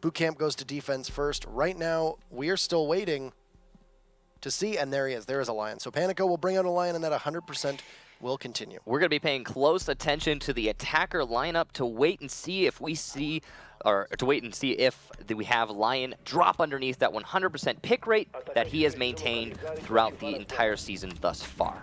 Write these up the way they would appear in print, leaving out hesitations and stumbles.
BootKamp goes to defense first. Right now, we are still waiting to see, and there he is. There is a Lion. So Panico will bring out a Lion, and that 100% will continue. We're going to be paying close attention to the attacker lineup to wait and see if we see, or to wait and see if we have Lion drop underneath that 100% pick rate that he has maintained throughout the entire season thus far.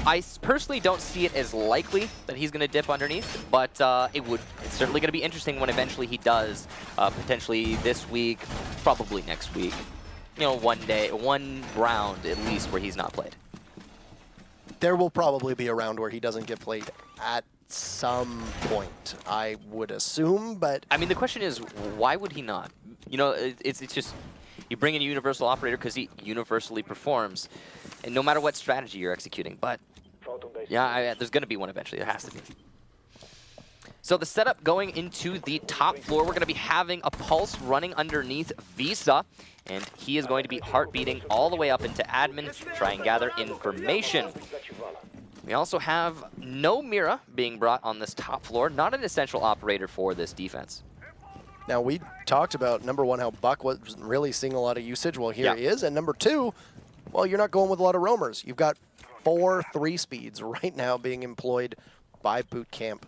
I personally don't see it as likely that he's going to dip underneath, but it's certainly going to be interesting when eventually he does, potentially this week, probably next week. You know, one round at least where he's not played. There will probably be a round where he doesn't get played at some point, I would assume, but... I mean, the question is, why would he not? You know, it's just, you bring in a universal operator because he universally performs, and no matter what strategy you're executing, but yeah, there's going to be one eventually. There has to be. So the setup going into the top floor, we're going to be having a Pulse running underneath Visa, and he is going to be heartbeating all the way up into admin to try and gather information. We also have no Mira being brought on this top floor, not an essential operator for this defense. Now, we talked about, number one, how Buck wasn't really seeing a lot of usage. Well, here he is. And number two, well, you're not going with a lot of roamers. You've got 4 3-speeds right now being employed by BootKamp.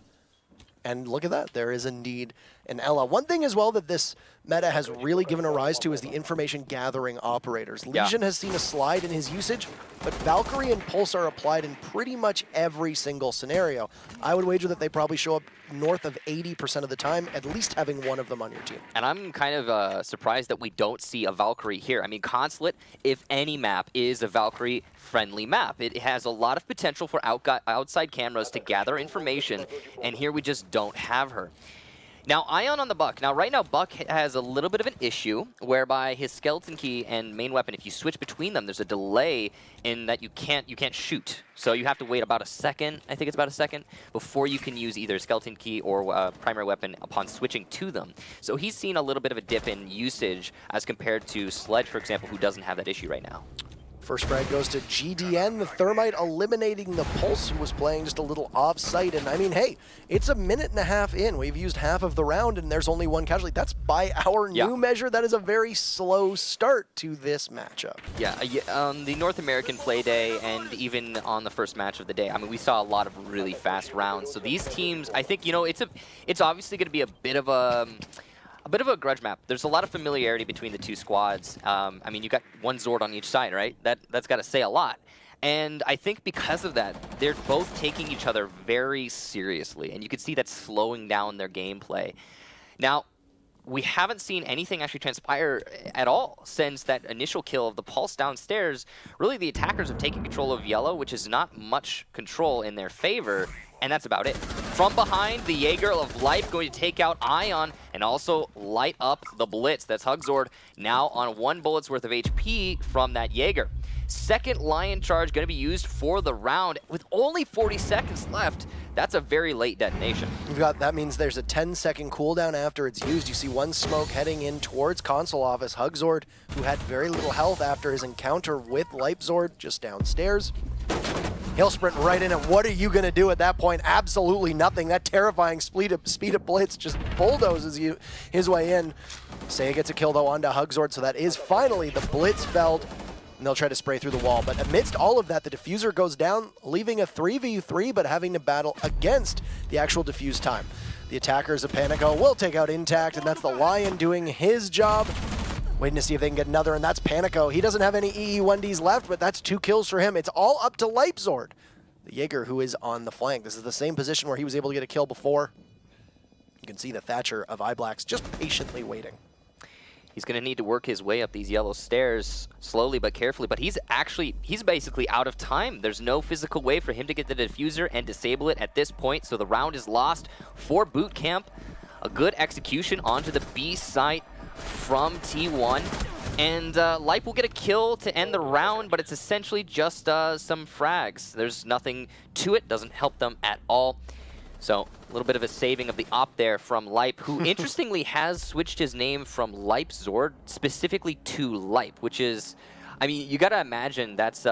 And look at that. There is indeed an Ella. One thing as well that this meta has really given a rise to is the information gathering operators. Legion has seen a slide in his usage, but Valkyrie and Pulse are applied in pretty much every single scenario. I would wager that they probably show up north of 80% of the time, at least having one of them on your team. And I'm kind of surprised that we don't see a Valkyrie here. I mean, Consulate, if any map, is a Valkyrie-friendly map. It has a lot of potential for outside cameras to gather information, and here we just don't have her. Now, Ion on the Buck. Now, right now, Buck has a little bit of an issue whereby his skeleton key and main weapon, if you switch between them, there's a delay in that you can't shoot. So you have to wait about a second, I think it's about a second, before you can use either skeleton key or primary weapon upon switching to them. So he's seen a little bit of a dip in usage as compared to Sledge, for example, who doesn't have that issue right now. First frag goes to GDN, the Thermite eliminating the Pulse, who was playing just a little off-site. And I mean, hey, it's a minute and a half in. We've used half of the round, and there's only one casualty. That's by our new measure. That is a very slow start to this matchup. Yeah, the North American play day and even on the first match of the day, I mean, we saw a lot of really fast rounds. So these teams, I think, you know, it's obviously going to be a bit of a grudge map. There's a lot of familiarity between the two squads. I mean, you got one Zord on each side, right? That's got to say a lot. And I think because of that, they're both taking each other very seriously, and you can see that slowing down their gameplay. Now, we haven't seen anything actually transpire at all since that initial kill of the Pulse downstairs. Really, the attackers have taken control of Yellow, which is not much control in their favor, and that's about it. From behind, the Jaeger of Life going to take out Ion and also light up the Blitz. That's Hugzord now on 1 bullet's worth of HP from that Jaeger. Second Lion charge going to be used for the round. With only 40 seconds left, that's a very late detonation. That means there's a 10-second cooldown after it's used. You see one smoke heading in towards console office. Hugzord, who had very little health after his encounter with Leipzord, just downstairs. He'll sprint right in, and what are you going to do at that point? Absolutely nothing. That terrifying speed of Blitz just bulldozes his way in. Seiya gets a kill, though, onto Hugzord, so that is finally the Blitz felled, and they'll try to spray through the wall. But amidst all of that, the diffuser goes down, leaving a 3v3, but having to battle against the actual diffuse time. The attackers of Panico will take out Intact, and that's the Lion doing his job. Waiting to see if they can get another, and that's Panico. He doesn't have any EE1Ds left, but that's 2 kills for him. It's all up to Leipzord, the Jaeger, who is on the flank. This is the same position where he was able to get a kill before. You can see the Thatcher of iBlacks just patiently waiting. He's going to need to work his way up these yellow stairs slowly but carefully, but he's basically out of time. There's no physical way for him to get the diffuser and disable it at this point, so the round is lost for BootKamp. A good execution onto the B site from T1, and Lipe will get a kill to end the round, but it's essentially just some frags. There's nothing to it, doesn't help them at all. So a little bit of a saving of the op there from Lipe, who interestingly has switched his name from Leipzord specifically to Lipe, which is, I mean, you got to imagine that's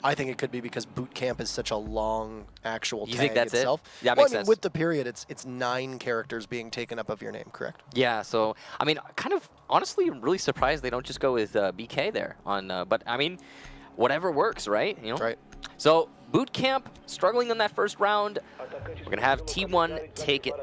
I think it could be because BootKamp is such a long actual tag You think that's itself. it? Yeah, well, makes sense. With the period, it's 9 characters being taken up of your name, correct? Yeah, so, I mean, kind of, honestly, I'm really surprised they don't just go with BK there. But, I mean, whatever works, right? You know? Right. So, BootKamp struggling in that first round. We're going to have T1 take it.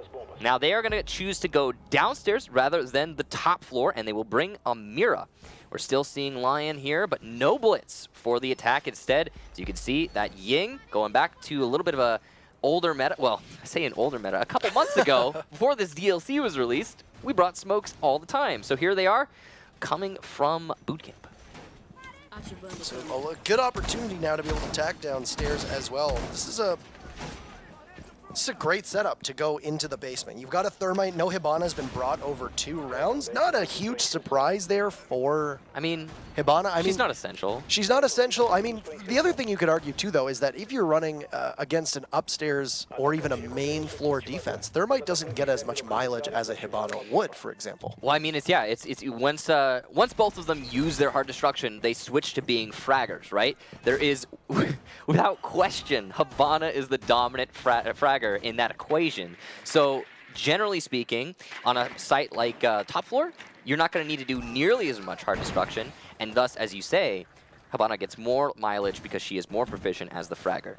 Now, they are going to choose to go downstairs rather than the top floor, and they will bring Amira. We're still seeing Lion here, but no blitz for the attack instead. As you can see, that Ying going back to a little bit of a older meta. Well, I say an older meta. A couple months ago, before this DLC was released, we brought smokes all the time. So here they are, coming from BootKamp. So a good opportunity now to be able to attack downstairs as well. This is a great setup to go into the basement. You've got a Thermite. No Hibana has been brought over 2 rounds. Not a huge surprise there for Hibana. She's not essential. She's not essential. I mean, the other thing you could argue too, though, is that if you're running against an upstairs or even a main floor defense, Thermite doesn't get as much mileage as a Hibana would, for example. Well, I mean, it's once both of them use their hard destruction, they switch to being fraggers, right? There is, without question, Hibana is the dominant fragger in that equation. So generally speaking, on a site like top floor, you're not going to need to do nearly as much hard destruction, and thus, as you say, Hibana gets more mileage because she is more proficient as the fragger.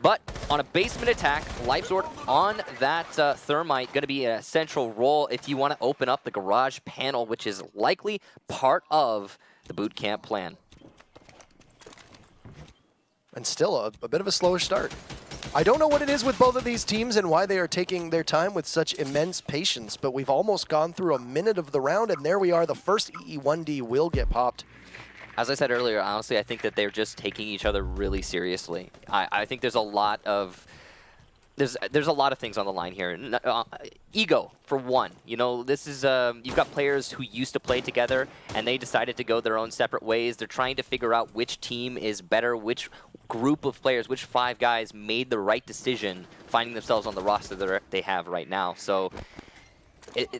But on a basement attack, LifeZord on that Thermite going to be a central role if you want to open up the garage panel, which is likely part of the BootKamp plan. And still a bit of a slower start. I don't know what it is with both of these teams and why they are taking their time with such immense patience, but we've almost gone through a minute of the round, and there we are. The first EE1D will get popped. As I said earlier, honestly, I think that they're just taking each other really seriously. I think there's a lot of there's a lot of things on the line here. Ego, for one. You know, this is you've got players who used to play together, and they decided to go their own separate ways. They're trying to figure out which team is better, which group of players, which 5 guys made the right decision, finding themselves on the roster that they have right now. So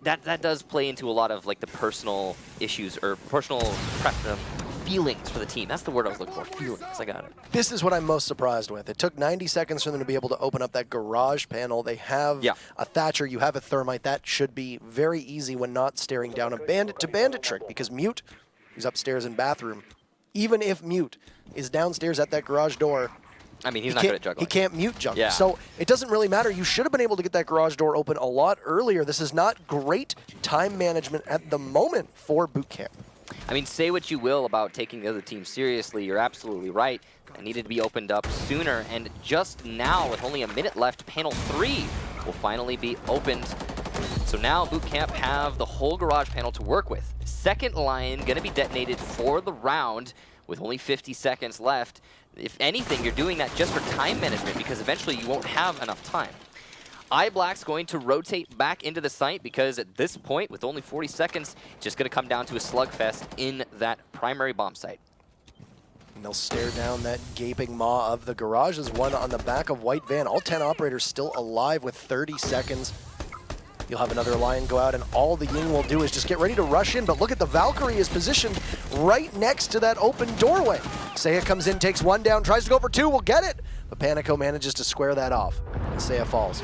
that does play into a lot of like the personal issues or personal feelings for the team. That's the word I was looking for. Feelings. I got it. This is what I'm most surprised with. It took 90 seconds for them to be able to open up that garage panel. They have a Thatcher. You have a Thermite. That should be very easy when not staring down a Bandit to Bandit trick, because Mute, who's upstairs in bathroom, even if Mute is downstairs at that garage door, I mean, he's not good at juggling. He can't mute juggle. Yeah. So it doesn't really matter. You should have been able to get that garage door open a lot earlier. This is not great time management at the moment for BootKamp. I mean, say what you will about taking the other team seriously, you're absolutely right. It needed to be opened up sooner, and just now, with only a minute left, panel 3 will finally be opened. So now BootKamp have the whole garage panel to work with. Second line going to be detonated for the round with only 50 seconds left. If anything, you're doing that just for time management, because eventually you won't have enough time. iBlack's going to rotate back into the site because at this point, with only 40 seconds, it's just going to come down to a slugfest in that primary bomb site. And they'll stare down that gaping maw of the garage. There's one on the back of White Van. All 10 operators still alive with 30 seconds. You'll have another Lion go out, and all the Ying will do is just get ready to rush in. But look at the Valkyrie is positioned right next to that open doorway. Seiya comes in, takes 1 down, tries to go for 2, will get it. But Panico manages to square that off. And Seiya falls.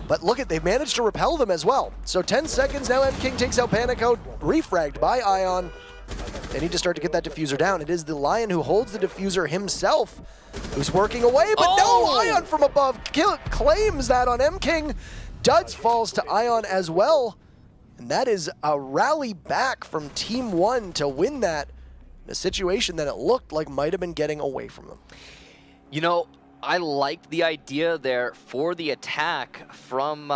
But look at, they've managed to repel them as well. So 10 seconds now, M-King takes out Panico, refragged by Ion. They need to start to get that diffuser down. It is the Lion who holds the diffuser himself, who's working away, but no, Ion from above claims that on M-King. Duds falls to Ion as well. And that is a rally back from Team 1 to win that in a situation that it looked like might have been getting away from them. You know, I liked the idea there for the attack from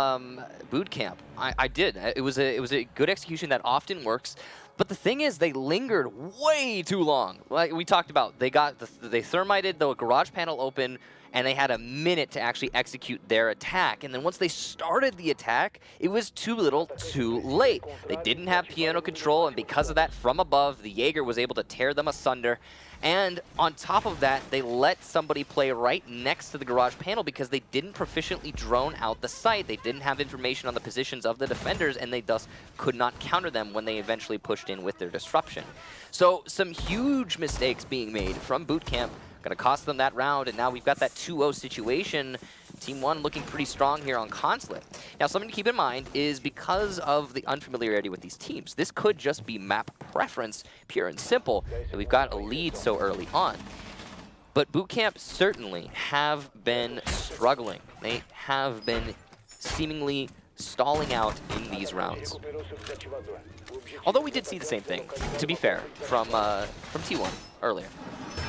BootKamp. I did. It was a good execution that often works. But the thing is, they lingered way too long. Like we talked about, they thermited the garage panel open, and they had a minute to actually execute their attack. And then once they started the attack, it was too little, too late. They didn't have piano control, and because of that, from above, the Jaeger was able to tear them asunder. And on top of that, they let somebody play right next to the garage panel because they didn't proficiently drone out the site. They didn't have information on the positions of the defenders, and they thus could not counter them when they eventually pushed in with their disruption. So some huge mistakes being made from BootKamp. Going to cost them that round, and now we've got that 2-0 situation. Team 1 looking pretty strong here on Consulate. Now, something to keep in mind is because of the unfamiliarity with these teams, this could just be map preference, pure and simple, that we've got a lead so early on. But BootKamp certainly have been struggling. They have been seemingly stalling out in these rounds. Although we did see the same thing, to be fair, from T1 earlier.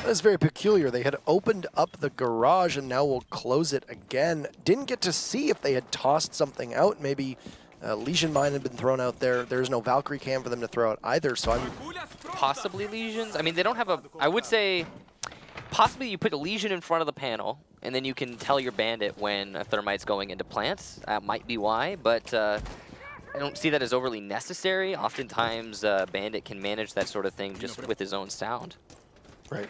That's very peculiar. They had opened up the garage and now will close it again. Didn't get to see if they had tossed something out. Maybe Legion Mine had been thrown out there. There's no Valkyrie cam for them to throw out either, so I'm... Possibly Legions? I mean, they don't have a... I would say, possibly you put a Legion in front of the panel, and then you can tell your Bandit when a Thermite's going into plants. That might be why, but I don't see that as overly necessary. Oftentimes, Bandit can manage that sort of thing just with his own sound. Right.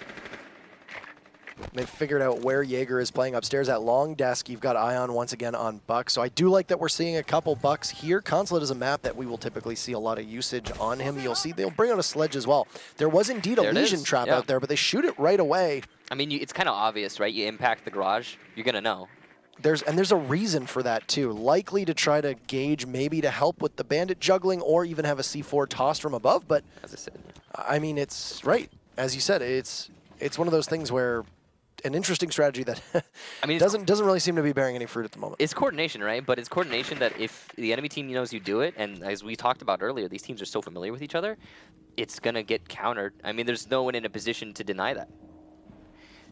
They've figured out where Jaeger is playing upstairs at long desk. You've got Ion once again on Buck. So I do like that we're seeing a couple Bucks here. Consulate is a map that we will typically see a lot of usage on him. You'll see they'll bring out a sledge as well. There was indeed a Legion trap out there, but they shoot it right away. I mean, it's kind of obvious, right? You impact the garage, you're going to know. There's a reason for that too. Likely to try to gauge, maybe to help with the Bandit juggling, or even have a C4 tossed from above. But as I said, I mean, it's right. As you said, it's one of those things where an interesting strategy that I mean, doesn't really seem to be bearing any fruit at the moment. It's coordination, right? But it's coordination that if the enemy team knows you do it, and as we talked about earlier, these teams are so familiar with each other, it's going to get countered. I mean, there's no one in a position to deny that.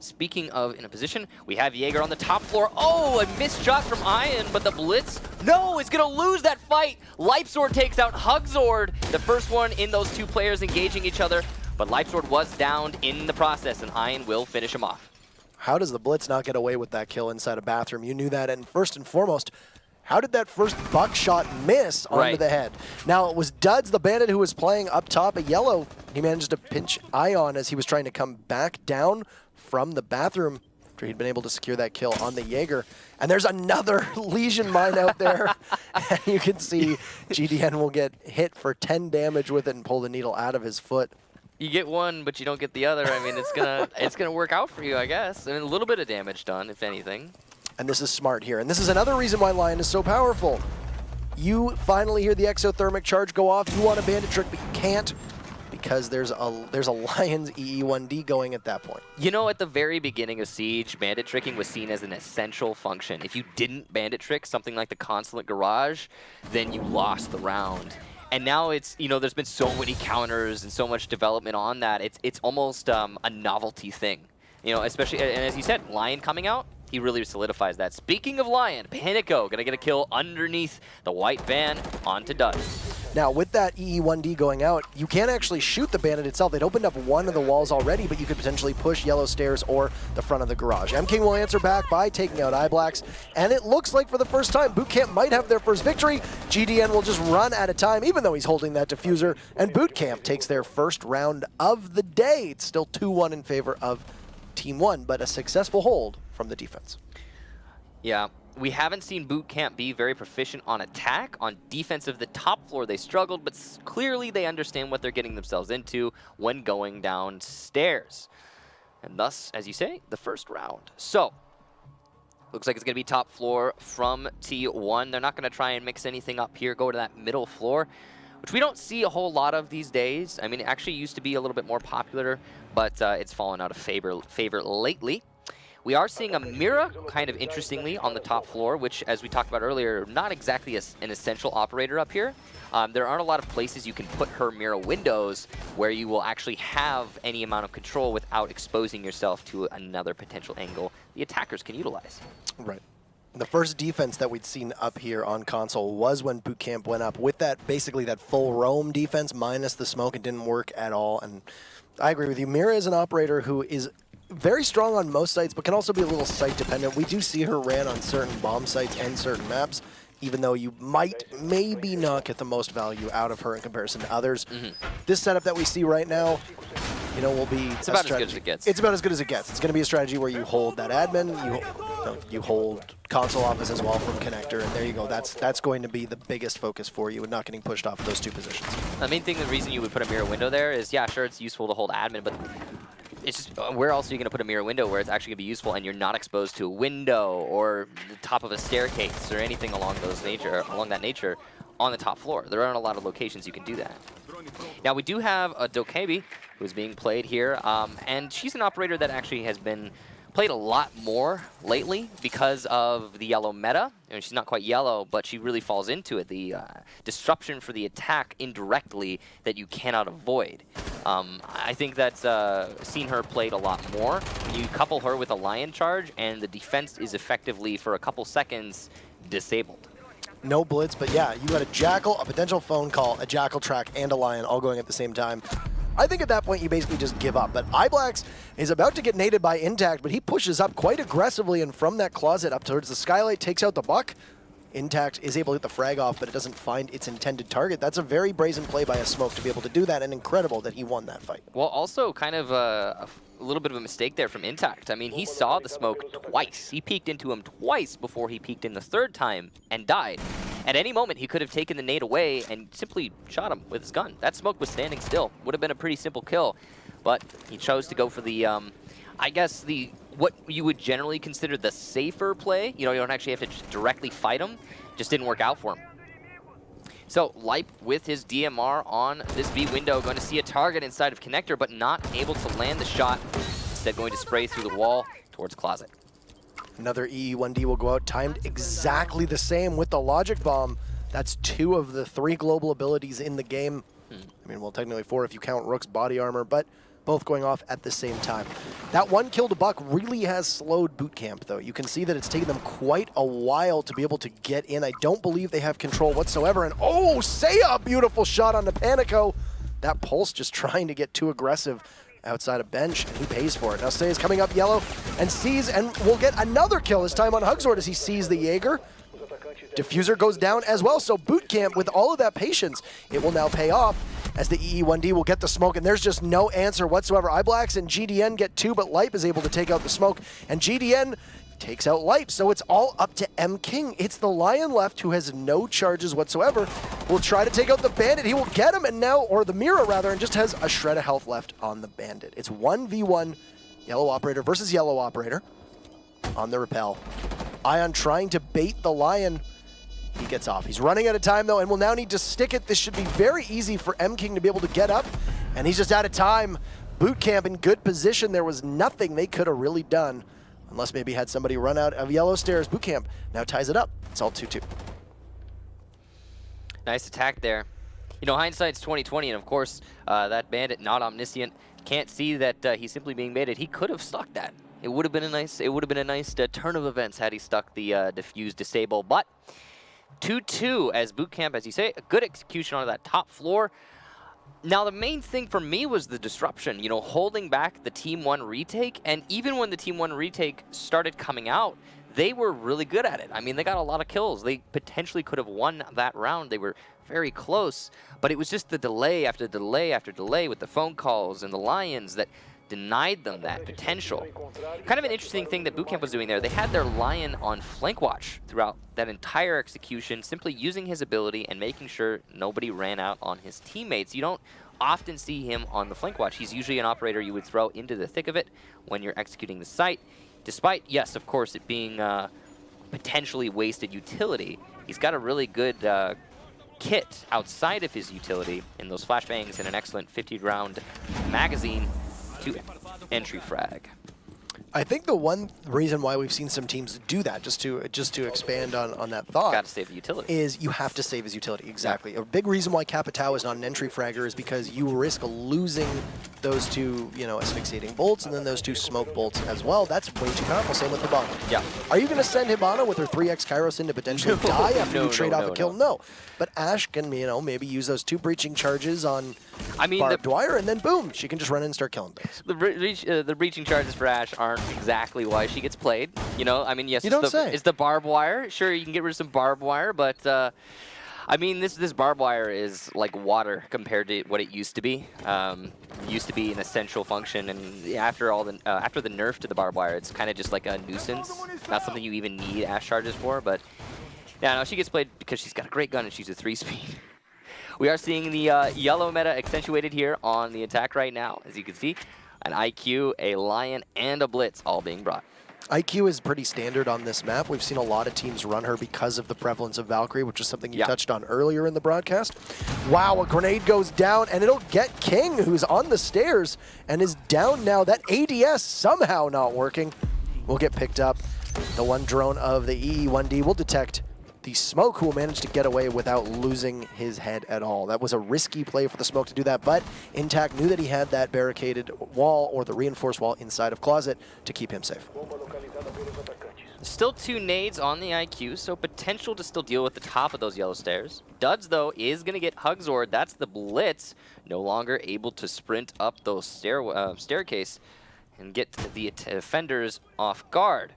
Speaking of in a position, we have Jaeger on the top floor. Oh, a missed shot from Ion, but the Blitz, no, is going to lose that fight. Lipesword takes out Hugzord, the first one in those two players engaging each other. But Lipesword was downed in the process, and Ion will finish him off. How does the Blitz not get away with that kill inside a bathroom? You knew that, and first and foremost, how did that first buckshot miss onto the head? Now, it was Duds, the Bandit, who was playing up top at yellow. He managed to pinch Ion as he was trying to come back down from the bathroom after he'd been able to secure that kill on the Jaeger. And there's another Legion Mine out there. And you can see GDN will get hit for 10 damage with it and pull the needle out of his foot. You get one, but you don't get the other. I mean, it's gonna work out for you, I guess. I mean, a little bit of damage done, if anything. And this is smart here. And this is another reason why Lion is so powerful. You finally hear the exothermic charge go off. You want a Bandit trick, but you can't because there's a Lion's EE1D going at that point. You know, at the very beginning of Siege, Bandit tricking was seen as an essential function. If you didn't Bandit trick something like the Consulate Garage, then you lost the round. And now it's, you know, there's been so many counters and so much development on that. It's almost a novelty thing. You know, especially, and as you said, Lion coming out, he really solidifies that. Speaking of Lion, Panico gonna get a kill underneath the white van onto Duds. Now, with that EE1D going out, you can't actually shoot the Bandit itself. They'd opened up one of the walls already, but you could potentially push yellow stairs or the front of the garage. M-King will answer back by taking out iBlacks, and it looks like for the first time, BootKamp might have their first victory. GDN will just run out of time, even though he's holding that diffuser, and BootKamp takes their first round of the day. It's still 2-1 in favor of Team 1, but a successful hold from the defense. Yeah. We haven't seen BootKamp be very proficient on attack. On defense of the top floor, they struggled, but clearly they understand what they're getting themselves into when going downstairs. And thus, as you say, the first round. So, looks like it's going to be top floor from T1. They're not going to try and mix anything up here, go to that middle floor, which we don't see a whole lot of these days. I mean, it actually used to be a little bit more popular, but it's fallen out of favor lately. We are seeing a Mira, kind of interestingly, on the top floor, which, as we talked about earlier, not exactly an essential operator up here. There aren't a lot of places you can put her Mira windows where you will actually have any amount of control without exposing yourself to another potential angle the attackers can utilize. Right. The first defense that we'd seen up here on console was when BootKamp went up with that, basically that full roam defense minus the smoke. It didn't work at all. And I agree with you. Mira is an operator who is very strong on most sites, but can also be a little site dependent. We do see her ran on certain bomb sites and certain maps, even though you might maybe not get the most value out of her in comparison to others. This setup that we see right now, you know, will be it's about as good as it gets. It's about as good as it gets. It's going to be a strategy where you hold that admin, you hold console office as well from connector, and there you go. That's going to be the biggest focus for you and not getting pushed off those two positions. The main thing, the reason you would put a Mira window there is, yeah, sure, it's useful to hold admin, but it's just, where else are you going to put a mirror window where it's actually going to be useful and you're not exposed to a window or the top of a staircase or anything along that nature on the top floor? There aren't a lot of locations you can do that. Now we do have a Dokebi who's being played here, and she's an operator that actually has been played a lot more lately because of the yellow meta. She's not quite yellow, but she really falls into it. The disruption for the attack indirectly that you cannot avoid. I think that's seen her played a lot more. You couple her with a Lion charge, and the defense is effectively, for a couple seconds, disabled. No blitz, but yeah, you got a Jackal, a potential phone call, a Jackal track, and a Lion all going at the same time. I think at that point you basically just give up, but iBlax is about to get naded by Intact, but he pushes up quite aggressively, and from that closet up towards the Skylight, takes out the Buck. Intact is able to get the frag off, but it doesn't find its intended target. That's a very brazen play by a Smoke to be able to do that, and incredible that he won that fight. Well, also kind of a little bit of a mistake there from Intact. I mean, he saw the Smoke twice. He peeked into him twice before he peeked in the third time and died. At any moment, he could have taken the nade away and simply shot him with his gun. That Smoke was standing still. Would have been a pretty simple kill, but he chose to go for the, I guess, what you would generally consider the safer play. You know, you don't actually have to just directly fight him. Just didn't work out for him. So Lipe with his DMR on this B window, going to see a target inside of Connector, but not able to land the shot. Instead going to spray through the wall towards Closet. Another EE1D will go out, timed exactly the same with the Logic Bomb. That's 2 of the 3 global abilities in the game. I mean, well, technically 4 if you count Rook's body armor, but both going off at the same time. That 1 kill to Buck really has slowed BootKamp, though. You can see that it's taken them quite a while to be able to get in. I don't believe they have control whatsoever. And oh, Seiya, beautiful shot on the Panico. That Pulse just trying to get too aggressive outside a bench, and he pays for it. Now Seiya's coming up yellow and sees, and will get another kill, this time on Hugzord as he sees the Jaeger. Diffuser goes down as well, so BootKamp, with all of that patience, it will now pay off as the EE1D will get the smoke, and there's just no answer whatsoever. iBlax and GDN get 2, but Lipe is able to take out the smoke, and GDN takes out Lipe, so it's all up to M King. It's the Lion left, who has no charges whatsoever. Will try to take out the Bandit. He will get him, and now, or the Mira rather, and just has a shred of health left on the Bandit. It's 1v1 Yellow Operator versus Yellow Operator on the rappel. Ion trying to bait the Lion. He gets off. He's running out of time, though, and will now need to stick it. This should be very easy for M King to be able to get up, and he's just out of time. BootKamp in good position. There was nothing they could have really done, unless maybe had somebody run out of yellow stairs. BootKamp now ties it up. It's all 2-2. Nice attack there. You know, hindsight's 20/20, and of course, that Bandit, not omniscient, can't see that he's simply being baited. He could have stuck that. It would have been a nice. It would have been a nice turn of events had he stuck the diffuse disable. But 2-2 as BootKamp, as you say, a good execution on that top floor. Now, the main thing for me was the disruption, you know, holding back the Team 1 retake, and even when the Team 1 retake started coming out, they were really good at it. I mean, they got a lot of kills. They potentially could have won that round. They were very close, but it was just the delay after delay after delay with the phone calls and the Lions that denied them that potential. Kind of an interesting thing that BootKamp was doing there. They had their Lion on flank watch throughout that entire execution, simply using his ability and making sure nobody ran out on his teammates. You don't often see him on the flank watch. He's usually an operator you would throw into the thick of it when you're executing the site. Despite, yes, of course, it being potentially wasted utility, he's got a really good kit outside of his utility in those flashbangs and an excellent 50-round magazine to entry frag. I think the one reason why we've seen some teams do that, just to expand on that thought, got to save the utility, is you have to save his utility. Exactly. Yeah. A big reason why Capitao is not an entry fragger is because you risk losing those 2, you know, asphyxiating bolts and then those 2 smoke bolts as well. That's way too powerful. Same with Hibana. Yeah. Are you going to send Hibana with her 3x Kairos in to potentially die after you trade off a kill? No. But Ash can, you know, maybe use those 2 breaching charges on Barbed Wire, and then boom, she can just run in and start killing things. The breaching charges for Ash aren't exactly why she gets played. You know, I mean, yes, it's the barbed wire. Sure, you can get rid of some barbed wire, but I mean, this barbed wire is like water compared to what it used to be. Used to be an essential function, and after the nerf to the barbed wire, it's kind of just like a nuisance. Not something you even need Ash charges for, but yeah, no, she gets played because she's got a great gun and she's a 3-speed. We are seeing the yellow meta accentuated here on the attack right now, as you can see. an IQ, a Lion, and a Blitz all being brought. IQ is pretty standard on this map. We've seen a lot of teams run her because of the prevalence of Valkyrie, which is something you touched on earlier in the broadcast. Wow, a grenade goes down, and it'll get King, who's on the stairs and is down now. That ADS somehow not working will get picked up. The one drone of the EE1D will detect the Smoke, who will manage to get away without losing his head at all. That was a risky play for the Smoke to do that, but Intact knew that he had that barricaded wall or the reinforced wall inside of Closet to keep him safe. Still 2 nades on the IQ, so potential to still deal with the top of those yellow stairs. Duds, though, is going to get Hugzord. That's the Blitz. No longer able to sprint up those staircase and get the defenders off guard.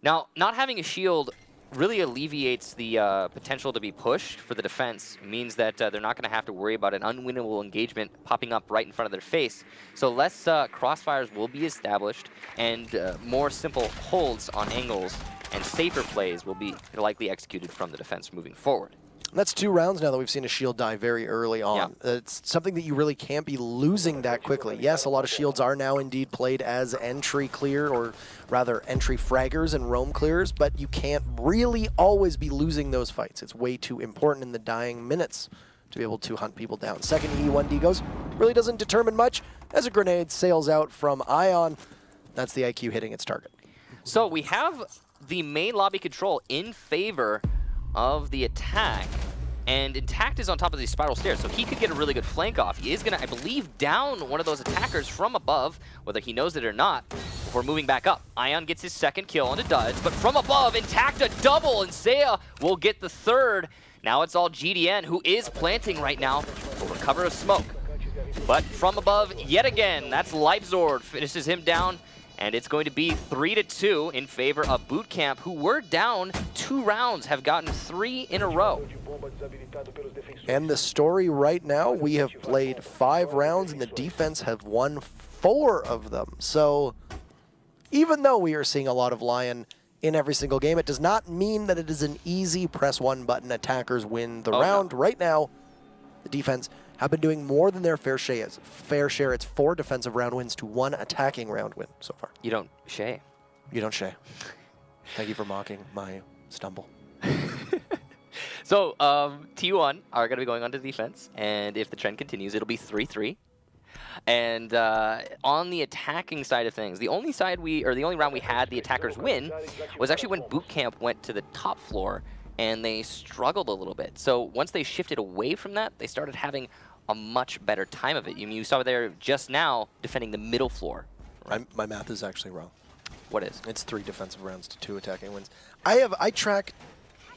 Now, not having a shield really alleviates the potential to be pushed for the defense. Means that they're not going to have to worry about an unwinnable engagement popping up right in front of their face. So less crossfires will be established, and more simple holds on angles and safer plays will be likely executed from the defense moving forward. That's 2 rounds now that we've seen a shield die very early on. Yeah. It's something that you really can't be losing that quickly. Yes, a lot of shields are now indeed played as entry clear, or rather entry fraggers and roam clears, but you can't really always be losing those fights. It's way too important in the dying minutes to be able to hunt people down. Second E1D goes, really doesn't determine much as a grenade sails out from Ion. That's the IQ hitting its target. So we have the main lobby control in favor of the attack, and Intact is on top of these spiral stairs, so he could get a really good flank off. He is going to, I believe, down one of those attackers from above, whether he knows it or not, before moving back up. Ion gets his 2nd kill onto Duds, but from above, Intact a double, and Saya will get the 3rd. Now it's all GDN, who is planting right now over cover of smoke. But from above, yet again, that's LATAM finishes him down. And it's going to be 3-2 in favor of BootKamp, who were down 2 rounds, have gotten 3 in a row. And the story right now, we have played 5 rounds, and the defense have won 4 of them. So even though we are seeing a lot of Lion in every single game, it does not mean that it is an easy press 1 button, attackers win the round. No. Right now, the defense have been doing more than their fair share. It's 4 defensive round wins to 1 attacking round win so far. You don't shay. You don't shay. Thank you for mocking my stumble. So T1 are going to be going on to defense, and if the trend continues, it'll be 3-3. And on the attacking side of things, the only round we had the attackers win was actually when BootKamp went to the top floor, and they struggled a little bit. So once they shifted away from that, they started having a much better time of it. You saw there just now defending the middle floor. Right? My math is actually wrong. What is? It's 3 defensive rounds to 2 attacking wins. I track.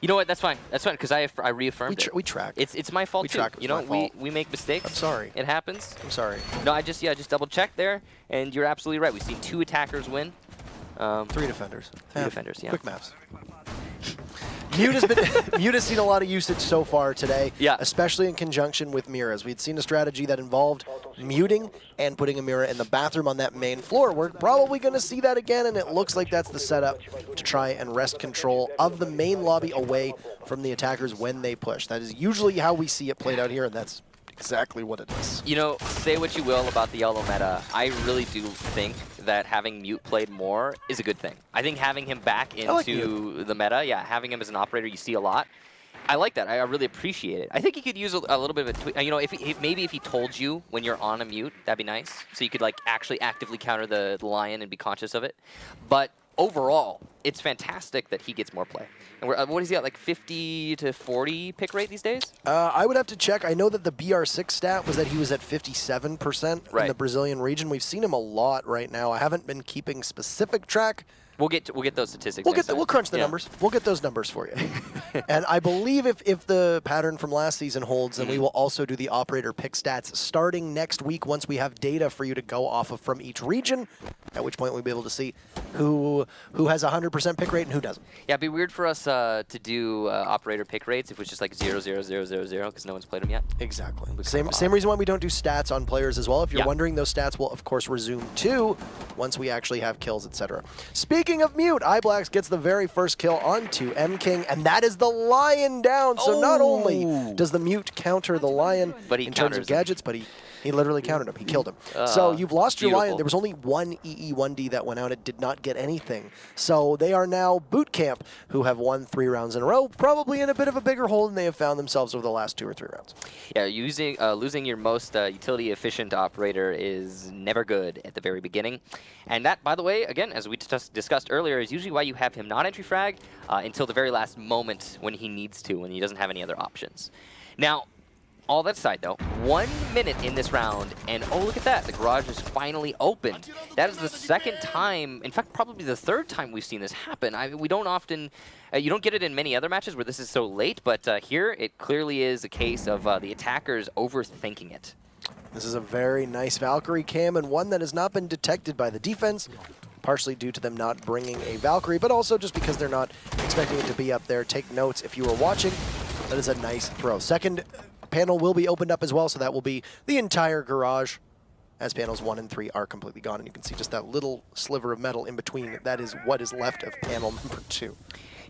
You know what? That's fine. That's fine, because I reaffirmed it. We track. It's my fault too. You know, we make mistakes. I'm sorry. It happens. I'm sorry. No, I just double checked there, and you're absolutely right. We've seen 2 attackers win. 3 defenders. 3 defenders. Yeah. Quick maths. Mute has seen a lot of usage so far today, especially in conjunction with mirrors. We'd seen a strategy that involved muting and putting a mirror in the bathroom on that main floor. We're probably going to see that again, and it looks like that's the setup to try and wrest control of the main lobby away from the attackers when they push. That is usually how we see it played out here, and that's exactly what it is. You know, say what you will about the yellow meta, I really do think that having Mute played more is a good thing. I think having him back into the meta, having him as an operator, you see a lot. I like that. I really appreciate it. I think he could use a little bit of a tweak. You know, maybe if he told you when you're on a Mute, that'd be nice. So you could like actually actively counter the Lion and be conscious of it. But overall, it's fantastic that he gets more play. And what is he at, like 50 to 40 pick rate these days? I would have to check. I know that the BR6 stat was that he was at 57% in the Brazilian region. We've seen him a lot right now. I haven't been keeping specific track. We'll get those statistics. We'll crunch the numbers. We'll get those numbers for you. And I believe if the pattern from last season holds, then we will also do the operator pick stats starting next week once we have data for you to go off of from each region, at which point we'll be able to see who has 100% pick rate and who doesn't. Yeah, it'd be weird for us to do operator pick rates if it was just like 0, 0, 0, 0, 0, because no one's played them yet. Exactly. Same reason why we don't do stats on players as well. If you're wondering, those stats will, of course, resume too once we actually have kills, etc. Speaking of Mute, iBlacks gets the very first kill onto M-King, and that is the Lion down. So not only does the Mute counter the Lion but he in terms of gadgets, but he He literally countered him. He killed him. So you've lost your beautiful. Lion. There was only one EE1D that went out. It did not get anything. So they are now BootKamp, who have won 3 rounds in a row, probably in a bit of a bigger hole than they have found themselves over the last 2 or 3 rounds. Yeah, losing your most utility-efficient operator is never good at the very beginning. And that, by the way, again, as we discussed earlier, is usually why you have him not entry frag until the very last moment when he needs to, when he doesn't have any other options. Now, all that aside, though, 1 minute in this round, and oh, look at that. The garage is finally opened. That is the second time, in fact, probably the third time we've seen this happen. We don't often, you don't get it in many other matches where this is so late, but here it clearly is a case of the attackers overthinking it. This is a very nice Valkyrie cam, and one that has not been detected by the defense, partially due to them not bringing a Valkyrie, but also just because they're not expecting it to be up there. Take notes if you were watching. That is a nice throw. Second panel will be opened up as well, so that will be the entire garage, as panels 1 and 3 are completely gone. And you can see just that little sliver of metal in between. That is what is left of panel number 2.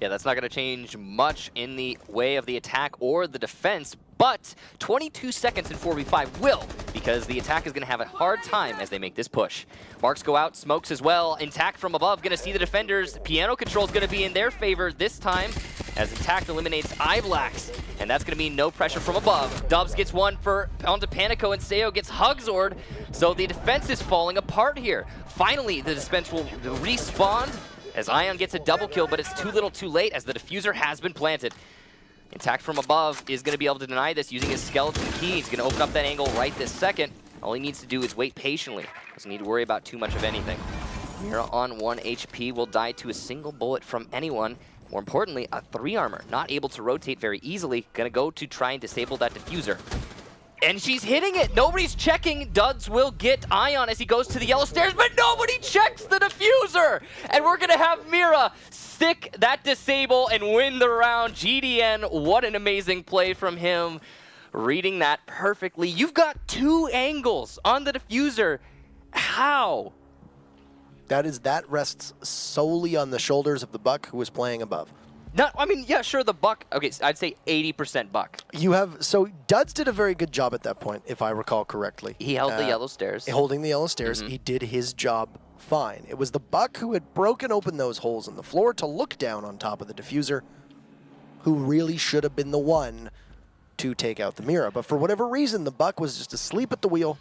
Yeah, that's not going to change much in the way of the attack or the defense, but 22 seconds in 4v5 will, because the attack is going to have a hard time as they make this push. Marks go out, smokes as well. Intact from above, going to see the defenders. Piano control is going to be in their favor this time, as Intact eliminates Iblax, and that's going to mean no pressure from above. Dubs gets one onto Panico, and Seo gets Hugzord, so the defense is falling apart here. Finally, the defense will respawn, as Ion gets a double kill, but it's too little too late as the diffuser has been planted. Intact from above is going to be able to deny this using his skeleton key. He's going to open up that angle right this second. All he needs to do is wait patiently. Doesn't need to worry about too much of anything. Mira on 1 HP will die to a single bullet from anyone. More importantly, a 3 armor, not able to rotate very easily. Going to go to try and disable that diffuser. And she's hitting it. Nobody's checking. Duds will get Ion as he goes to the yellow stairs, but nobody checks the diffuser. And we're going to have Mira stick that disable and win the round. GDN, what an amazing play from him. Reading that perfectly. You've got 2 angles on the diffuser. How? That rests solely on the shoulders of the Buck who was playing above. I mean, yeah, sure, the Buck. Okay, so I'd say 80% Buck. So Duds did a very good job at that point, if I recall correctly. He held the yellow stairs. Holding the yellow stairs, he did his job fine. It was the Buck who had broken open those holes in the floor to look down on top of the diffuser, who really should have been the one to take out the Mira. But for whatever reason, the Buck was just asleep at the wheel,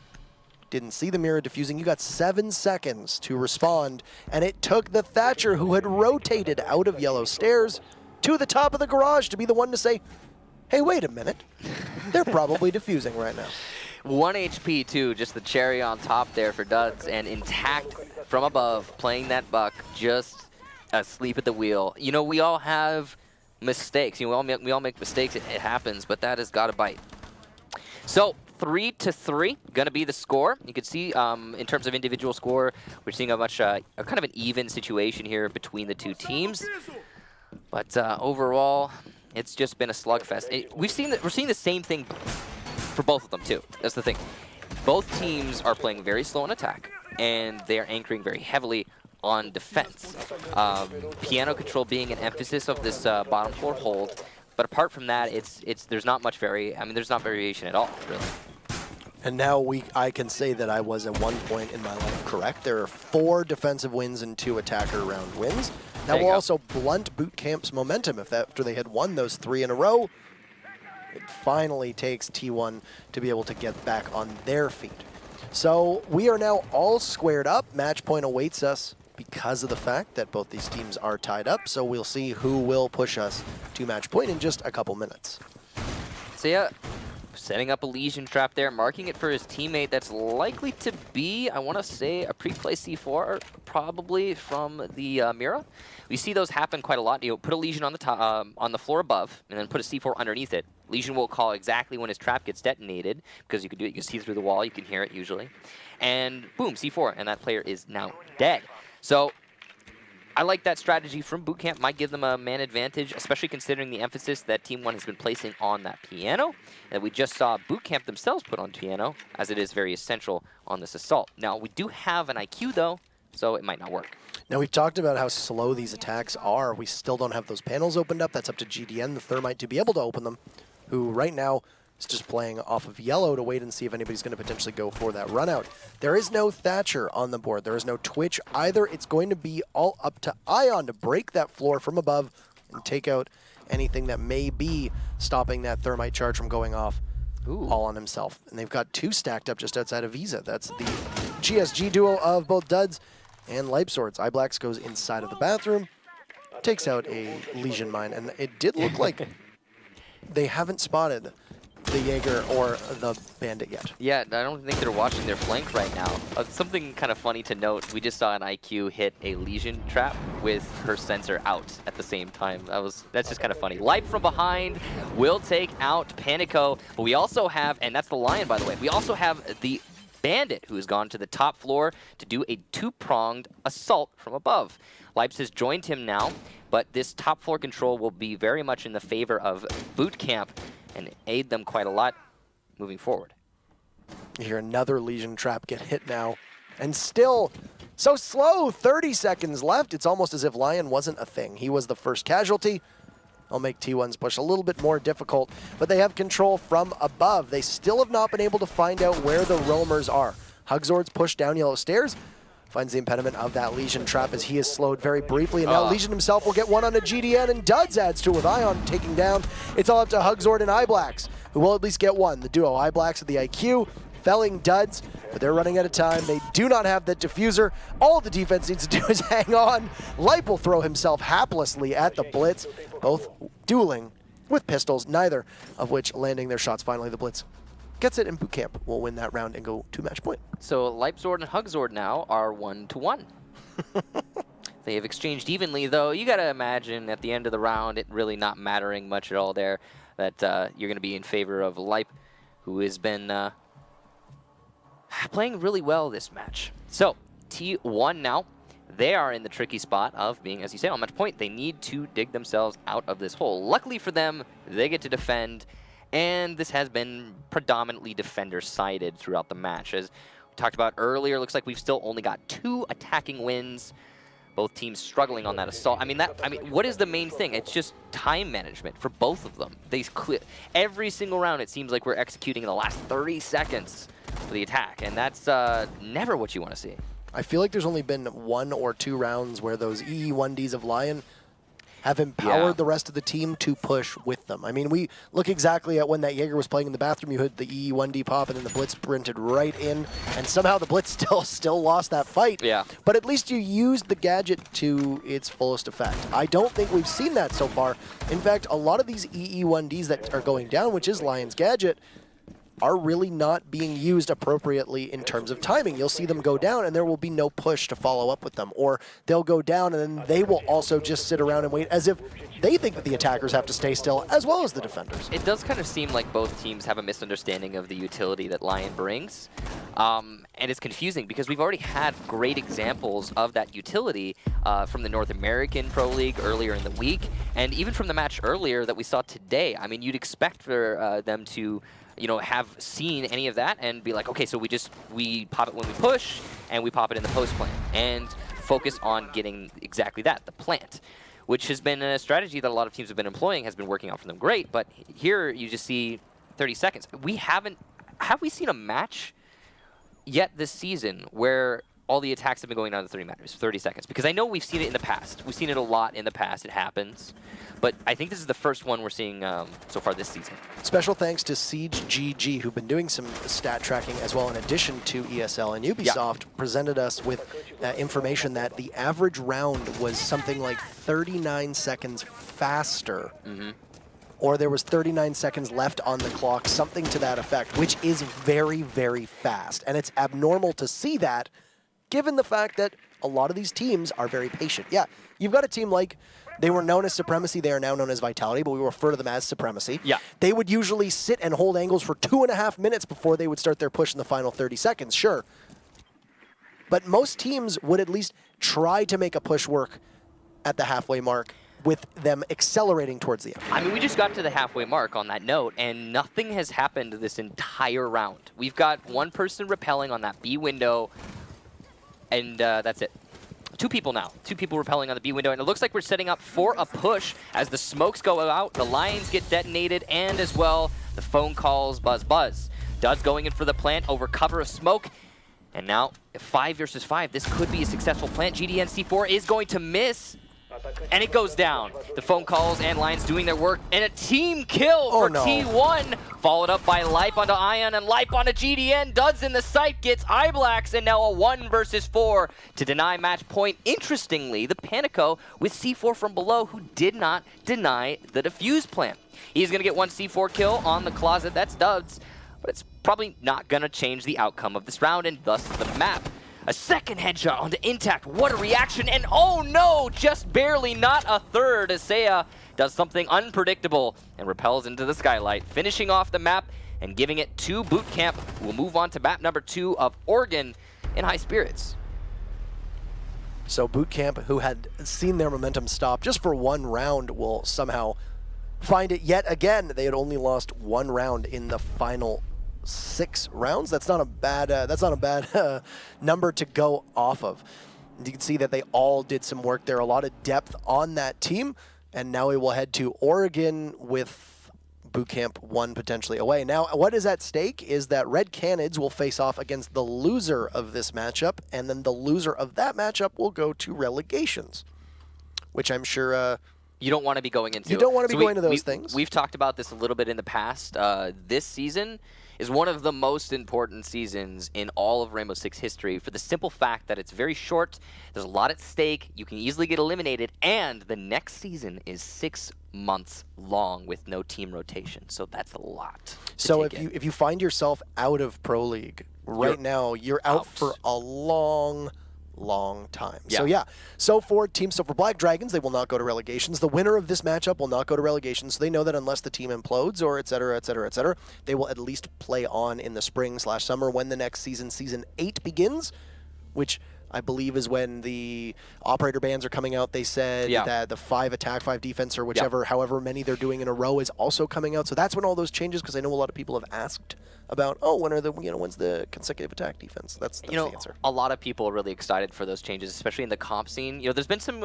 didn't see the Mira diffusing. You got 7 seconds to respond, and it took the Thatcher, who had rotated out of yellow stairs, to the top of the garage to be the one to say, hey, wait a minute. They're probably diffusing right now. 1 HP too, just the cherry on top there for Duds, and Intact from above, playing that Buck, just asleep at the wheel. You know, we all have mistakes. You know, we all make mistakes. It happens, but that has got to bite. So 3-3 going to be the score. You can see in terms of individual score, we're seeing a kind of an even situation here between the 2 teams. But overall, it's just been a slugfest. We're seeing the same thing for both of them too. That's the thing. Both teams are playing very slow on attack, and they are anchoring very heavily on defense. Piano control being an emphasis of this bottom floor hold. But apart from that, there's not much there's not variation at all, really. And now I can say that I was at one point in my life correct. There are 4 defensive wins and 2 attacker round wins. That will also blunt BootKamp's momentum after they had won those 3 in a row. It finally takes T1 to be able to get back on their feet. So we are now all squared up. Match point awaits us because of the fact that both these teams are tied up. So we'll see who will push us to match point in just a couple minutes. So yeah, setting up a Legion trap there, marking it for his teammate. That's likely to be, I want to say, a pre-play C4, probably from the Mira. We see those happen quite a lot. You know, put a Legion on the top, on the floor above, and then put a C4 underneath it. Legion will call exactly when his trap gets detonated, because you can do it. You can see through the wall. You can hear it usually, and boom, C4, and that player is now dead. So I like that strategy from BootKamp. Might give them a man advantage, especially considering the emphasis that Team 1 has been placing on that piano, that we just saw BootKamp themselves put on piano, as it is very essential on this assault. Now, we do have an IQ, though, so it might not work. Now, we've talked about how slow these attacks are. We still don't have those panels opened up. That's up to GDN, the Thermite, to be able to open them, who right now is just playing off of yellow to wait and see if anybody's going to potentially go for that run out. There is no Thatcher on the board. There is no Twitch either. It's going to be all up to Ion to break that floor from above and take out anything that may be stopping that thermite charge from going off. Ooh. All on himself. And they've got 2 stacked up just outside of Visa. That's the GSG duo of both Duds and Leipzords. iBlacks goes inside of the bathroom, takes out a Legion mine, and it did look like they haven't spotted the Jaeger or the Bandit yet. Yeah, I don't think they're watching their flank right now. Something kind of funny to note, we just saw an IQ hit a Legion trap with her sensor out at the same time. That's just kind of funny. Light from behind will take out Panico, but we also have, and that's the Lion by the way, we also have the Bandit who has gone to the top floor to do a 2-pronged assault from above. Leipz has joined him now, but this top floor control will be very much in the favor of BootKamp and aid them quite a lot moving forward. You hear another Legion trap get hit now, and still so slow, 30 seconds left. It's almost as if Lion wasn't a thing. He was the first casualty. I'll make T1's push a little bit more difficult, but they have control from above. They still have not been able to find out where the roamers are. Hugzord's pushed down yellow stairs, finds the impediment of that Legion trap as he is slowed very briefly, and now Legion himself will get one on a GDN, and Duds adds to it with Ion taking down. It's all up to Hugzord and iBlacks, who will at least get one. The duo iBlacks with the IQ, felling Duds, but they're running out of time. They do not have that diffuser. All the defense needs to do is hang on. Lipe will throw himself haplessly at the Blitz, both dueling with pistols, neither of which landing their shots. Finally, the Blitz gets it, and BootKamp will win that round and go to match point. So Leipzord and Hugzord now are 1-1. They have exchanged evenly, though. You got to imagine at the end of the round, it really not mattering much at all there, that you're going to be in favor of Lipe, who has been playing really well this match. So T1 now, they are in the tricky spot of being, as you say, on match point. They need to dig themselves out of this hole. Luckily for them, they get to defend. And this has been predominantly defender-sided throughout the match. As we talked about earlier, looks like we've still only got 2 attacking wins. Both teams struggling on that assault. I mean, what is the main thing? It's just time management for both of them. Every single round, it seems like we're executing in the last 30 seconds for the attack, and that's never what you want to see. I feel like there's only been 1 or 2 rounds where those EE1Ds of Lion have empowered the rest of the team to push with them. I mean, we look exactly at when that Jaeger was playing in the bathroom. You had the EE1D pop, and then the Blitz sprinted right in, and somehow the Blitz still lost that fight. Yeah. But at least you used the gadget to its fullest effect. I don't think we've seen that so far. In fact, a lot of these EE1Ds that are going down, which is Lion's gadget, are really not being used appropriately in terms of timing. You'll see them go down, and there will be no push to follow up with them. Or they'll go down, and then they will also just sit around and wait as if they think that the attackers have to stay still, as well as the defenders. It does kind of seem like both teams have a misunderstanding of the utility that Lion brings. And it's confusing because we've already had great examples of that utility from the North American Pro League earlier in the week, and even from the match earlier that we saw today. I mean, you'd expect for them to have seen any of that and be like, okay, so we pop it when we push, and we pop it in the post plant, and focus on getting exactly that, the plant, which has been a strategy that a lot of teams have been employing, has been working out for them great, but here you just see 30 seconds. Have we seen a match yet this season where all the attacks have been going down to 30 seconds? Because I know we've seen it in the past. We've seen it a lot in the past. It happens. But I think this is the first one we're seeing so far this season. Special thanks to Siege GG, who've been doing some stat tracking as well in addition to ESL. And Ubisoft presented us with information that the average round was something like 39 seconds faster. Or there was 39 seconds left on the clock, something to that effect, which is very, very fast. And it's abnormal to see that, given the fact that a lot of these teams are very patient. Yeah, you've got a team like, they were known as Supremacy, they are now known as Vitality, but we refer to them as Supremacy. Yeah. They would usually sit and hold angles for 2.5 minutes before they would start their push in the final 30 seconds, sure. But most teams would at least try to make a push work at the halfway mark with them accelerating towards the end. I mean, we just got to the halfway mark on that note, and nothing has happened this entire round. We've got one person repelling on that B window, and that's it. two people now. Two people repelling on the B window, and it looks like we're setting up for a push as the smokes go out, the lines get detonated, and as well, the phone calls buzz. Duds going in for the plant over cover of smoke. And now, 5 versus 5, this could be a successful plant. GDN C4 is going to miss, and it goes down. The phone calls and lines doing their work, and a team kill for T1, followed up by Lipe onto Ion, and Lipe onto GDN. Duds in the site gets Iblacks, and now a 1 versus 4 to deny match point. Interestingly, the Panico with C4 from below, who did not deny the defuse plant. He's going to get one C4 kill on the closet. That's Duds, but it's probably not going to change the outcome of this round and thus the map. A second headshot onto Intact. What a reaction. And oh no, just barely not a third. Asea does something unpredictable and repels into the skylight, finishing off the map and giving it to BootKamp, who will move on to map number 2 of Oregon in high spirits. So BootKamp, who had seen their momentum stop just for one round, will somehow find it yet again. They had only lost one round in the final 6 rounds. That's not a bad number to go off of. You can see that they all did some work there, a lot of depth on that team, and now we will head to Oregon with BootKamp 1 potentially away. Now, what is at stake is that Red Canids will face off against the loser of this matchup, and then the loser of that matchup will go to relegations, which I'm sure you don't want to be going into. You don't want to be going to those things. We've talked about this a little bit in the past. This season is one of the most important seasons in all of Rainbow Six history for the simple fact that it's very short, there's a lot at stake, you can easily get eliminated, and the next season is 6 months long with no team rotation. So that's a lot. So if you find yourself out of Pro League right now, you're out for a long time. Yeah. So for Black Dragons, they will not go to relegations. The winner of this matchup will not go to relegations. So they know that unless the team implodes or et cetera, they will at least play on in the spring/summer when the next season, Season 8, begins, which I believe is when the operator bans are coming out. They said that the 5 attack, 5 defense, or whichever, however many they're doing in a row is also coming out. So that's when all those changes, because I know a lot of people have asked about, when's the consecutive attack defense? That's the answer. A lot of people are really excited for those changes, especially in the comp scene. There's been some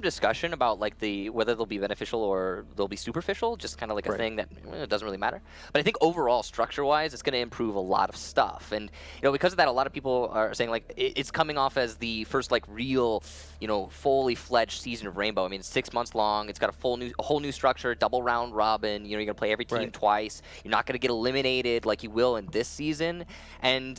discussion about whether they'll be beneficial or they'll be superficial, just kind of like a thing that it doesn't really matter. But I think overall, structure-wise, it's going to improve a lot of stuff. And because of that, a lot of people are saying it's coming off as the first real, fully fledged season of Rainbow. I mean, it's 6 months long. It's got a whole new structure, double round robin. You're going to play every team twice. You're not going to get eliminated like you will in this season. And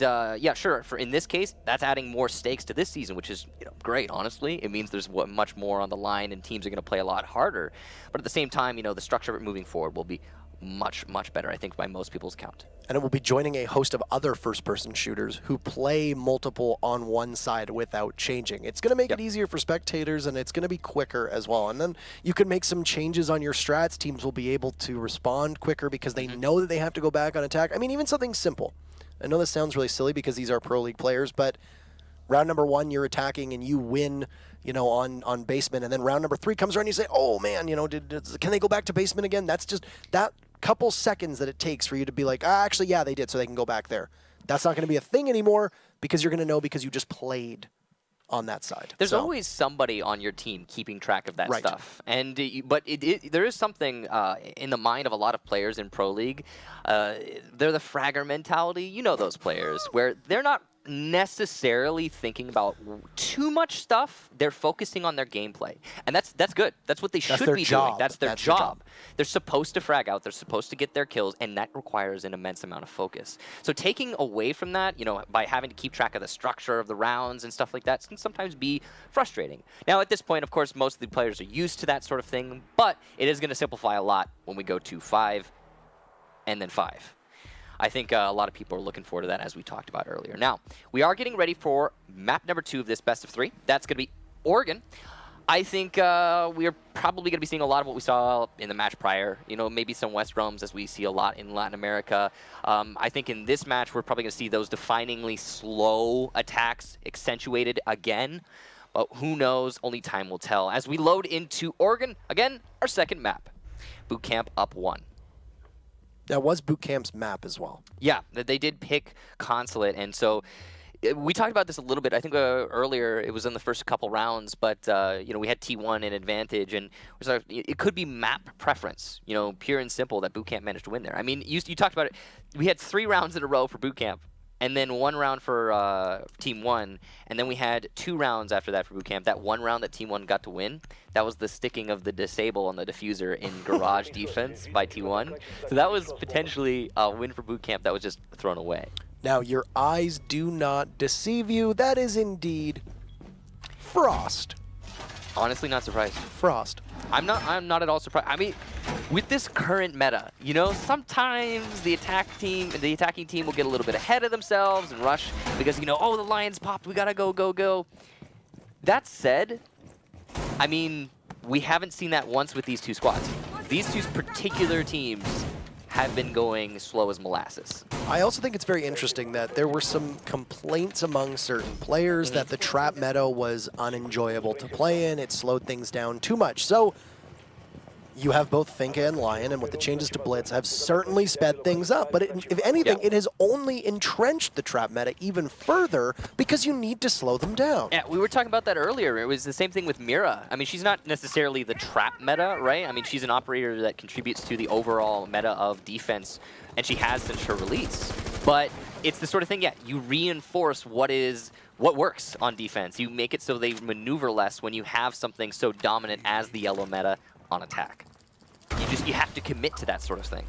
sure, in this case, that's adding more stakes to this season, which is great, honestly. It means there's much more on the line and teams are going to play a lot harder. But at the same time, the structure of it moving forward will be much better, I think, by most people's count. And it will be joining a host of other first-person shooters who play multiple on one side without changing. It's going to make it easier for spectators, and it's going to be quicker as well. And then you can make some changes on your strats. Teams will be able to respond quicker because they know that they have to go back on attack. I mean, even something simple. I know this sounds really silly because these are Pro League players, but round number 1, you're attacking and you win, on basement, and then round number 3 comes around and you say, oh man, can they go back to basement again? That's just that couple seconds that it takes for you to be like, actually, yeah, they did, so they can go back there. That's not going to be a thing anymore because you're going to know because you just played on that side. There's always somebody on your team keeping track of that stuff. And but there is something in the mind of a lot of players in Pro League. They're the fragger mentality. Those players where they're not necessarily thinking about too much stuff. They're focusing on their gameplay, and that's good. That's what they should be doing. That's their job. They're supposed to frag out. They're supposed to get their kills, and that requires an immense amount of focus. So taking away from that, by having to keep track of the structure of the rounds and stuff like that, can sometimes be frustrating. Now, at this point, of course, most of the players are used to that sort of thing, but it is going to simplify a lot when we go to 5 and then 5. I think a lot of people are looking forward to that, as we talked about earlier. Now, we are getting ready for map number 2 of this best of 3. That's going to be Oregon. I think we are probably going to be seeing a lot of what we saw in the match prior. Maybe some West roams, as we see a lot in Latin America. I think in this match, we're probably going to see those definingly slow attacks accentuated again. But who knows? Only time will tell. As we load into Oregon, again, our second map. BootKamp up 1. That was BootKamp's map as well. Yeah, they did pick Consulate, and so we talked about this a little bit. I think earlier it was in the first couple rounds, but we had T1 in advantage, and it could be map preference, pure and simple, that BootKamp managed to win there. I mean, you talked about it. We had 3 rounds in a row for BootKamp, and then 1 round for Team 1, and then we had 2 rounds after that for BootKamp. That 1 round that Team 1 got to win, that was the sticking of the disable on the diffuser in garage defense by T1. So that was potentially a win for BootKamp that was just thrown away. Now, your eyes do not deceive you. That is indeed Frost. Honestly, not surprised. Frost. I'm not at all surprised. I mean, with this current meta, sometimes the attacking team will get a little bit ahead of themselves and rush because, oh, the Lions popped, we gotta go, go, go. That said, I mean, we haven't seen that once with these 2 squads. These 2 particular teams have been going slow as molasses. I also think it's very interesting that there were some complaints among certain players that the trap meta was unenjoyable to play in. It slowed things down too much. So you have both Finka and Lion, and with the changes to Blitz, have certainly sped things up. But if anything, it has only entrenched the trap meta even further because you need to slow them down. Yeah, we were talking about that earlier. It was the same thing with Mira. I mean, she's not necessarily the trap meta, right? I mean, she's an operator that contributes to the overall meta of defense, and she has since her release. But it's the sort of thing, you reinforce what works on defense. You make it so they maneuver less when you have something so dominant as the yellow meta on attack. You have to commit to that sort of thing.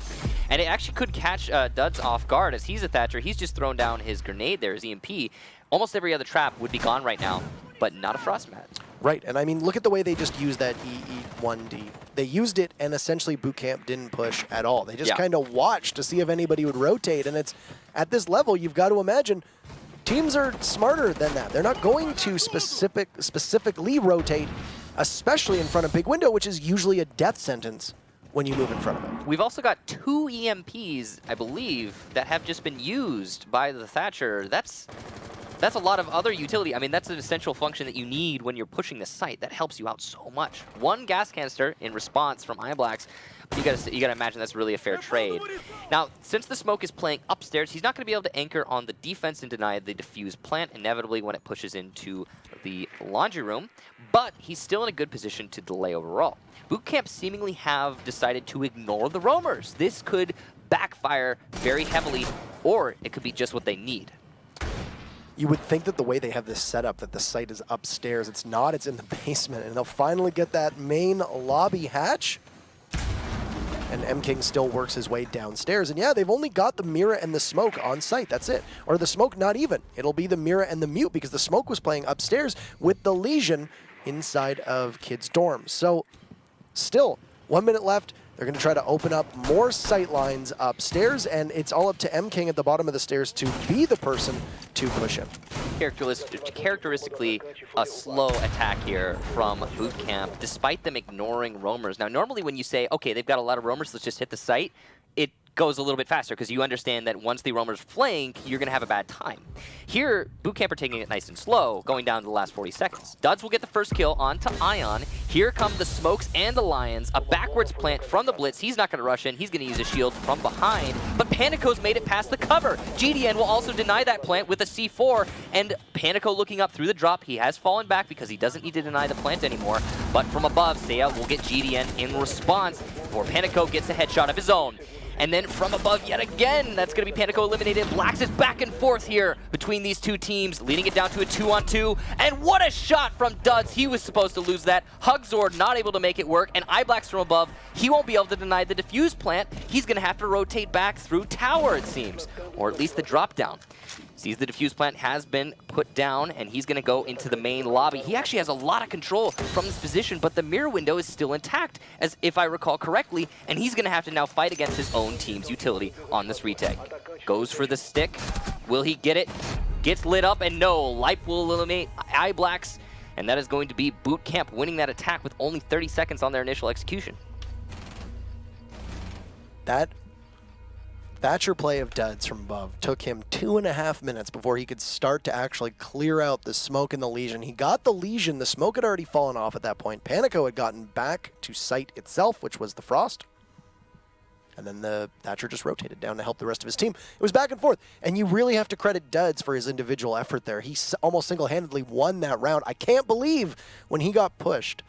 And it actually could catch Duds off guard as he's a Thatcher. He's just thrown down his grenade there, his EMP. Almost every other trap would be gone right now, but not a Frostmat. Right, and I mean, look at the way they just used that EE1D. They used it, and essentially BootKamp didn't push at all. They just kind of watched to see if anybody would rotate, and it's at this level, you've got to imagine, teams are smarter than that. They're not going to specifically rotate, especially in front of Big Window, which is usually a death sentence when you move in front of it. We've also got 2 EMPs, I believe, that have just been used by the Thatcher. That's a lot of other utility. I mean, that's an essential function that you need when you're pushing the site. That helps you out so much. 1 gas canister in response from iBlacks. You gotta imagine that's really a fair trade. Now, since the smoke is playing upstairs, he's not gonna be able to anchor on the defense and deny the defuse plant inevitably when it pushes into the laundry room, but he's still in a good position to delay overall. BootKamp seemingly have decided to ignore the roamers. This could backfire very heavily, or it could be just what they need. You would think that the way they have this set up, that the site is upstairs. It's not, it's in the basement, and they'll finally get that main lobby hatch. And MKing still works his way downstairs. And yeah, they've only got the Mira and the Smoke on site. That's it. Or the Smoke, not even. It'll be the Mira and the Mute because the Smoke was playing upstairs with the Legion inside of Kids' dorms. So still, 1 minute left. They're going to try to open up more sight lines upstairs, and it's all up to MKing at the bottom of the stairs to be the person to push him. Characteristically, a slow attack here from BootKamp, despite them ignoring roamers. Now, normally when you say, okay, they've got a lot of roamers, let's just hit the site, it goes a little bit faster because you understand that once the roamers flank, you're going to have a bad time. Here, BootKamp are taking it nice and slow, going down to the last 40 seconds. Duds will get the first kill onto Ion. Here come the Smokes and the Lions. A backwards plant from the Blitz. He's not going to rush in. He's going to use a shield from behind. But Panico's made it past the cover. GDN will also deny that plant with a C4. And Panico looking up through the drop. He has fallen back because he doesn't need to deny the plant anymore. But from above, Seiya will get GDN in response before Panico gets a headshot of his own. And then from above yet again, that's going to be Panico eliminated. Blacks is back and forth here between these 2 teams, leading it down to a 2-on-2. And what a shot from Duds. He was supposed to lose that. Hugzord not able to make it work. And iBlacks from above, he won't be able to deny the defuse plant. He's going to have to rotate back through tower, it seems. Or at least the drop down. Sees the defuse plant has been put down, and he's going to go into the main lobby. He actually has a lot of control from this position, but the mirror window is still intact, as if I recall correctly, and he's going to have to now fight against his own team's utility on this retake. Goes for the stick. Will he get it? Gets lit up, and no. Lipe will eliminate iBlacks, and that is going to be BootKamp winning that attack with only 30 seconds on their initial execution. That Thatcher play of Duds from above took him 2.5 minutes before he could start to actually clear out the Smoke and the Legion. He got the Legion. The Smoke had already fallen off at that point. Panico had gotten back to site itself, which was the Frost. And then the Thatcher just rotated down to help the rest of his team. It was back and forth. And you really have to credit Duds for his individual effort there. He almost single-handedly won that round. I can't believe when he got pushed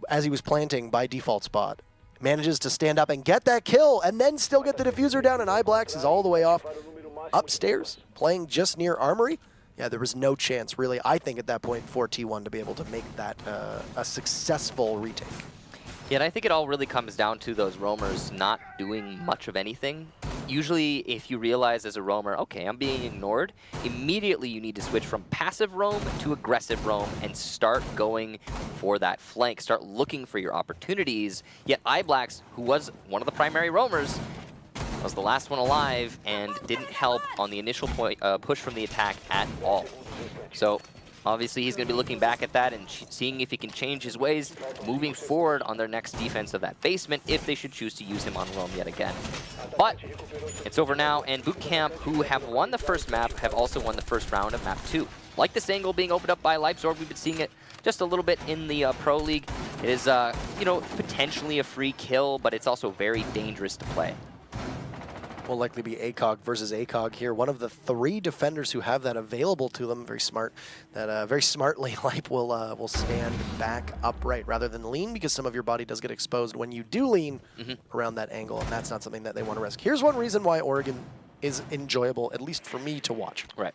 as he was planting by default spot, manages to stand up and get that kill and then still get the diffuser down, and iBlack's is all the way off upstairs, playing just near Armory. Yeah, there was no chance, really, I think, at that point for T1 to be able to make that a successful retake. Yeah, and I think it all really comes down to those roamers not doing much of anything. Usually, if you realize as a roamer, okay, I'm being ignored, immediately you need to switch from passive roam to aggressive roam and start going for that flank. Start looking for your opportunities. Yet iBlack's, who was one of the primary roamers, was the last one alive and didn't help on the initial push from the attack at all. So obviously he's going to be looking back at that and seeing if he can change his ways, moving forward on their next defense of that basement if they should choose to use him on roam yet again. But it's over now, and BootKamp, who have won the first map, have also won the first round of map 2. Like this angle being opened up by LATAM, we've been seeing it just a little bit in the Pro League. It is, you know, potentially a free kill, but it's also very dangerous to play. Will likely be ACOG versus ACOG here. One of the 3 defenders who have that available to them. Very smart. That very smartly, Lipe will stand back upright rather than lean, because some of your body does get exposed when you do lean around that angle, and that's not something that they want to risk. Here's one reason why Oregon is enjoyable, at least for me, to watch. Right.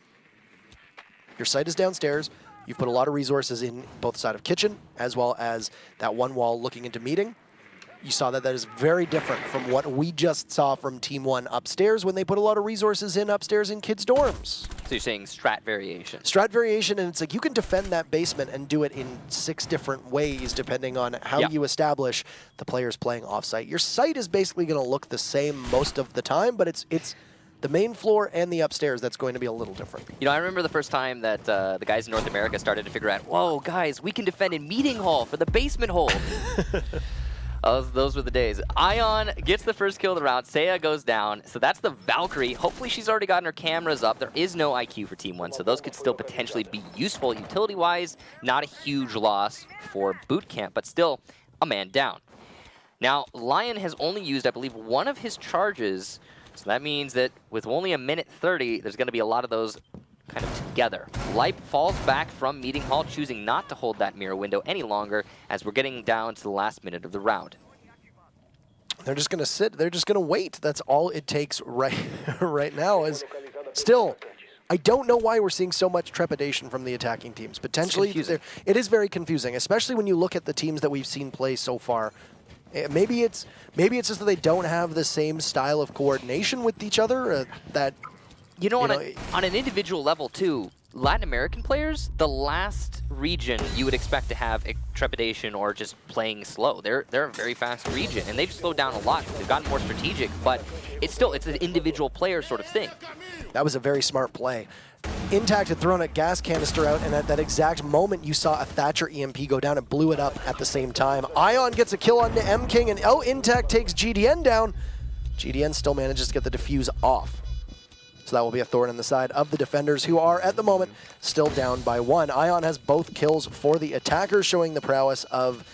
Your site is downstairs. You've put a lot of resources in both side of kitchen, as well as that one wall looking into meeting. You saw that is very different from what we just saw from Team 1 upstairs when they put a lot of resources in upstairs in kids' dorms. So you're saying strat variation. Strat variation, and it's like you can defend that basement and do it in 6 different ways depending on how you establish the players playing offsite. Your site is basically going to look the same most of the time, but it's the main floor and the upstairs that's going to be a little different. You know, I remember the first time that the guys in North America started to figure out, whoa, guys, we can defend in meeting hall for the basement hold. Those were the days. Ion gets the first kill of the round. Seiya goes down. So that's the Valkyrie. Hopefully she's already gotten her cameras up. There is no IQ for Team 1, so those could still potentially be useful utility-wise. Not a huge loss for BootKamp, but still a man down. Now, Lion has only used, I believe, one of his charges. So that means that with only a minute 30, there's going to be a lot of those kind of together. Lipe falls back from meeting hall, choosing not to hold that mirror window any longer as we're getting down to the last minute of the round. They're just going to sit. They're just going to wait. That's all it takes right now. Is still, I don't know why we're seeing so much trepidation from the attacking teams. Potentially, it is very confusing, especially when you look at the teams that we've seen play so far. Maybe it's just that they don't have the same style of coordination with each other. On an individual level, too, Latin American players, the last region you would expect to have trepidation or just playing slow. They're a very fast region, and they've slowed down a lot. They've gotten more strategic, but it's an individual player sort of thing. That was a very smart play. Intact had thrown a gas canister out, and at that exact moment, you saw a Thatcher EMP go down and blew it up at the same time. Ion gets a kill on the M-King, and Intact takes GDN down. GDN still manages to get the defuse off. So that will be a thorn in the side of the defenders, who are, at the moment, still down by 1. Ion has both kills for the attackers, showing the prowess of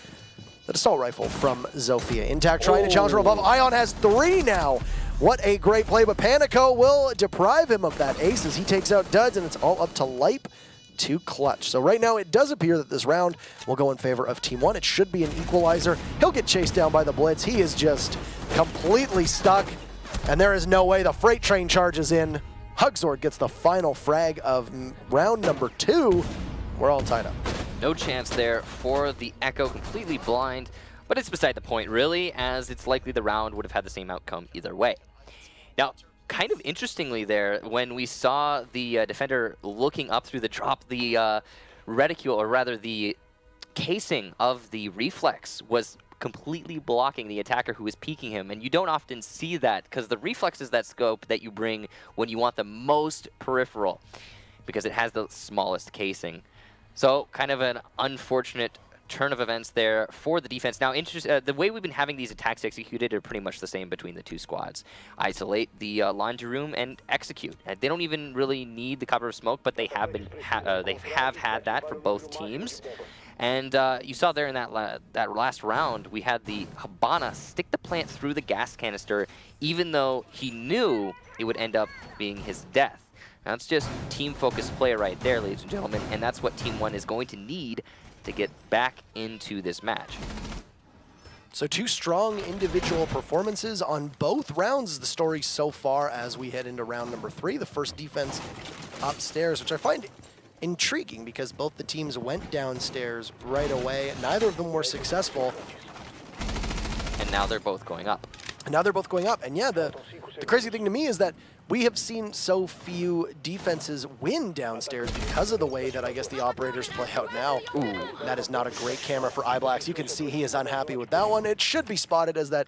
the assault rifle from Zofia. Intact trying to challenge from above. Ion has 3 now. What a great play, but Panico will deprive him of that ace as he takes out Duds, and it's all up to Lipe to clutch. So right now, it does appear that this round will go in favor of Team 1. It should be an equalizer. He'll get chased down by the Blitz. He is just completely stuck. And there is no way the freight train charges in. Hugzord gets the final frag of round number 2. We're all tied up. No chance there for the Echo, completely blind. But it's beside the point, really, as it's likely the round would have had the same outcome either way. Now, kind of interestingly there, when we saw the defender looking up through the drop, the reticule, or rather the casing of the reflex was completely blocking the attacker who is peeking him, and you don't often see that because the reflex is that scope that you bring when you want the most peripheral because it has the smallest casing. So kind of an unfortunate turn of events there for the defense. Now, the way we've been having these attacks executed are pretty much the same between the 2 squads. Isolate the laundry room and execute. They don't even really need the cover of smoke, but they have been they have had that for both teams. And you saw there in that last round, we had the Hibana stick the plant through the gas canister, even though he knew it would end up being his death. Now, that's just team-focused play right there, ladies and gentlemen, and that's what Team 1 is going to need to get back into this match. So 2 strong individual performances on both rounds is the story so far as we head into round number 3, the first defense upstairs, which I find intriguing because both the teams went downstairs right away. Neither of them were successful. And now they're both going up. And now they're both going up. And yeah, the crazy thing to me is that we have seen so few defenses win downstairs because of the way that I guess the operators play out now. Ooh, that is not a great camera for iBlacks. You can see he is unhappy with that one. It should be spotted as that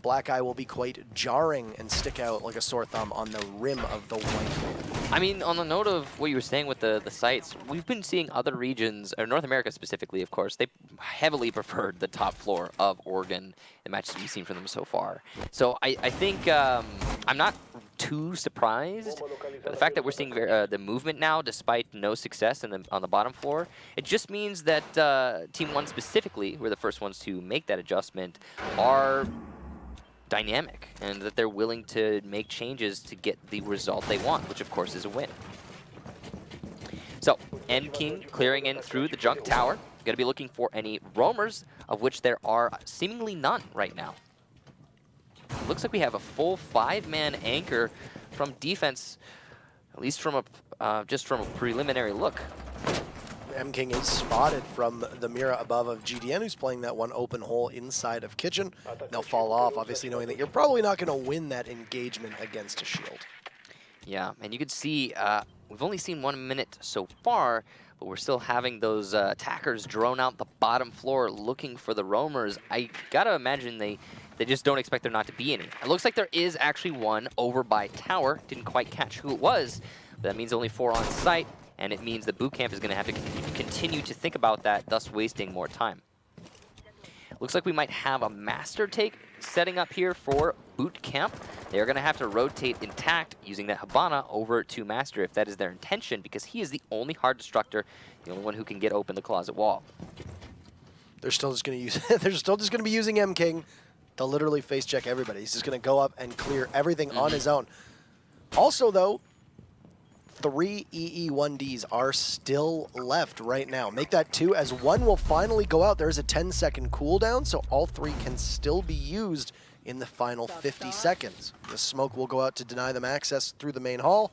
black eye will be quite jarring and stick out like a sore thumb on the rim of the white. I mean, on the note of what you were saying with the sites, we've been seeing other regions, or North America specifically, of course, they heavily preferred the top floor of Oregon, the matches we've seen from them so far. So I think I'm not too surprised by the fact that we're seeing the movement now, despite no success on the bottom floor. It just means that Team 1 specifically, who are the first ones to make that adjustment, are dynamic, and that they're willing to make changes to get the result they want, which of course is a win. So, King clearing in through the junk tower. Going to be looking for any roamers, of which there are seemingly none right now. Looks like we have a full 5-man anchor from defense, at least from just from a preliminary look. King is spotted from the mirror above of GDN, who's playing that one open hole inside of Kitchen. They'll fall off, obviously knowing that you're probably not going to win that engagement against a shield. Yeah, and you can see we've only seen 1 minute so far, but we're still having those attackers drone out the bottom floor looking for the roamers. I gotta imagine they just don't expect there not to be any. It looks like there is actually one over by tower. Didn't quite catch who it was, but that means only 4 on site. And it means the BootKamp is going to have to continue to think about that, thus wasting more time. Looks like we might have a master take setting up here for BootKamp. They're going to have to rotate intact using that Hibana over to master if that is their intention, because he is the only hard destructor, the only one who can get open the closet wall. They're still just going to use. They're still just going to be using King to literally face check everybody. He's just going to go up and clear everything on his own. Also, though, 3 EE1Ds are still left right now. Make that 2 as one will finally go out. There is a 10-second cooldown, so all 3 can still be used in the final 50 seconds. The smoke will go out to deny them access through the main hall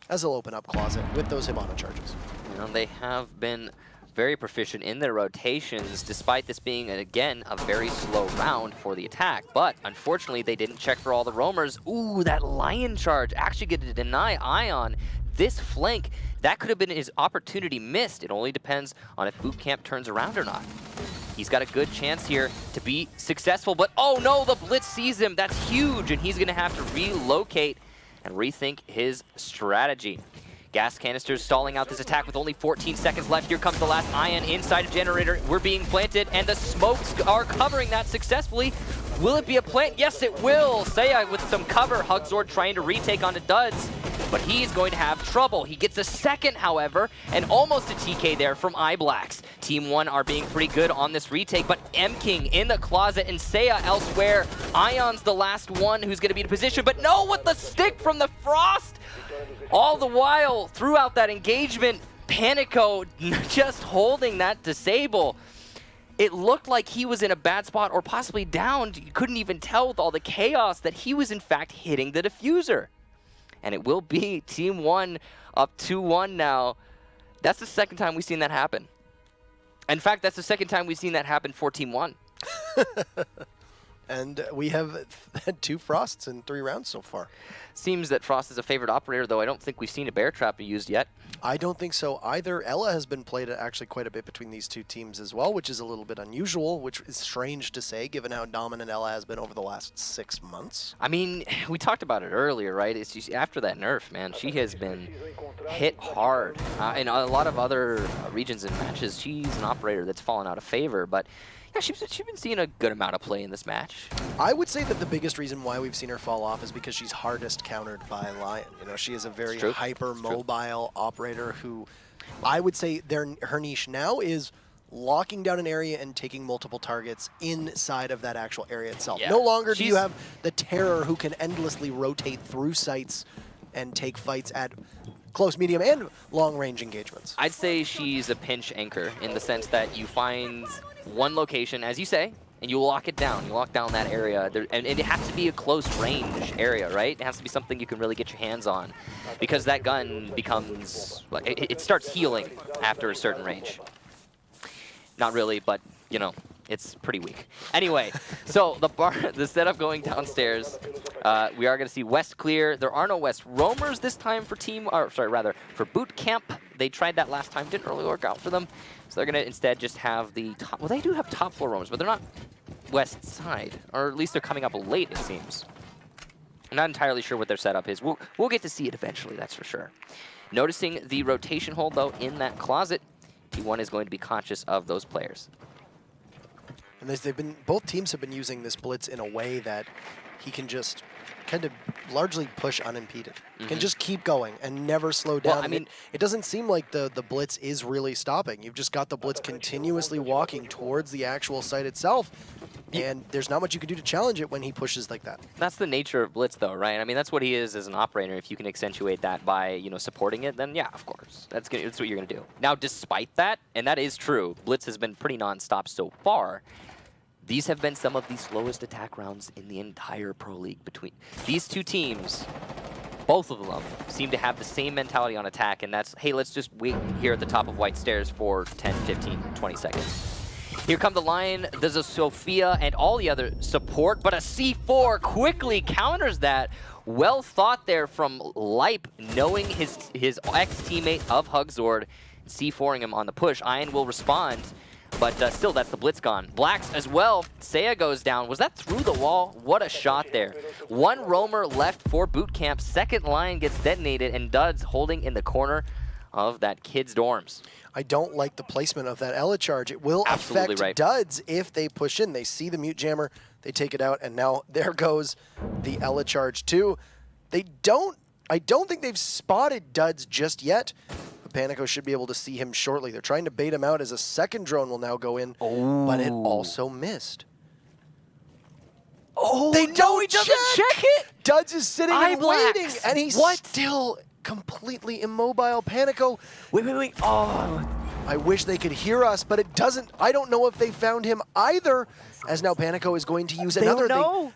as they'll open up closet with those Hibana charges. You know, they have been very proficient in their rotations, despite this being, again, a very slow round for the attack. But, unfortunately, they didn't check for all the roamers. Ooh, that lion charge actually going to deny Ion this flank. That could have been his opportunity missed. It only depends on if BootKamp turns around or not. He's got a good chance here to be successful, but oh no, the Blitz sees him. That's huge, and he's going to have to relocate and rethink his strategy. Gas canisters stalling out this attack with only 14 seconds left. Here comes the last Ion inside a generator. We're being planted, and the smokes are covering that successfully. Will it be a plant? Yes, it will. Seiya with some cover. Hugzord trying to retake onto Duds, but he's going to have trouble. He gets a second, however, and almost a TK there from iBlacks. Team 1 are being pretty good on this retake, but King in the closet and Seiya elsewhere. Ion's the last one who's going to be in position, but no, with the stick from the Frost. All the while, throughout that engagement, Panico just holding that disable. It looked like he was in a bad spot or possibly downed. You couldn't even tell with all the chaos that he was in fact hitting the diffuser. And it will be Team 1 up 2-1 now. That's the second time we've seen that happen. In fact, that's the second time we've seen that happen for Team 1. And we have had 2 Frosts in 3 rounds so far. Seems that Frost is a favorite operator, though I don't think we've seen a bear trap used yet. I don't think so either. Ella has been played actually quite a bit between these 2 teams as well, which is a little bit unusual, which is strange to say given how dominant Ella has been over the last 6 months. I mean, we talked about it earlier, right? It's just after that nerf, man, she has been hit hard. In a lot of other regions and matches, she's an operator that's fallen out of favor, but yeah, she's been seeing a good amount of play in this match. I would say that the biggest reason why we've seen her fall off is because she's hardest countered by Lion. You know, she is a very hyper-mobile operator who I would say her niche now is locking down an area and taking multiple targets inside of that actual area itself. Yeah. No longer do you have the terror who can endlessly rotate through sites and take fights at close, medium, and long-range engagements. I'd say she's a pinch anchor in the sense that you find one location, as you say, and you lock it down. You lock down that area. And it has to be a close-range area, right? It has to be something you can really get your hands on, because that gun becomes, like, it starts healing after a certain range. Not really, but, you know, it's pretty weak. Anyway, so the setup going downstairs, we are going to see West clear. There are no West roamers this time for for BootKamp. They tried that last time, didn't really work out for them. So they're going to instead just have the top, well, they do have top floor roamers, but they're not West side, or at least they're coming up late, it seems. I'm not entirely sure what their setup is. We'll get to see it eventually, that's for sure. Noticing the rotation hold, though, in that closet, T1 is going to be conscious of those players. And both teams have been using this blitz in a way that he can just kind of largely push unimpeded. Can just keep going and never slow down. Well, I mean, it doesn't seem like the blitz is really stopping. You've just got the blitz continuously walking towards the actual site itself, and there's not much you can do to challenge it when he pushes like that. That's the nature of blitz, though, right? I mean, that's what he is as an operator. If you can accentuate that by, you know, supporting it, then yeah, of course, that's what you're gonna do. Now, despite that, and that is true, blitz has been pretty non-stop so far. These have been some of the slowest attack rounds in the entire Pro League. Between these two teams, both of them seem to have the same mentality on attack, and that's, hey, let's just wait here at the top of White Stairs for 10, 15, 20 seconds. Here come the Lion, there's a Sophia and all the other support, but a C4 quickly counters that. Well thought there from Lipe, knowing his ex-teammate of Hugzord, C4ing him on the push. Ian will respond. But still, that's the blitz gone. Blacks as well. Seiya goes down. Was that through the wall? What a shot there. One roamer left for BootKamp. Second line gets detonated, and Duds holding in the corner of that kid's dorms. I don't like the placement of that Ela charge. It will affect Duds if they push in. They see the mute jammer, they take it out, and now there goes the Ela charge too. I don't think they've spotted Duds just yet. Panico should be able to see him shortly. They're trying to bait him out as a second drone will now go in, but it also missed. Oh, he doesn't check it! Duds is sitting and waiting, and he's still completely immobile. Panico, wait. Oh, I wish they could hear us, but it doesn't. I don't know if they found him either, as now Panico is going to use another.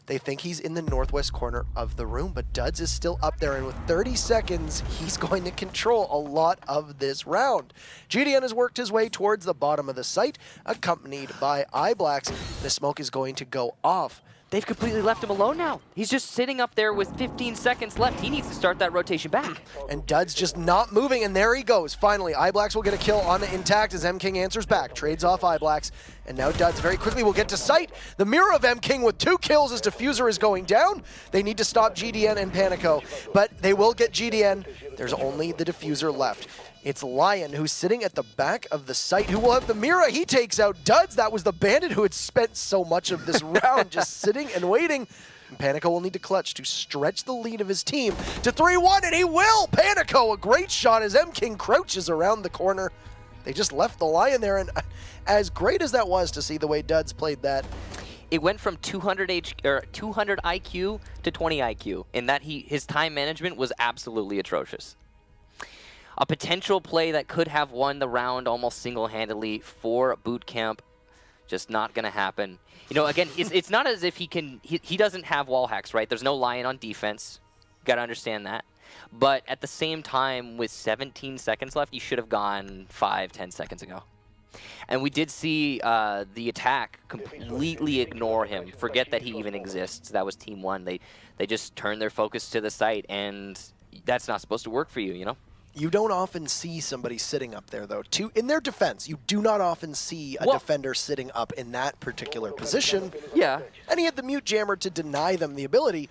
They think he's in the northwest corner of the room, but Duds is still up there, and with 30 seconds, he's going to control a lot of this round. GDN has worked his way towards the bottom of the site, accompanied by iBlacks. The smoke is going to go off. They've completely left him alone now. He's just sitting up there with 15 seconds left. He needs to start that rotation back. And Duds just not moving, and there he goes. Finally, iBlacks will get a kill on the Intact as M-King answers back. Trades off iBlacks, and now Duds very quickly will get to sight. The mirror of M-King with 2 kills as Diffuser is going down. They need to stop GDN and Panico, but they will get GDN. There's only the Diffuser left. It's Lion who's sitting at the back of the site who will have the Mira. He takes out Duds. That was the bandit who had spent so much of this round just sitting and waiting. And Panico will need to clutch to stretch the lead of his team to 3-1, and he will! Panico, a great shot as M-King crouches around the corner. They just left the Lion there, and as great as that was to see the way Duds played that, it went from 200 IQ to 20 IQ, in that his time management was absolutely atrocious. A potential play that could have won the round almost single-handedly for BootKamp, just not going to happen. You know, again, it's not as if he doesn't have wall hacks, right? There's no Lion on defense. Got to understand that. But at the same time, with 17 seconds left, you should have gone 5-10 seconds ago. And we did see the attack completely ignore him, forget that he even exists. That was Team 1. They just turned their focus to the site, and that's not supposed to work for you, you know? You don't often see somebody sitting up there, though. In their defense, you do not often see a defender sitting up in that particular position. Yeah. And he had the mute jammer to deny them the ability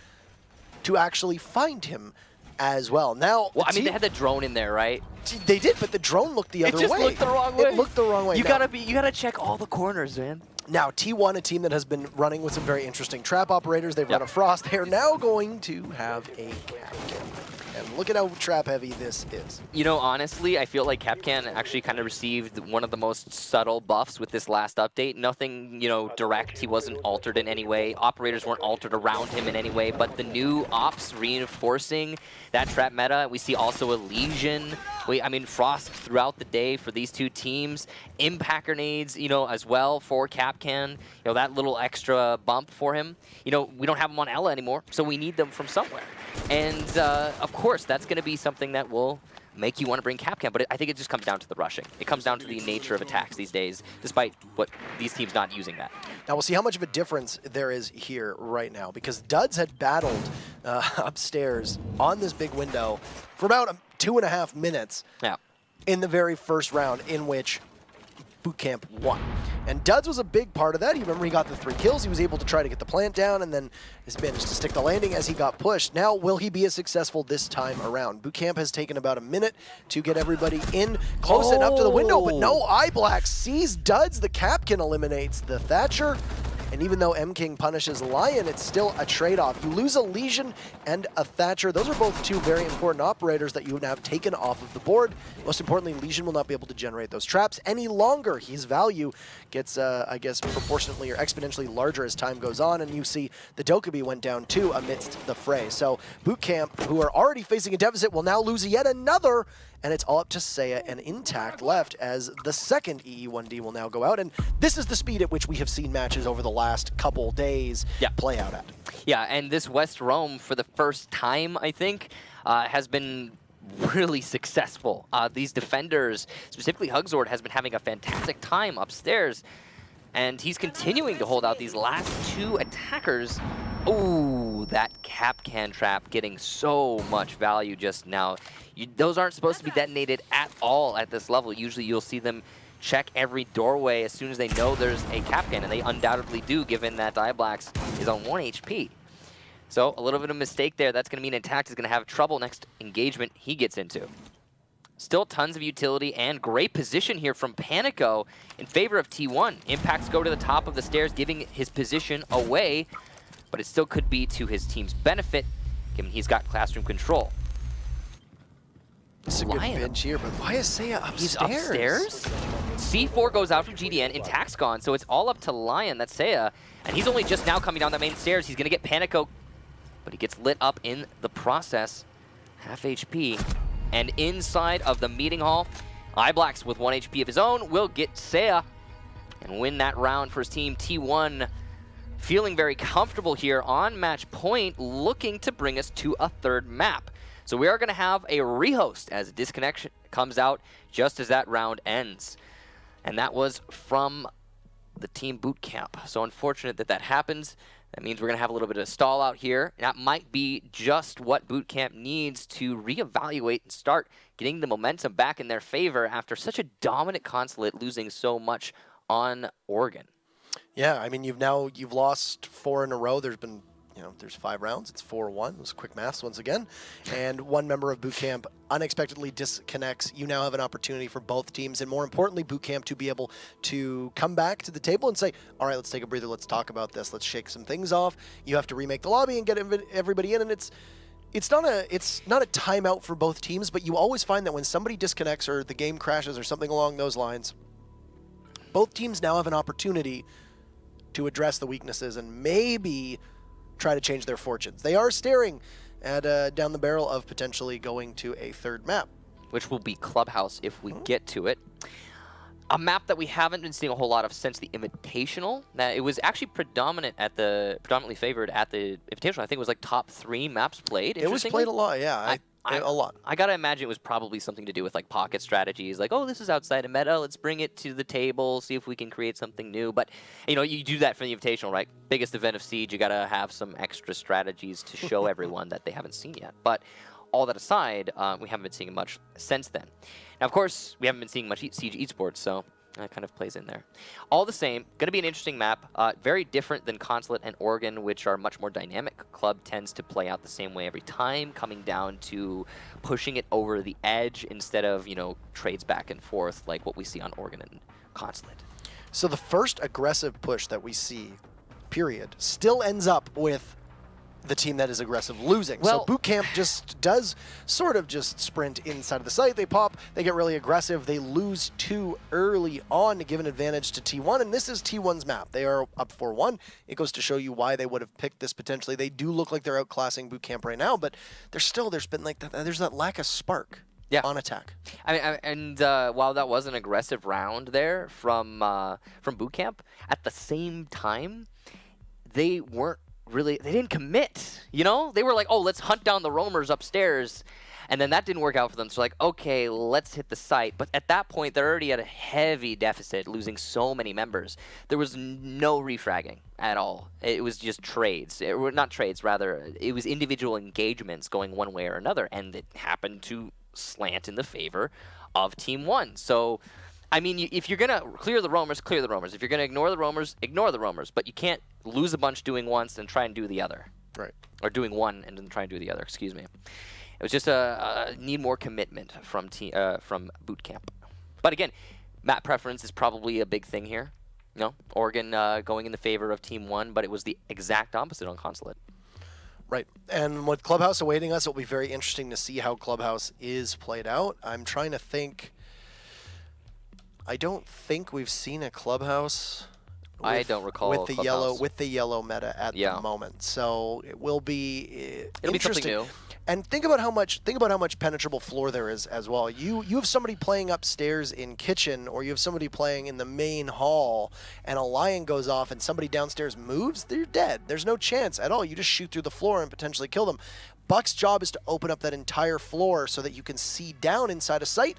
to actually find him as well. Now, I mean, they had the drone in there, right? They did, but the drone looked the other way. It just looked the wrong way. It looked the wrong way. You gotta check all the corners, man. Now, T1, a team that has been running with some very interesting trap operators. They've run a Frost. They are now going to have a captain. and look at how trap heavy this is. You know, honestly, I feel like Capcan actually kind of received one of the most subtle buffs with this last update. Nothing, you know, direct. He wasn't altered in any way. Operators weren't altered around him in any way, but the new ops reinforcing that trap meta. We see also a Legion. I mean, Frost throughout the day for these two teams. Impact grenades, you know, as well for Capcan. You know, that little extra bump for him. You know, we don't have him on Ella anymore, so we need them from somewhere. And, of course, that's going to be something that will make you want to bring Capcan, but I think it just comes down to the rushing. It comes down to the nature of attacks these days, despite what these teams not using that. Now we'll see how much of a difference there is here right now, because Duds had battled upstairs on this big window for about 2.5 minutes in the very first round, in which BootKamp won. And Duds was a big part of that. You remember he got the 3 kills. He was able to try to get the plant down, and then has managed to stick the landing as he got pushed. Now, will he be as successful this time around? BootKamp has taken about a minute to get everybody in close enough to the window, but no, iBlack sees Duds. The Capcan eliminates the Thatcher. And even though M-King punishes Lion, it's still a trade-off. You lose a Legion and a Thatcher. Those are both two very important operators that you have taken off of the board. Most importantly, Legion will not be able to generate those traps any longer. His value gets, I guess, proportionately or exponentially larger as time goes on, and you see the Dokkaebi went down too amidst the fray. So BootKamp, who are already facing a deficit, will now lose yet another, and it's all up to Seiya and Intact left as the second EE1D will now go out. And this is the speed at which we have seen matches over the last couple days play out at. Yeah, and this West Rome, for the first time, I think, has been really successful. These defenders, specifically Hugzord, has been having a fantastic time upstairs, and he's continuing to hold out these last 2 attackers. Ooh, that Capcan trap getting so much value just now. Those aren't supposed to be detonated at all at this level. Usually you'll see them check every doorway as soon as they know there's a Capcan, and they undoubtedly do, given that iBlack's is on 1 HP. So a little bit of a mistake there. That's going to mean Intact is going to have trouble next engagement he gets into. Still tons of utility and great position here from Panico in favor of T1. Impacts go to the top of the stairs, giving his position away, but it still could be to his team's benefit, given he's got classroom control. It's a good bench here, but why is Seiya upstairs? He's upstairs? C4 goes out from GDN, Intact's gone, so it's all up to Lion, that's Seiya, and he's only just now coming down the main stairs. He's going to get Panico, but he gets lit up in the process. Half HP. And inside of the meeting hall, iBlacks with 1 HP of his own will get Seiya and win that round for his team. T1 feeling very comfortable here on match point, looking to bring us to a 3rd map. So we are going to have a rehost as disconnection comes out just as that round ends. And that was from the team BootKamp. So unfortunate that that happens. That means we're going to have a little bit of a stall out here. That might be just what BootKamp needs to reevaluate and start getting the momentum back in their favor after such a dominant Consulate losing so much on Oregon. Yeah, I mean, you've lost 4 in a row. There's been, there's 5 rounds. It's 4-1. It was quick maths once again. And one member of BootKamp unexpectedly disconnects. You now have an opportunity for both teams, and more importantly, BootKamp to be able to come back to the table and say, all right, let's take a breather. Let's talk about this. Let's shake some things off. You have to remake the lobby and get everybody in, and it's not a timeout for both teams, but you always find that when somebody disconnects or the game crashes or something along those lines, both teams now have an opportunity to address the weaknesses and maybe try to change their fortunes. They are staring at down the barrel of potentially going to a 3rd map, which will be Clubhouse if we get to it. A map that we haven't been seeing a whole lot of since the Invitational. It was actually predominantly favored at the Invitational. I think it was like top 3 maps played. It was played a lot, yeah. A lot. I gotta imagine it was probably something to do with like pocket strategies, like, oh, this is outside of meta, let's bring it to the table, see if we can create something new. But you do that for the Invitational, right? Biggest event of Siege, you gotta have some extra strategies to show everyone that they haven't seen yet. But all that aside, we haven't been seeing much since then. Now, of course, we haven't been seeing much Siege eSports, so that kind of plays in there. All the same, going to be an interesting map. Very different than Consulate and Oregon, which are much more dynamic. Club tends to play out the same way every time, coming down to pushing it over the edge instead of, trades back and forth like what we see on Oregon and Consulate. So the first aggressive push that we see, period, still ends up with the team that is aggressive losing. Well, so BootKamp just does sort of just sprint inside of the site. They pop, they get really aggressive. They lose too early on to give an advantage to T1, and this is T1's map. They are up 4-1. It goes to show you why they would have picked this potentially. They do look like they're outclassing BootKamp right now, but there's been like there's that lack of spark on attack. And while that was an aggressive round there from BootKamp, at the same time, they didn't commit, you know? They were like, oh, let's hunt down the roamers upstairs. And then that didn't work out for them. So like, okay, let's hit the site. But at that point, they're already at a heavy deficit, losing so many members. There was no refragging at all. It was just trades. Not trades, rather. It was individual engagements going one way or another. And it happened to slant in the favor of Team 1. So, I mean, if you're going to clear the roamers, clear the roamers. If you're going to ignore the roamers, ignore the roamers. But you can't lose a bunch doing once and try and do the other. Right. Or doing one and then try and do the other, excuse me. It was just need more commitment from BootKamp. But again, map preference is probably a big thing here. No, Oregon going in the favor of Team 1, but it was the exact opposite on Consulate. Right. And with Clubhouse awaiting us, it'll be very interesting to see how Clubhouse is played out. I'm trying to think. I don't think we've seen a Clubhouse. I don't recall with the Clubhouse. yellow meta at the moment. So it will be It'll be interesting. something new. And think about how much penetrable floor there is as well. You have somebody playing upstairs in kitchen, or you have somebody playing in the main hall, and a lion goes off and somebody downstairs moves, they're dead. There's no chance at all. You just shoot through the floor and potentially kill them. Buck's job is to open up that entire floor so that you can see down inside a site.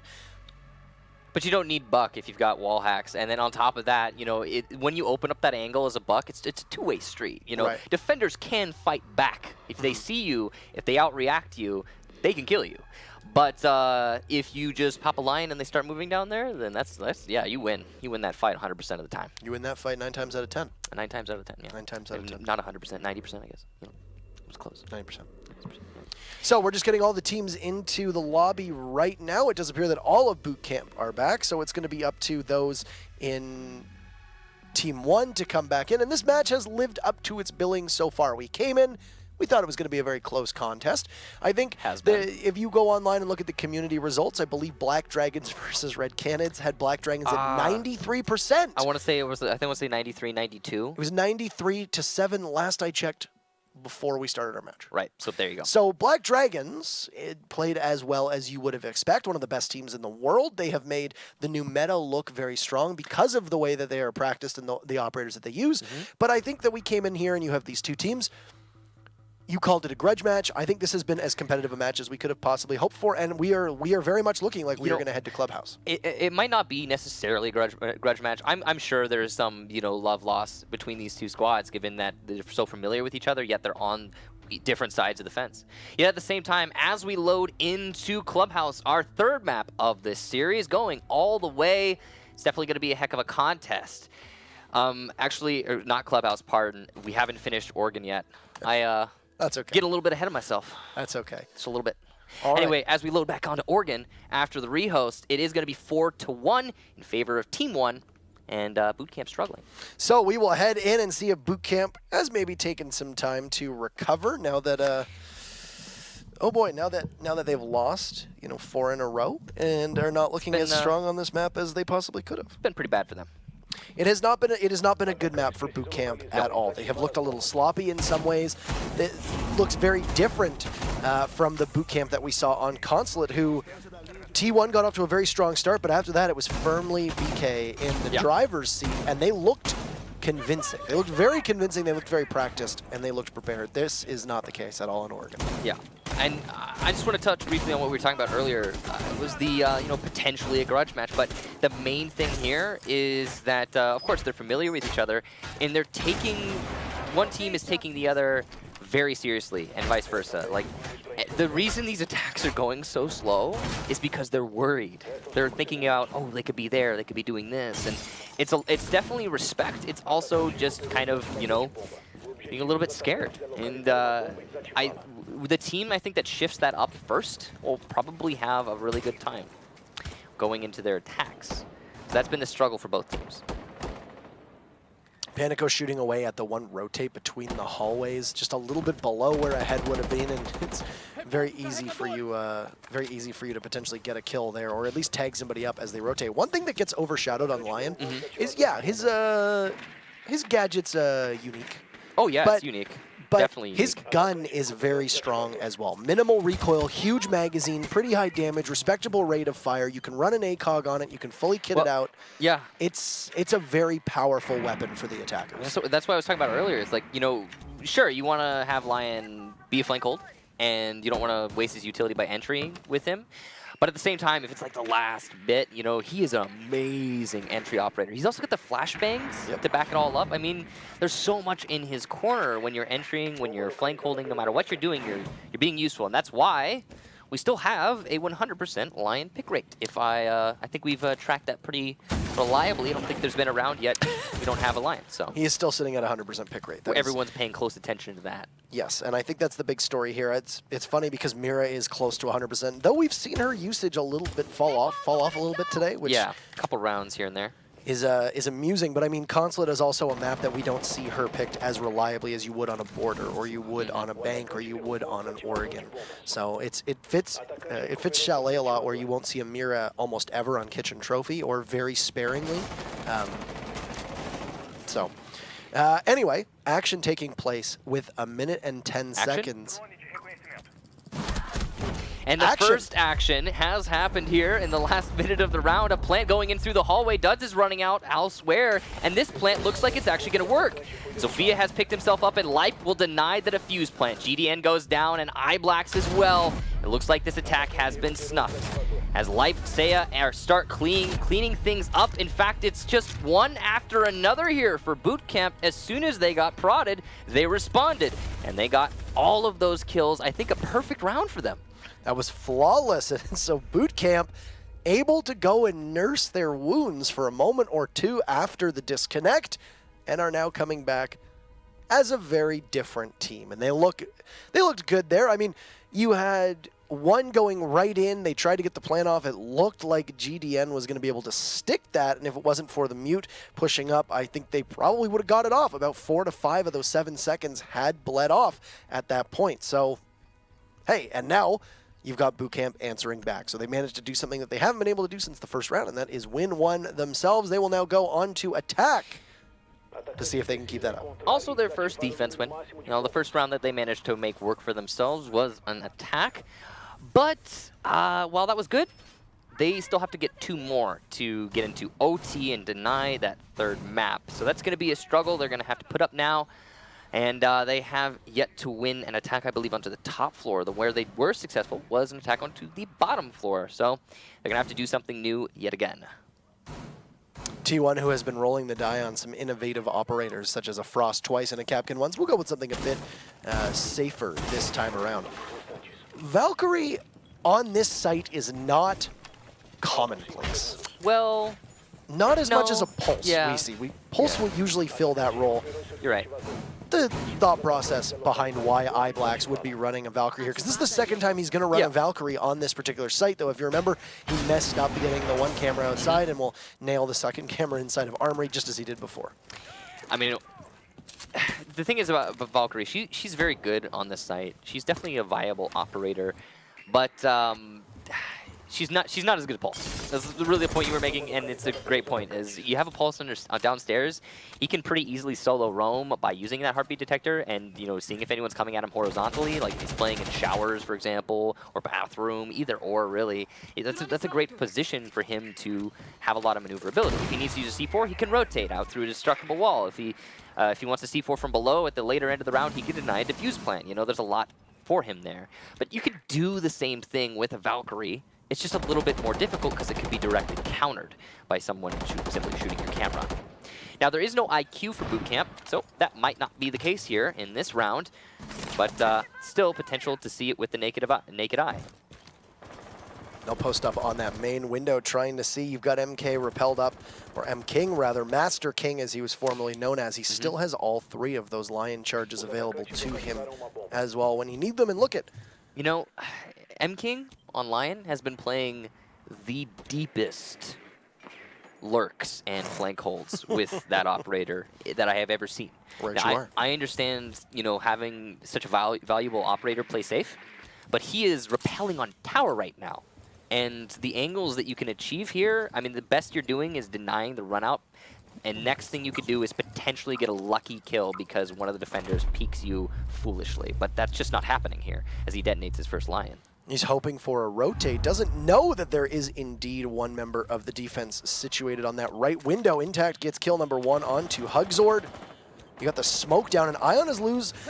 But you don't need Buck if you've got wall hacks. And then on top of that, you know, when you open up that angle as a Buck, it's a two-way street. You know, defenders can fight back. If they see you, if they outreact you, they can kill you. But if you just pop a line and they start moving down there, then that's you win. You win that fight 100% of the time. You win that fight 9 times out of 10. 9 times out of 10, yeah. 9 times out of 10. Not 100%, 90%, I guess. You know, it was close. 90%. So we're just getting all the teams into the lobby right now. It does appear that all of BootKamp are back, so it's going to be up to those in Team 1 to come back in. And this match has lived up to its billing so far. We came in, we thought it was going to be a very close contest. I think if you go online and look at the community results, I believe Black Dragons versus Red Canids had Black Dragons at 93%. I want to say it was, I think I want to say 93, 92. It was 93-7 last I checked, before we started our match. Right, so there you go. So Black Dragons played as well as you would have expected, one of the best teams in the world. They have made the new meta look very strong because of the way that they are practiced and the operators that they use. But I think that we came in here and you have these two teams. You called it a grudge match. I think this has been as competitive a match as we could have possibly hoped for, and we are very much looking like we are going to head to Clubhouse. It might not be necessarily a grudge match. I'm sure there's some love-loss between these two squads, given that they're so familiar with each other, yet they're on different sides of the fence. Yet at the same time, as we load into Clubhouse, our third map of this series, going all the way, it's definitely going to be a heck of a contest. Actually, not Clubhouse, pardon. We haven't finished Oregon yet. That's okay. Get a little bit ahead of myself. That's okay. Just a little bit. All anyway, right. As we load back onto Oregon after the rehost, it is going to be 4-1 in favor of Team 1, and BootKamp struggling. So we will head in and see if BootKamp has maybe taken some time to recover now that oh boy, now that they've lost 4 in a row and are not looking as strong on this map as they possibly could have. It's been pretty bad for them. It has not been a good map for BootKamp at all. They have looked a little sloppy in some ways. It looks very different from the BootKamp that we saw on Consulate, who T1 got off to a very strong start, but after that it was firmly BK in the driver's seat, and they looked convincing. They looked very convincing, they looked very practiced, and they looked prepared. This is not the case at all in Oregon. Yeah. And I just want to touch briefly on what we were talking about earlier. It was the, potentially a grudge match, but the main thing here is that, of course, they're familiar with each other, and they're one team is taking the other very seriously, and vice versa. Like, the reason these attacks are going so slow is because they're worried. They're thinking out, oh, they could be there, they could be doing this, and it's definitely respect. It's also just kind of, being a little bit scared. And the team, I think, that shifts that up first will probably have a really good time going into their attacks. So that's been the struggle for both teams. Panico shooting away at the one rotate between the hallways, just a little bit below where a head would have been, and it's very easy for you to potentially get a kill there, or at least tag somebody up as they rotate. One thing that gets overshadowed on Lion is, yeah, his gadget's unique. Oh yeah, it's unique. But Definitely his unique. gun is very strong as well. Minimal recoil, huge magazine, pretty high damage, respectable rate of fire. You can run an ACOG on it. You can fully kit it out. Yeah. It's a very powerful weapon for the attackers. That's what I was talking about earlier. It's like, you know, sure, you want to have Lion be a flank hold, and you don't want to waste his utility by entering with him. But at the same time, if it's like the last bit, you know, he is an amazing entry operator. He's also got the flashbangs to back it all up. I mean, there's so much in his corner when you're entering, when you're flank holding, no matter what you're doing, you're being useful. And that's why we still have a 100% Lion pick rate. I think we've tracked that pretty reliably. I don't think there's been a round yet we don't have a Lion. So he is still sitting at 100% pick rate. Everyone's paying close attention to that. Yes, and I think that's the big story here. It's funny because Mira is close to 100%, though we've seen her usage a little bit fall off a little bit today, which a couple rounds here and there. Is amusing, but I mean, Consulate is also a map that we don't see her picked as reliably as you would on a border, or you would on a bank, or you would on an Oregon. So it fits Chalet a lot, where you won't see a Mira almost ever on Kitchen Trophy, or very sparingly. Anyway, action taking place with 1 minute and 10 seconds. And the first action has happened here in the last minute of the round. A plant going in through the hallway. Duds is running out elsewhere, and this plant looks like it's actually going to work. Sophia has picked himself up, and Lipe will deny that a fuse plant. GDN goes down, and iBlacks as well. It looks like this attack has been snuffed. As Lipe, Seiya start cleaning things up. In fact, it's just one after another here for BootKamp. As soon as they got prodded, they responded, and they got all of those kills. I think a perfect round for them. That was flawless, and so BootKamp able to go and nurse their wounds for a moment or two after the disconnect, and are now coming back as a very different team. And they looked good there. I mean, you had one going right in. They tried to get the plan off. It looked like GDN was going to be able to stick that, and if it wasn't for the mute pushing up, I think they probably would have got it off. About 4 to 5 of those 7 seconds had bled off at that point. So, hey, and now you've got BootKamp answering back. So they managed to do something that they haven't been able to do since the first round, and that is win one themselves. They will now go on to attack to see if they can keep that up. Also their first defense win. You know, the first round that they managed to make work for themselves was an attack. But while that was good, they still have to get 2 more to get into OT and deny that third map. So that's going to be a struggle they're going to have to put up now. And they have yet to win an attack, I believe, onto the top floor. Where they were successful was an attack onto the bottom floor. So they're going to have to do something new yet again. T1, who has been rolling the die on some innovative operators, such as a Frost twice and a Capkin once, we'll go with something a bit safer this time around. Valkyrie on this site is not commonplace. Well, not as much as a Pulse we see. Pulse will usually fill that role. You're right. The thought process behind why iBlacks would be running a Valkyrie here, because this is the second time he's going to run a Valkyrie on this particular site, though if you remember, he messed up getting the one camera outside and will nail the second camera inside of Armory just as he did before. I mean, the thing is about Valkyrie, she's very good on this site. She's definitely a viable operator, but she's not as good as Pulse. That's really the point you were making, and it's a great point. Is you have a Pulse downstairs, he can pretty easily solo roam by using that heartbeat detector and seeing if anyone's coming at him horizontally, like if he's playing in showers, for example, or bathroom, either or really. That's a great position for him to have a lot of maneuverability. If he needs to use a C4, he can rotate out through a destructible wall. If he wants a C4 from below at the later end of the round, he can deny a diffuse plant. There's a lot for him there. But you could do the same thing with a Valkyrie. It's just a little bit more difficult because it could be directly countered by someone simply shooting your camera. Now, there is no IQ for BootKamp, so that might not be the case here in this round, but still potential to see it with the naked eye. They'll post up on that main window trying to see. You've got MK repelled up, or M-King rather, Master King as he was formerly known as. He still has all 3 of those Lion charges available to him as well when he needs them. And look at... M-King on Lion has been playing the deepest lurks and flank holds with that operator that I have ever seen. Right, Now, you are. I understand, you know, having such a valuable operator play safe, but he is rappelling on tower right now. And the angles that you can achieve here, I mean, the best you're doing is denying the run out. And next thing you could do is potentially get a lucky kill because one of the defenders peeks you foolishly. But that's just not happening here as he detonates his first Lion. He's hoping for a rotate, doesn't know that there is indeed one member of the defense situated on that right window. Intact gets kill number 1 onto Hugzord. You got the smoke down, and Ion has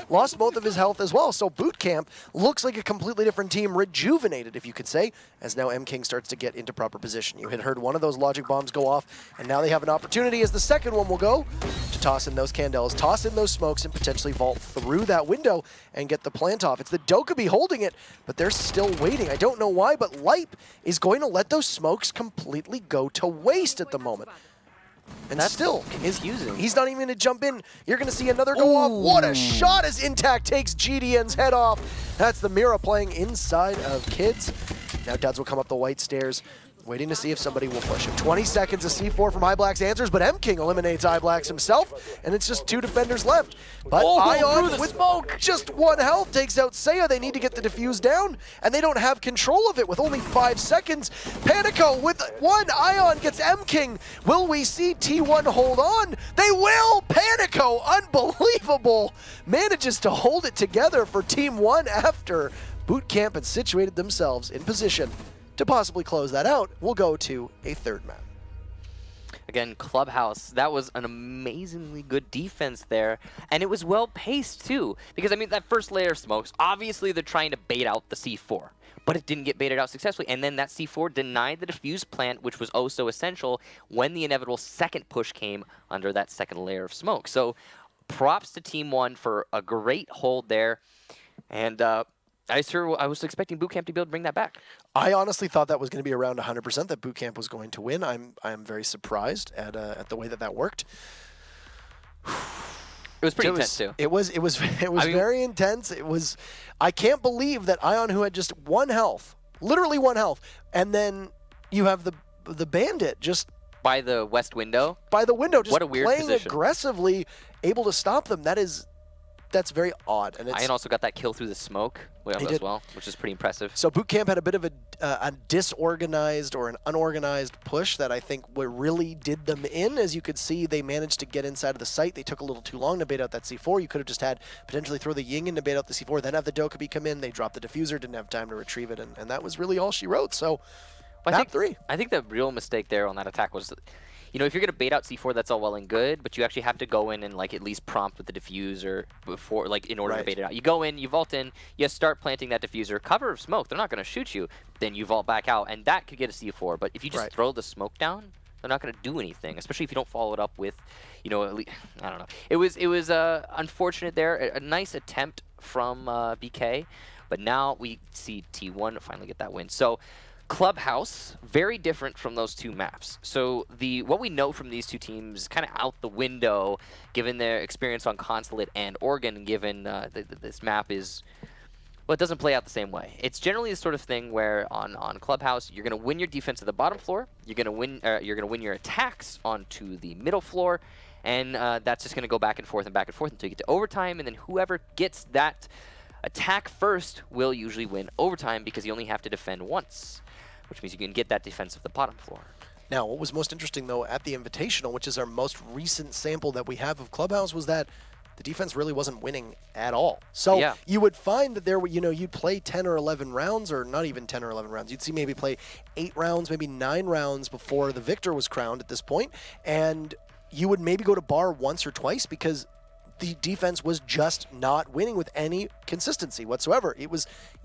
lost both of his health as well. So BootKamp looks like a completely different team, rejuvenated, if you could say, as now M-King starts to get into proper position. You had heard one of those logic bombs go off, and now they have an opportunity as the second one will go to toss in those candles, toss in those smokes, and potentially vault through that window and get the plant off. It's the Dokkaebi holding it, but they're still waiting. I don't know why, but Lipe is going to let those smokes completely go to waste at the moment. And That's still, confusing. he's not even going to jump in. You're going to see another go off. What a shot as Intact takes GDN's head off. That's the Mira playing inside of Kids. Now Duds will come up the white stairs, waiting to see if somebody will push him. 20 seconds of C4 from iBlack's answers, but M-King eliminates iBlack's himself, and it's just 2 defenders left. But Ion, with smoke, just 1 health, takes out Seiya. They need to get the defuse down, and they don't have control of it with only 5 seconds. Panico with 1, Ion gets M-King. Will we see T1 hold on? They will! Panico, unbelievable, manages to hold it together for Team 1 after BootKamp had situated themselves in position to possibly close that out. We'll go to a third map. Again, Clubhouse, that was an amazingly good defense there, and it was well-paced too, because, I mean, that first layer of smokes, obviously they're trying to bait out the C4, but it didn't get baited out successfully, and then that C4 denied the defuse plant, which was oh so essential when the inevitable second push came under that second layer of smoke. So props to Team 1 for a great hold there, and I was expecting BootKamp to be able to bring that back. I honestly thought that was going to be around 100% that BootKamp was going to win. I am very surprised at the way that worked. It was pretty intense too. It was very intense. I can't believe that Ion, who had just 1 health, literally 1 health, and then you have the Bandit just by the west window. By the window, just what a weird playing position. Aggressively, able to stop them. That's very odd. And Ion also got that kill through the smoke as well, which is pretty impressive. So BootKamp had a bit of a disorganized or an unorganized push that I think really did them in. As you could see, they managed to get inside of the site. They took a little too long to bait out that C4. You could have just had potentially throw the Ying in to bait out the C4, then have the Dokkaebi come in. They dropped the diffuser, didn't have time to retrieve it, and that was really all she wrote. So map 3. I think the real mistake there on that attack was, you know, if you're going to bait out C4, that's all well and good, but you actually have to go in and, like, at least prompt with the diffuser before, like, in order to bait it out. You go in, you vault in, you start planting that diffuser, cover of smoke, they're not going to shoot you, then you vault back out, and that could get a C4. But if you just throw the smoke down, they're not going to do anything, especially if you don't follow it up with, you know, at least, I don't know. It was unfortunate there, a nice attempt from BK, but now we see T1 finally get that win. So Clubhouse, very different from those 2 maps. So what we know from these 2 teams kind of out the window, given their experience on Consulate and Oregon, given this map is, well, it doesn't play out the same way. It's generally the sort of thing where on Clubhouse, you're going to win your defense at the bottom floor, you're going to win your attacks onto the middle floor, and that's just going to go back and forth until you get to overtime, and then whoever gets that attack first will usually win overtime because you only have to defend once, which means you can get that defense of the bottom floor. Now, what was most interesting, though, at the Invitational, which is our most recent sample that we have of Clubhouse, was that the defense really wasn't winning at all. So you would find that you'd play 10 or 11 rounds, or not even 10 or 11 rounds. You'd see maybe play 8 rounds, maybe 9 rounds before the victor was crowned at this point, and you would maybe go to bar once or twice because the defense was just not winning with any consistency whatsoever.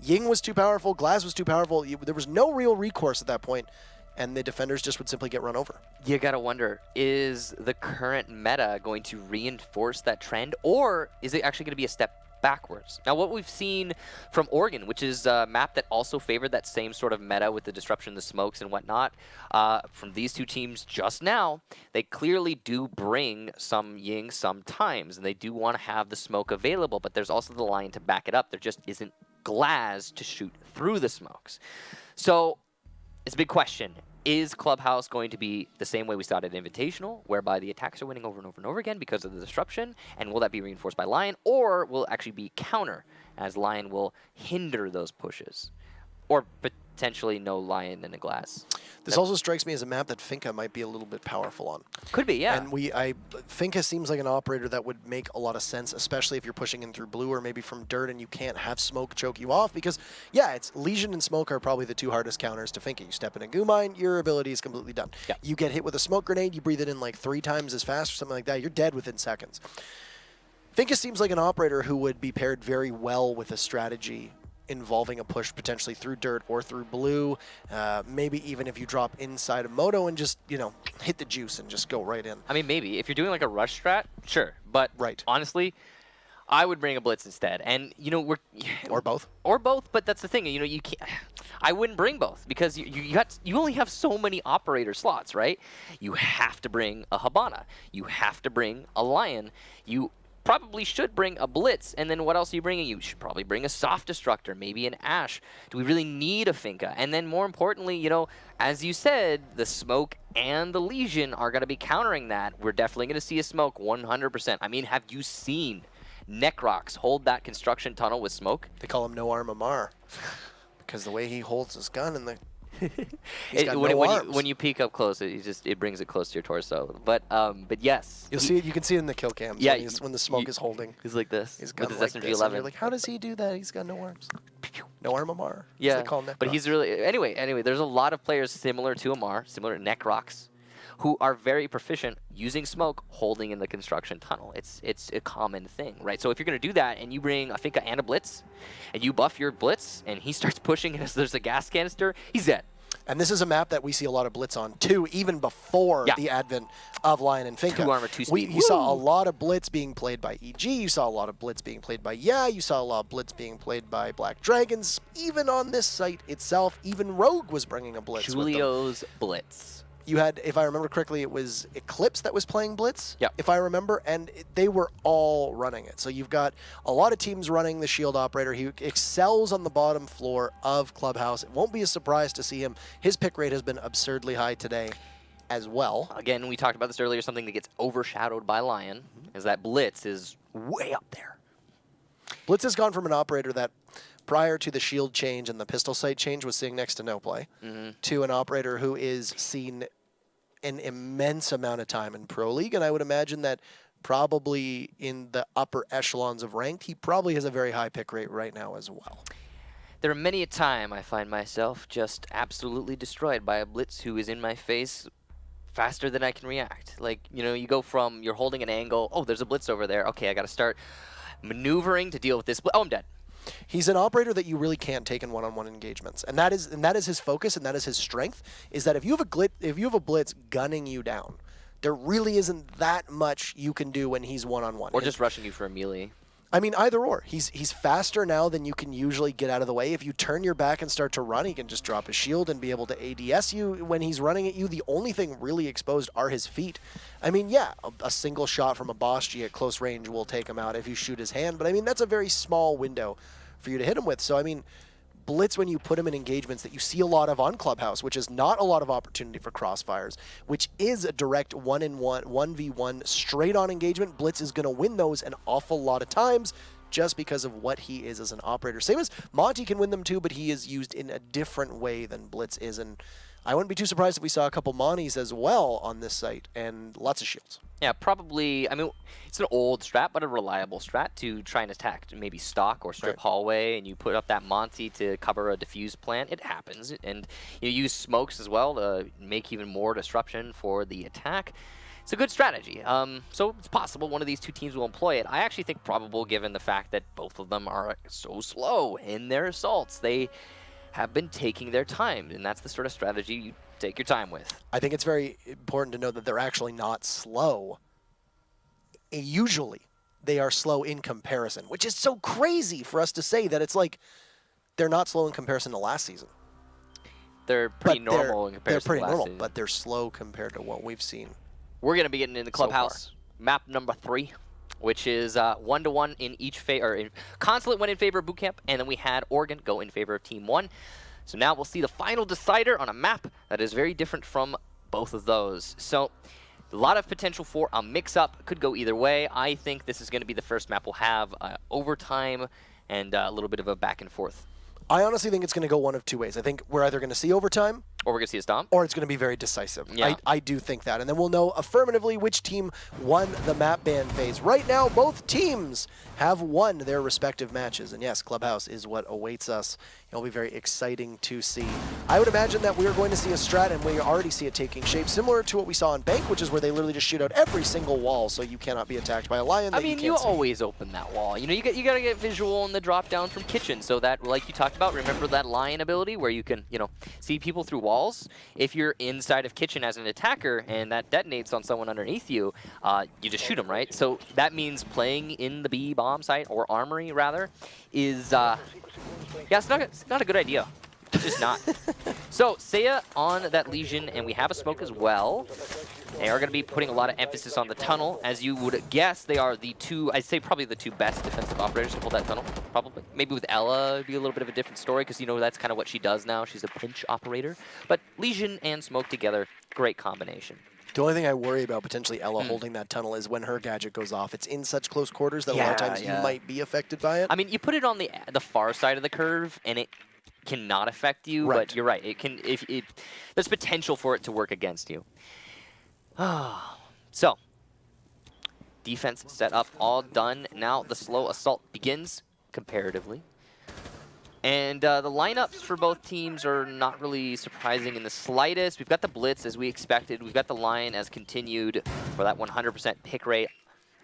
Ying was too powerful, Glaz was too powerful. There was no real recourse at that point, and the defenders just would simply get run over. You gotta wonder, is the current meta going to reinforce that trend, or is it actually gonna be a step backwards? Now, what we've seen from Oregon, which is a map that also favored that same sort of meta with the disruption, the smokes and whatnot, from these 2 teams just now, they clearly do bring some Ying sometimes, and they do want to have the smoke available, but there's also the line to back it up. There just isn't Glaz to shoot through the smokes. So it's a big question. is Clubhouse going to be the same way we saw it at Invitational, whereby the attacks are winning over and over and over again because of the disruption? And will that be reinforced by Lion? Or will it actually be counter, as Lion will hinder those pushes? Or potentially no Lion in a glass. This also strikes me as a map that Finka might be a little bit powerful on. Could be, yeah. And Finka seems like an operator that would make a lot of sense, especially if you're pushing in through blue or maybe from dirt and you can't have smoke choke you off because, yeah, it's Legion and smoke are probably the two hardest counters to Finka. You step in a goo mine, your ability is completely done. Yeah. You get hit with a smoke grenade, you breathe it in like 3 times as fast or something like that, you're dead within seconds. Finka seems like an operator who would be paired very well with a strategy involving a push potentially through dirt or through blue, maybe even if you drop inside of Moto and just, you know, hit the juice and just go right in. I mean, maybe. If you're doing like a rush strat, sure. But honestly, I would bring a blitz instead. And, you know, Or both. Or both, but that's the thing. You know, you can't... I wouldn't bring both because you only have so many operator slots, right? You have to bring a Habana. You have to bring a Lion. You probably should bring a blitz, and then what else are you bringing? You should probably bring a soft destructor, maybe an Ash. Do we really need a Finka? And then more importantly, you know, as you said, the smoke and the Legion are going to be countering that. We're definitely going to see a smoke 100%. I mean, have you seen Necrox hold that construction tunnel with smoke? They call him No Arm Amar because the way he holds his gun and the he's got no arms. When you peek up close, it brings it close to your torso. But yes, you'll see it. You can see it in the kill cams. Yeah, when the smoke is holding. He's like this. He's with got his like SMG-11. You're like, how does he do that? He's got no arms. No Arm Amar. Yeah, they call him but he's really anyway. There's a lot of players similar to Amar, similar to Necrox, who are very proficient using smoke, holding in the construction tunnel. It's a common thing, right? So if you're going to do that and you bring a Finka and a Blitz, and you buff your Blitz, and he starts pushing as there's a gas canister, he's dead. And this is a map that we see a lot of Blitz on, too, even before the advent of Lion and Finka. 2 armor, 2 speed. You saw a lot of Blitz being played by EG. You saw a lot of Blitz being played by You saw a lot of Blitz being played by Black Dragons. Even on this site itself, even Rogue was bringing a Blitz Julio's Blitz. You had, if I remember correctly, it was Eclipse that was playing Blitz, yeah. if I remember, and they were all running it. So you've got a lot of teams running the Shield operator. He excels on the bottom floor of Clubhouse. It won't be a surprise to see him. His pick rate has been absurdly high today as well. Again, we talked about this earlier, something that gets overshadowed by Lion is that Blitz is way up there. Blitz has gone from an operator that prior to the shield change and the pistol sight change was seeing next to no play, to an operator who is seen an immense amount of time in Pro League. And I would imagine that probably in the upper echelons of ranked, he probably has a very high pick rate right now as well. There are many a time I find myself just absolutely destroyed by a Blitz who is in my face faster than I can react. Like, you know, you go from you're holding an angle, oh, there's a Blitz over there. Okay, I got to start maneuvering to deal with this. Oh, I'm dead. He's an operator that you really can't take in one-on-one engagements, and that is his focus, and that is his strength. Is that if you have a Blitz gunning you down, there really isn't that much you can do when he's one-on-one. Or just rushing you for a melee. I mean, either or. He's faster now than you can usually get out of the way. If you turn your back and start to run, he can just drop his shield and be able to ADS you. When he's running at you, the only thing really exposed are his feet. I mean, yeah, a single shot from a Boss G at close range will take him out if you shoot his hand, but I mean, that's a very small window for you to hit him with. So, I mean, Blitz, when you put him in engagements that you see a lot of on Clubhouse, which is not a lot of opportunity for crossfires, which is a direct 1v1 straight on engagement, Blitz is going to win those an awful lot of times just because of what he is as an operator. Same as Monty can win them too, but he is used in a different way than Blitz is. And I wouldn't be too surprised if we saw a couple Monties as well on this site and lots of shields. Yeah, probably. I mean, it's an old strat, but a reliable strat to try and attack maybe stock or strip hallway, and you put up that Monty to cover a diffuse plant. It happens, and you use smokes as well to make even more disruption for the attack. It's a good strategy. So it's possible one of these two teams will employ it. I actually think probable, given the fact that both of them are so slow in their assaults. They have been taking their time, and that's the sort of strategy you take your time with. I think it's very important to know that they're actually not slow. Usually, they are slow in comparison, which is so crazy for us to say that it's like they're not slow in comparison to last season. They're pretty normal in comparison to last season. Season. But they're slow compared to what we've seen. We're going to be getting in the Clubhouse. Map number 3, which is 1-to-1 in each favor. Consulate went in favor of BootKamp, and then we had Oregon go in favor of Team 1. So now we'll see the final decider on a map that is very different from both of those. So a lot of potential for a mix-up. Could go either way. I think this is going to be the first map we'll have overtime and a little bit of a back and forth. I honestly think it's going to go one of two ways. I think we're either going to see overtime, or we're going to see a stomp, or it's going to be very decisive. Yeah. I do think that. And then we'll know affirmatively which team won the map ban phase. Right now, both teams have won their respective matches. And yes, Clubhouse is what awaits us. It'll be very exciting to see. I would imagine that we are going to see a strat, and we already see it taking shape, similar to what we saw in Bank, which is where they literally just shoot out every single wall so you cannot be attacked by a lion that I mean, you can't see. always open that wall. You know, you got to get visual in the drop down from Kitchen, so that, like you talked about, remember that lion ability where you can, you know, see people through walls? If you're inside of Kitchen as an attacker and that detonates on someone underneath you, you just shoot them, right? So that means playing in the B bomb site, or armory rather, is yeah, it's not a good idea. It's just not. So Seiya on that Legion, and we have a smoke as well. They are going to be putting a lot of emphasis on the tunnel. As you would guess, they are the two, I'd say probably the two best defensive operators to hold that tunnel, probably. Maybe with Ella, it'd be a little bit of a different story, because, you know, that's kind of what she does now. She's a pinch operator. But Legion and smoke together, great combination. The only thing I worry about potentially Ella holding that tunnel is when her gadget goes off. It's in such close quarters that a lot of times you might be affected by it. I mean, you put it on the far side of the curve, and it cannot affect you, but you're right. It can. There's potential for it to work against you. So, defense set up, all done. Now the slow assault begins, comparatively. And the lineups for both teams are not really surprising in the slightest. We've got the Blitz as we expected. We've got the Lion as continued for that 100% pick rate.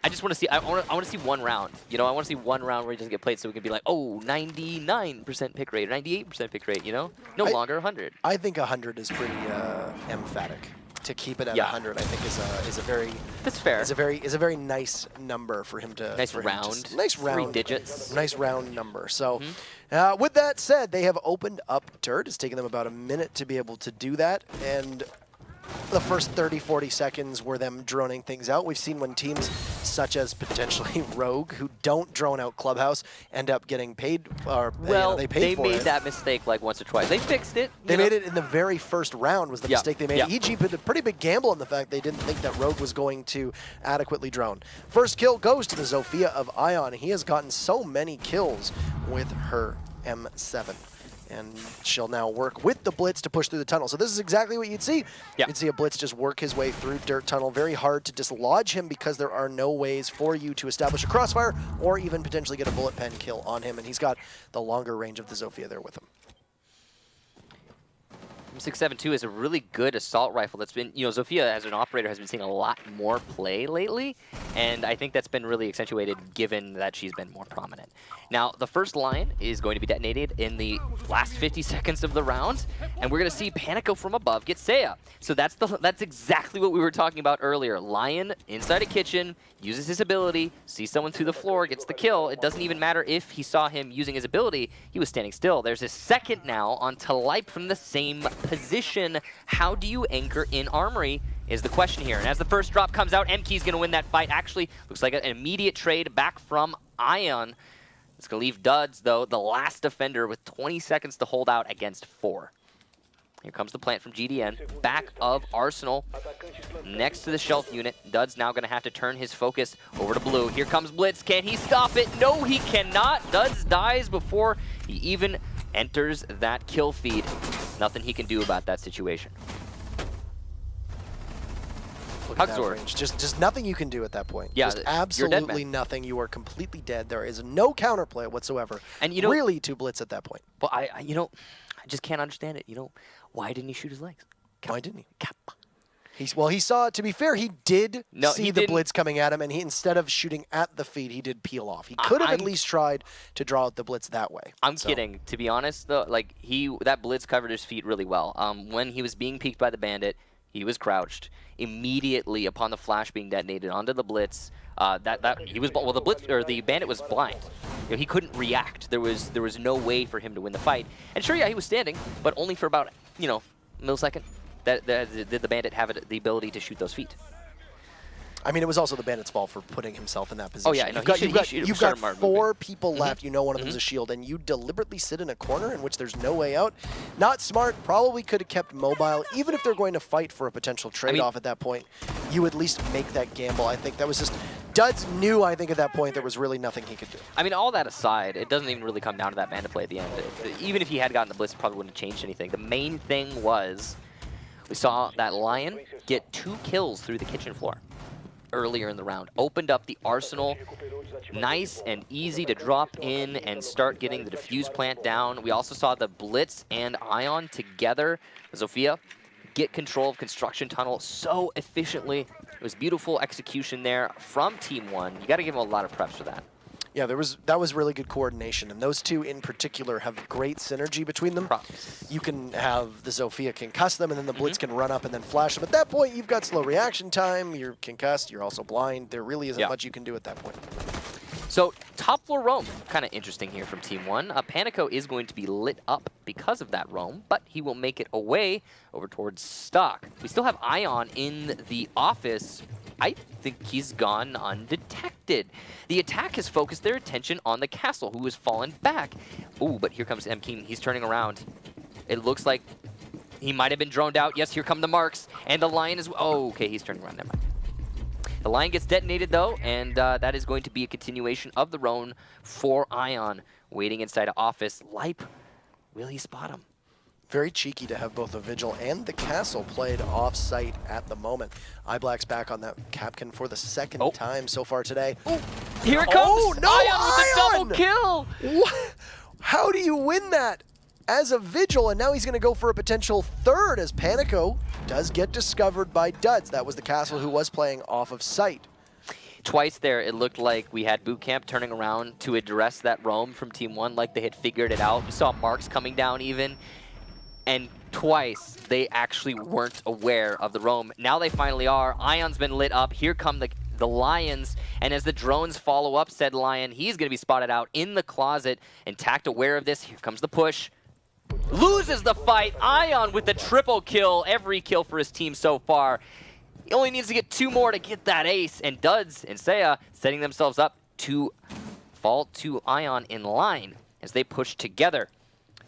I just want to see, I want to see one round. You know, I want to see one round where he doesn't get played so we can be like, oh, 99% pick rate, 98% pick rate, you know? No longer 100. I think 100 is pretty emphatic. To keep it at 100, I think is a very that's fair. Is a very nice number for him to nice round, nice round, 3 digits, nice round number. So, with that said, they have opened up dirt. It's taken them about a minute to be able to do that, and the first 30-40 seconds were them droning things out. We've seen when teams such as potentially Rogue, who don't drone out Clubhouse, end up getting paid, or well, they paid for it. They made that mistake like once or twice. They fixed it. They made it in the very first round was the mistake they made. EG put a pretty big gamble on the fact they didn't think that Rogue was going to adequately drone. First kill goes to the Zofia of Ion. He has gotten so many kills with her M7. And she'll now work with the Blitz to push through the tunnel. So this is exactly what you'd see. You'd see a Blitz just work his way through dirt tunnel. Very hard to dislodge him because there are no ways for you to establish a crossfire or even potentially get a bullet pen kill on him. And he's got the longer range of the Zofia there with him. M672 is a really good assault rifle that's been, you know, Zofia as an operator has been seeing a lot more play lately, and I think that's been really accentuated given that she's been more prominent. Now, the first Lion is going to be detonated in the last 50 seconds of the round, and we're going to see Panico from above get Seiya. So that's exactly what we were talking about earlier. Lion inside a kitchen, uses his ability, sees someone through the floor, gets the kill. It doesn't even matter if he saw him using his ability. He was standing still. There's his second now on Talipe from the same position. How do you anchor in Armory is the question here. And as the first drop comes out, MKey's going to win that fight. Actually, looks like an immediate trade back from Ion. It's going to leave Duds, though, the last defender with 20 seconds to hold out against 4. Here comes the plant from GDN, back of Arsenal, next to the shelf unit. Duds now going to have to turn his focus over to blue. Here comes Blitz. Can he stop it? No, he cannot. Duds dies before he even enters that kill feed. Nothing he can do about that situation. Hugzord. Just nothing you can do at that point. Yeah, just absolutely nothing. You are completely dead. There is no counterplay whatsoever. And you know, really to Blitz at that point. But you know, I just can't understand it. You know, why didn't he shoot his legs? Why didn't he? Well, he saw, to be fair, he did see the Blitz coming at him, and he, instead of shooting at the feed, he did peel off. He could have at least tried to draw out the Blitz that way. I'm kidding. To be honest, though, like that Blitz covered his feet really well. When he was being peeked by the Bandit, he was crouched. Immediately upon the flash being detonated onto the Blitz, the Blitz or the Bandit was blind. You know, he couldn't react. There was no way for him to win the fight. And sure, yeah, he was standing, but only for about millisecond. Did the Bandit have the ability to shoot those feet? I mean, it was also the Bandit's fault for putting himself in that position. Oh, yeah, no, You've got Martin 4 moving. people left. You know one of them's a shield, and you deliberately sit in a corner in which there's no way out. Not smart. Probably could have kept mobile. Even if they're going to fight for a potential trade-off at that point, you at least make that gamble. I think that was just... Duds knew, I think, at that point there was really nothing he could do. I mean, all that aside, it doesn't even really come down to that Bandit play at the end. Even if he had gotten the Blitz, it probably wouldn't have changed anything. The main thing was we saw that Lion get 2 kills through the kitchen floor earlier in the round. Opened up the arsenal. Nice and easy to drop in and start getting the defuse plant down. We also saw the Blitz and Ion together. Zofia get control of construction tunnel so efficiently. It was beautiful execution there from Team 1. You got to give them a lot of preps for that. Yeah, that was really good coordination, and those two in particular have great synergy between them. Props. You can have the Zofia concuss them, and then the Blitz can run up and then flash them. At that point, you've got slow reaction time, you're concussed, you're also blind. There really isn't much you can do at that point. So, top floor roam, kind of interesting here from Team 1. Panico is going to be lit up because of that roam, but he will make it away over towards Stock. We still have Ion in the office. I think he's gone undetected. The attack has focused their attention on the castle, who has fallen back. Ooh, but here comes Mkeen. He's turning around. It looks like he might have been droned out. Yes, here come the marks. And the Lion is... Oh, okay, he's turning around. Never mind. The Lion gets detonated, though, and that is going to be a continuation of the roam for Ion. Waiting inside an office. Lipe, will he spot him? Very cheeky to have both the Vigil and the Castle played off-site at the moment. iBlack's back on that Capcan for the second time so far today. Oh, here it comes! Oh, no, Ion with the double kill! What? How do you win that as a Vigil? And now he's going to go for a potential third as Panico does get discovered by Duds. That was the Castle who was playing off of site. Twice there, it looked like we had BootKamp turning around to address that roam from Team 1, like they had figured it out. We saw marks coming down even. And twice, they actually weren't aware of the roam. Now they finally are. Ion's been lit up. Here come the Lions. And as the drones follow up said Lion, he's going to be spotted out in the closet. And Tact aware of this. Here comes the push. Loses the fight. Ion with the triple kill. Every kill for his team so far. He only needs to get 2 more to get that ace. And Duds and Seiya setting themselves up to fall to Ion in line as they push together.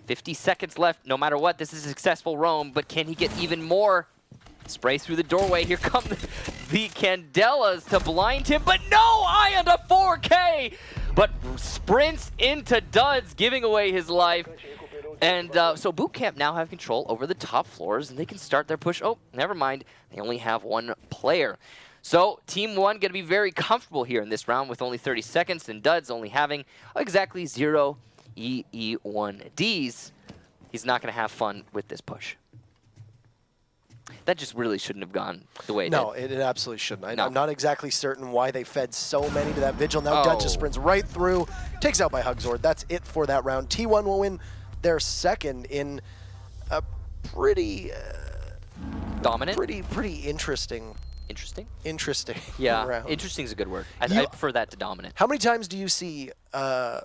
50 seconds left. No matter what, this is a successful roam, but can he get even more? Spray through the doorway. Here come the Candelas to blind him, but no! Ion to 4K! But sprints into Duds, giving away his life. And so BootKamp now have control over the top floors, and they can start their push. Oh, never mind. They only have 1 player. So Team 1 going to be very comfortable here in this round with only 30 seconds, and Duds only having exactly 0 EE1Ds. He's not going to have fun with this push. That just really shouldn't have gone the way it did. No, it absolutely shouldn't. I'm not exactly certain why they fed so many to that Vigil. Now Duds just sprints right through, takes out by Hugzord. That's it for that round. T1 will win their second in a pretty... dominant? Pretty interesting. Interesting? Yeah, round. interesting is a good word. I prefer that to dominant. How many times do you see a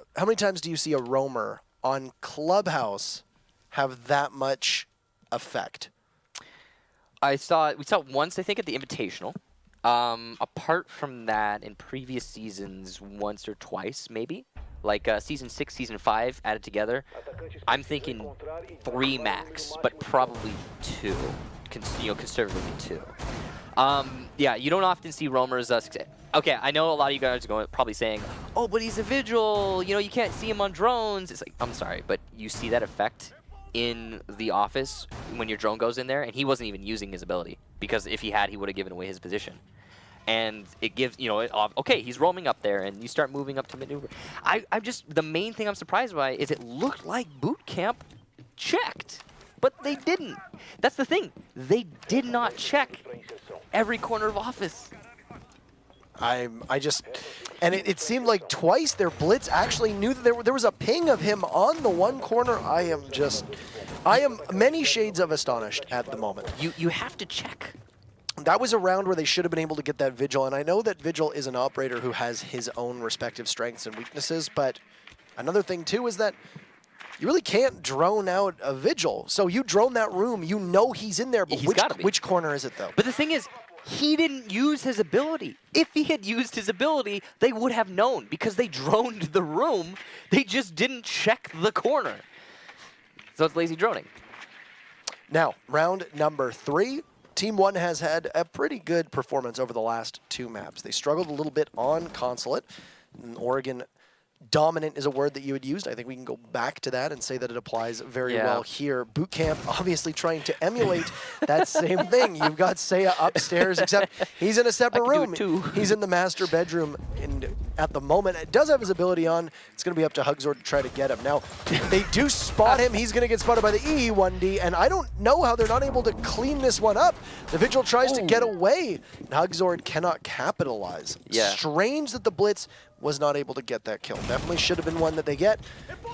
roamer on Clubhouse have that much effect? We saw it once, I think, at the Invitational. Apart from that, in previous seasons, once or twice, maybe. Like Season 6, Season 5 added together. I'm thinking 3 max, but probably 2. Conservatively 2. Yeah, you don't often see roamers. Okay, I know a lot of you guys are probably saying, "Oh, but he's a Vigil. You know, you can't see him on drones." It's like, I'm sorry, but you see that effect in the office when your drone goes in there, and he wasn't even using his ability because if he had, he would have given away his position. And it gives, okay, he's roaming up there, and you start moving up to maneuver. The main thing I'm surprised by is it looked like BootKamp checked. But they didn't. That's the thing. They did not check every corner of office. And it seemed like twice their blitz actually knew that there was a ping of him on the one corner. I am many shades of astonished at the moment. You have to check. That was a round where they should have been able to get that Vigil, and I know that Vigil is an operator who has his own respective strengths and weaknesses, but another thing too is that you really can't drone out a Vigil. So you drone that room, you know he's in there, but which corner is it though? But the thing is, He didn't use his ability. If he had used his ability, they would have known because they droned the room. They just didn't check the corner. So it's lazy droning. Now, round number 3. Team One has had a pretty good performance over the last 2 maps. They struggled a little bit on Consulate. Oregon dominant is a word that you had used. I think we can go back to that and say that it applies very well here. BootKamp obviously trying to emulate that same thing. You've got Seiya upstairs, except he's in a separate room. He's in the master bedroom, and at the moment, it does have his ability on. It's going to be up to Hugzord to try to get him. Now, they do spot him. He's going to get spotted by the EE1D, and I don't know how they're not able to clean this one up. The Vigil tries to get away, and Hugzord cannot capitalize. Strange that the Blitz was not able to get that kill. Definitely should have been one that they get.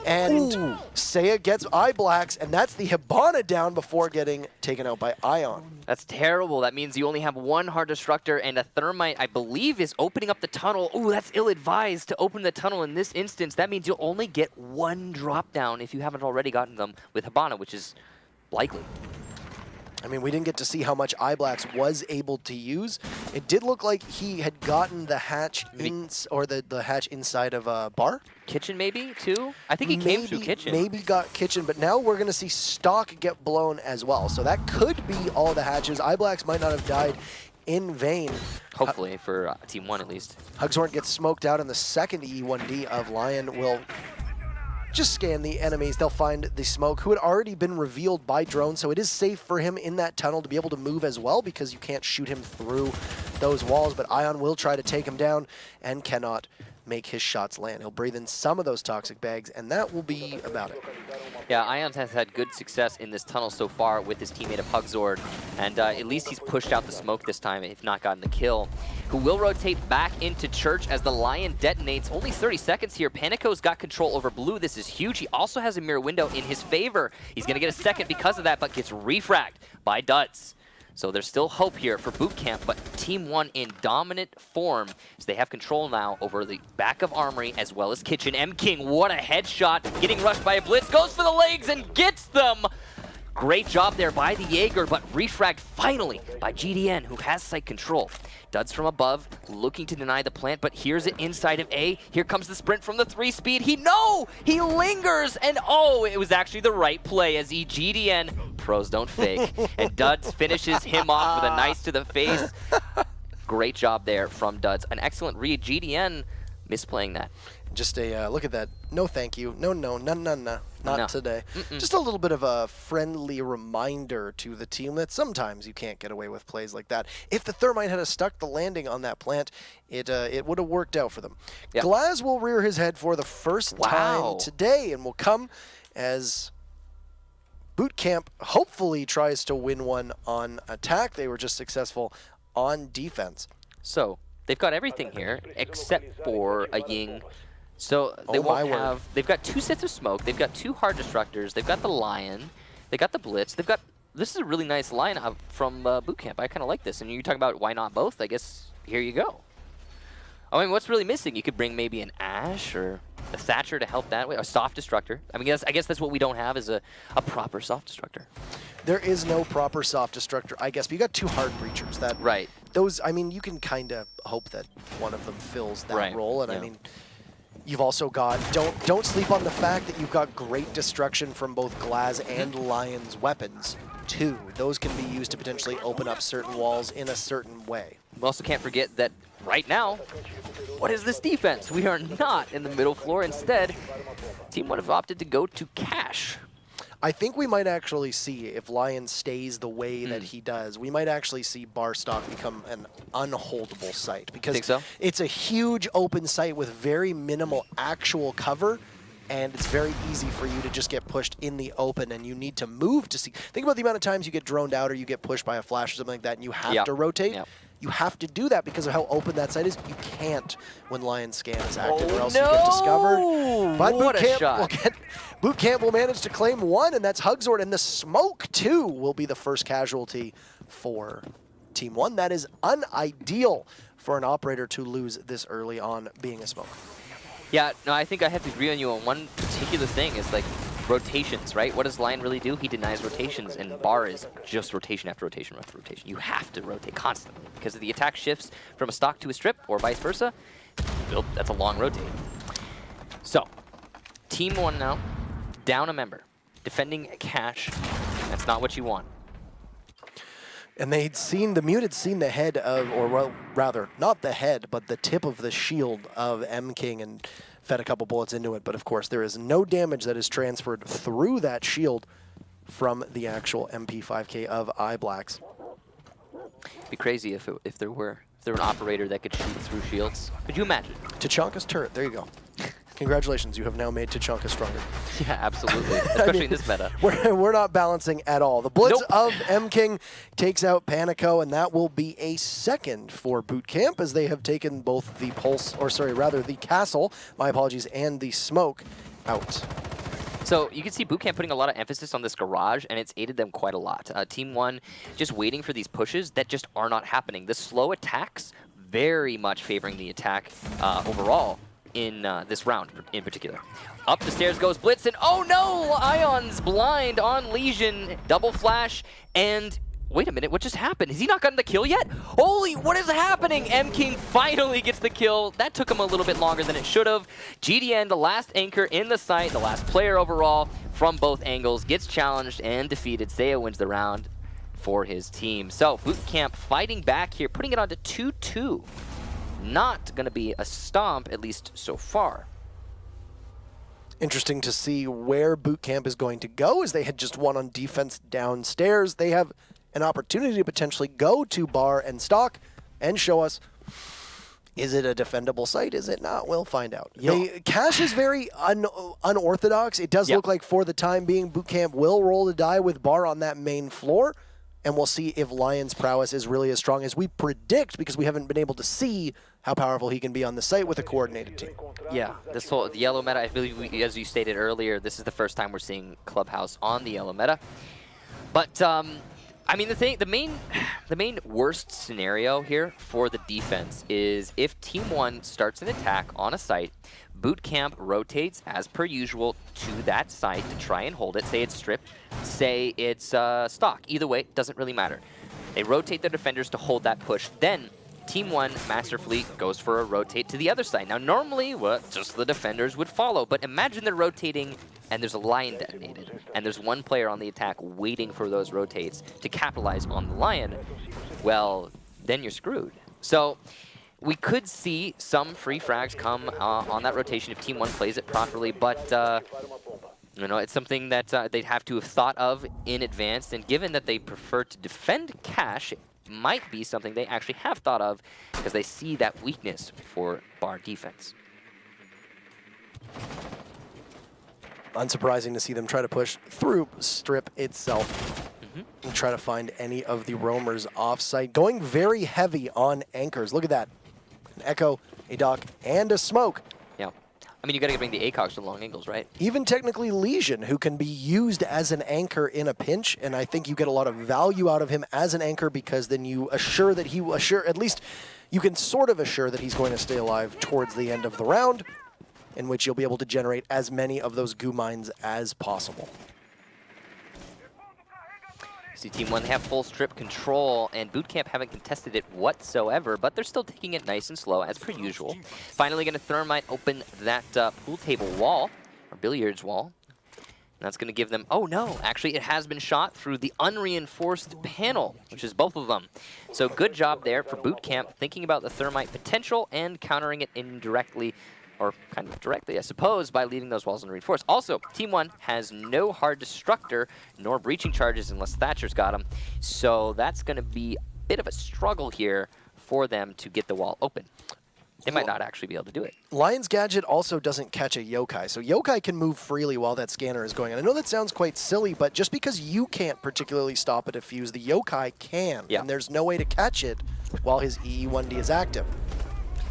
And Seiya gets eye blacks, and that's the Hibana down before getting taken out by Ion. That's terrible. That means you only have 1 hard destructor, and a Thermite, I believe, is opening up the tunnel. Ooh, that's ill-advised to open the tunnel in this instance. That means you'll only get 1 drop down if you haven't already gotten them with Hibana, which is likely. I mean, we didn't get to see how much Iblacks was able to use. It did look like he had gotten the hatch the hatch inside of a bar. Kitchen maybe too? I think he came through kitchen. Maybe got kitchen, but now we're going to see stock get blown as well. So that could be all the hatches. Iblacks might not have died in vain. Hopefully for Team One at least. Hugzord gets smoked out, and the second E1D of Lion will just scan the enemies. They'll find the smoke, who had already been revealed by drone, so it is safe for him in that tunnel to be able to move as well because you can't shoot him through those walls, but Ion will try to take him down and cannot make his shots land. He'll breathe in some of those toxic bags, and that will be about it. Yeah, Ion has had good success in this tunnel so far with his teammate of Hugzord, and at least he's pushed out the smoke this time, if not gotten the kill. Who will rotate back into Church as the Lion detonates. Only 30 seconds here. Panico's got control over Blue. This is huge. He also has a mirror window in his favor. He's going to get a second because of that, but gets refragged by Duds. So there's still hope here for BootKamp, but Team One in dominant form as they have control now over the back of Armory as well as Kitchen. M-King, what a headshot. Getting rushed by a Blitz, goes for the legs and gets them. Great job there by the Jaeger, but refragged finally by GDN, who has site control. Duds from above, looking to deny the plant, but here's it inside of A. Here comes the sprint from the 3-speed. He lingers, and oh, it was actually the right play as GDN, pros don't fake, and Duds finishes him off with a nice to the face. Great job there from Duds. An excellent read. GDN misplaying that. Just a look at that. No, thank you. No, not today. Just a little bit of a friendly reminder to the team that sometimes you can't get away with plays like that. If the Thermite had stuck the landing on that plant, it would have worked out for them. Yep. Glaz will rear his head for the first time today, and will come as BootKamp hopefully tries to win one on attack. They were just successful on defense. So they've got everything here except for a Ying. So they they've got 2 sets of smoke, they've got 2 hard destructors, they've got the Lion, they got the Blitz, this is a really nice lineup from BootKamp. I kind of like this, and you talk about why not both, I guess here you go. I mean, what's really missing? You could bring maybe an Ashe or a Thatcher to help that way, a soft destructor. I mean, I guess that's what we don't have is a proper soft destructor. There is no proper soft destructor, I guess, but you got 2 hard breachers. Those, I mean, you can kind of hope that one of them fills that role, and I mean, you've also got, don't sleep on the fact that you've got great destruction from both Glaz and Lion's weapons, too. Those can be used to potentially open up certain walls in a certain way. We also can't forget that right now, what is this defense? We are not in the middle floor. Instead, Team One have opted to go to Cash. I think we might actually see, if Lion stays the way that he does, we might actually see Barstock become an unholdable site. Because it's a huge open site with very minimal actual cover, and it's very easy for you to just get pushed in the open, and you need to move to see. Think about the amount of times you get droned out or you get pushed by a flash or something like that, and you have to rotate. You have to do that because of how open that site is. You can't when Lion Scan is active, or else you get discovered. But BootKamp will manage to claim one, and that's Hugzord. And the smoke, too, will be the first casualty for Team One. That is unideal for an operator to lose this early on being a smoke. Yeah, no, I think I have to agree on you on one particular thing. Is like, rotations, right? What does Lion really do? He denies rotations, and Bar is just rotation after rotation after rotation. You have to rotate constantly because if the attack shifts from a stock to a strip or vice versa, well, that's a long rotate. So, Team 1 now, down a member, defending cash. That's not what you want. And they'd seen, the Mute had seen the head of, or well, rather, not the head, but the tip of the shield of M-King and fed a couple bullets into it. But of course, there is no damage that is transferred through that shield from the actual MP5K of iBlacks. It'd be crazy if there were an operator that could shoot through shields. Could you imagine? Tachanka's turret, there you go. Congratulations, you have now made Tachanka stronger. Yeah, absolutely. Especially in this meta. We're not balancing at all. The Blitz Nope. of M-King takes out Panico, and that will be a second for BootKamp as they have taken both the Pulse, or sorry, rather the Castle, my apologies, and the Smoke out. So you can see BootKamp putting a lot of emphasis on this garage, and it's aided them quite a lot. Team 1 just waiting for these pushes that just are not happening. The slow attacks very much favoring the attack overall in this round in particular. Up the stairs goes Blitz, and oh no! Ion's blind on Legion, double flash, and wait a minute, what just happened? Has he not gotten the kill yet? Holy, what is happening? M-King finally gets the kill. That took him a little bit longer than it should have. GDN, the last anchor in the site, the last player overall from both angles, gets challenged and defeated. Seiya wins the round for his team. So BootKamp fighting back here, putting it on to 2-2. Not going to be a stomp, at least so far. Interesting to see where BootKamp is going to go, as they had just won on defense downstairs. They have an opportunity to potentially go to Bar and Stock and show us, is it a defendable site? Is it not? We'll find out. Cash is very unorthodox. It does look like for the time being, BootKamp will roll the die with Bar on that main floor. And we'll see if Lion's prowess is really as strong as we predict, because we haven't been able to see how powerful he can be on the site with a coordinated team. Yeah, the yellow meta, I believe, as you stated earlier, this is the first time we're seeing Clubhouse on the yellow meta. But I mean, the main worst scenario here for the defense is if Team 1 starts an attack on a site, BootKamp rotates as per usual to that site to try and hold it. Say it's strip, say it's stock. Either way, it doesn't really matter. They rotate their defenders to hold that push. Then Team 1 masterfully goes for a rotate to the other side. Now normally, just the defenders would follow, but imagine they're rotating and there's a Lion detonated, and there's one player on the attack waiting for those rotates to capitalize on the Lion. Well, then you're screwed. So we could see some free frags come on that rotation if Team 1 plays it properly, but you know, it's something that they'd have to have thought of in advance, and given that they prefer to defend cash, it might be something they actually have thought of because they see that weakness for Bar defense. Unsurprising to see them try to push through strip itself and try to find any of the roamers off-site. Going very heavy on anchors. Look at that. An Echo, a Doc, and a Smoke. Yeah. I mean, you got to bring the ACOGs to long angles, right? Even technically Legion, who can be used as an anchor in a pinch, and I think you get a lot of value out of him as an anchor because then you assure that he will assure, at least you can sort of assure that he's going to stay alive towards the end of the round, in which you'll be able to generate as many of those goo mines as possible. See, Team 1, they have full strip control, and BootKamp haven't contested it whatsoever, but they're still taking it nice and slow, as per usual. Finally going to Thermite open that pool table wall, or billiards wall. And that's going to give them, oh no, actually it has been shot through the unreinforced panel, which is both of them. So good job there for BootKamp, thinking about the Thermite potential and countering it indirectly, or kind of directly, I suppose, by leaving those walls unreinforced. Also, Team 1 has no hard destructor nor breaching charges unless Thatcher's got them. So that's going to be a bit of a struggle here for them to get the wall open. They might not actually be able to do it. Lion's Gadget also doesn't catch a Yokai, so Yokai can move freely while that scanner is going. And I know that sounds quite silly, but just because you can't particularly stop a defuse, the Yokai can, and there's no way to catch it while his EE1D is active.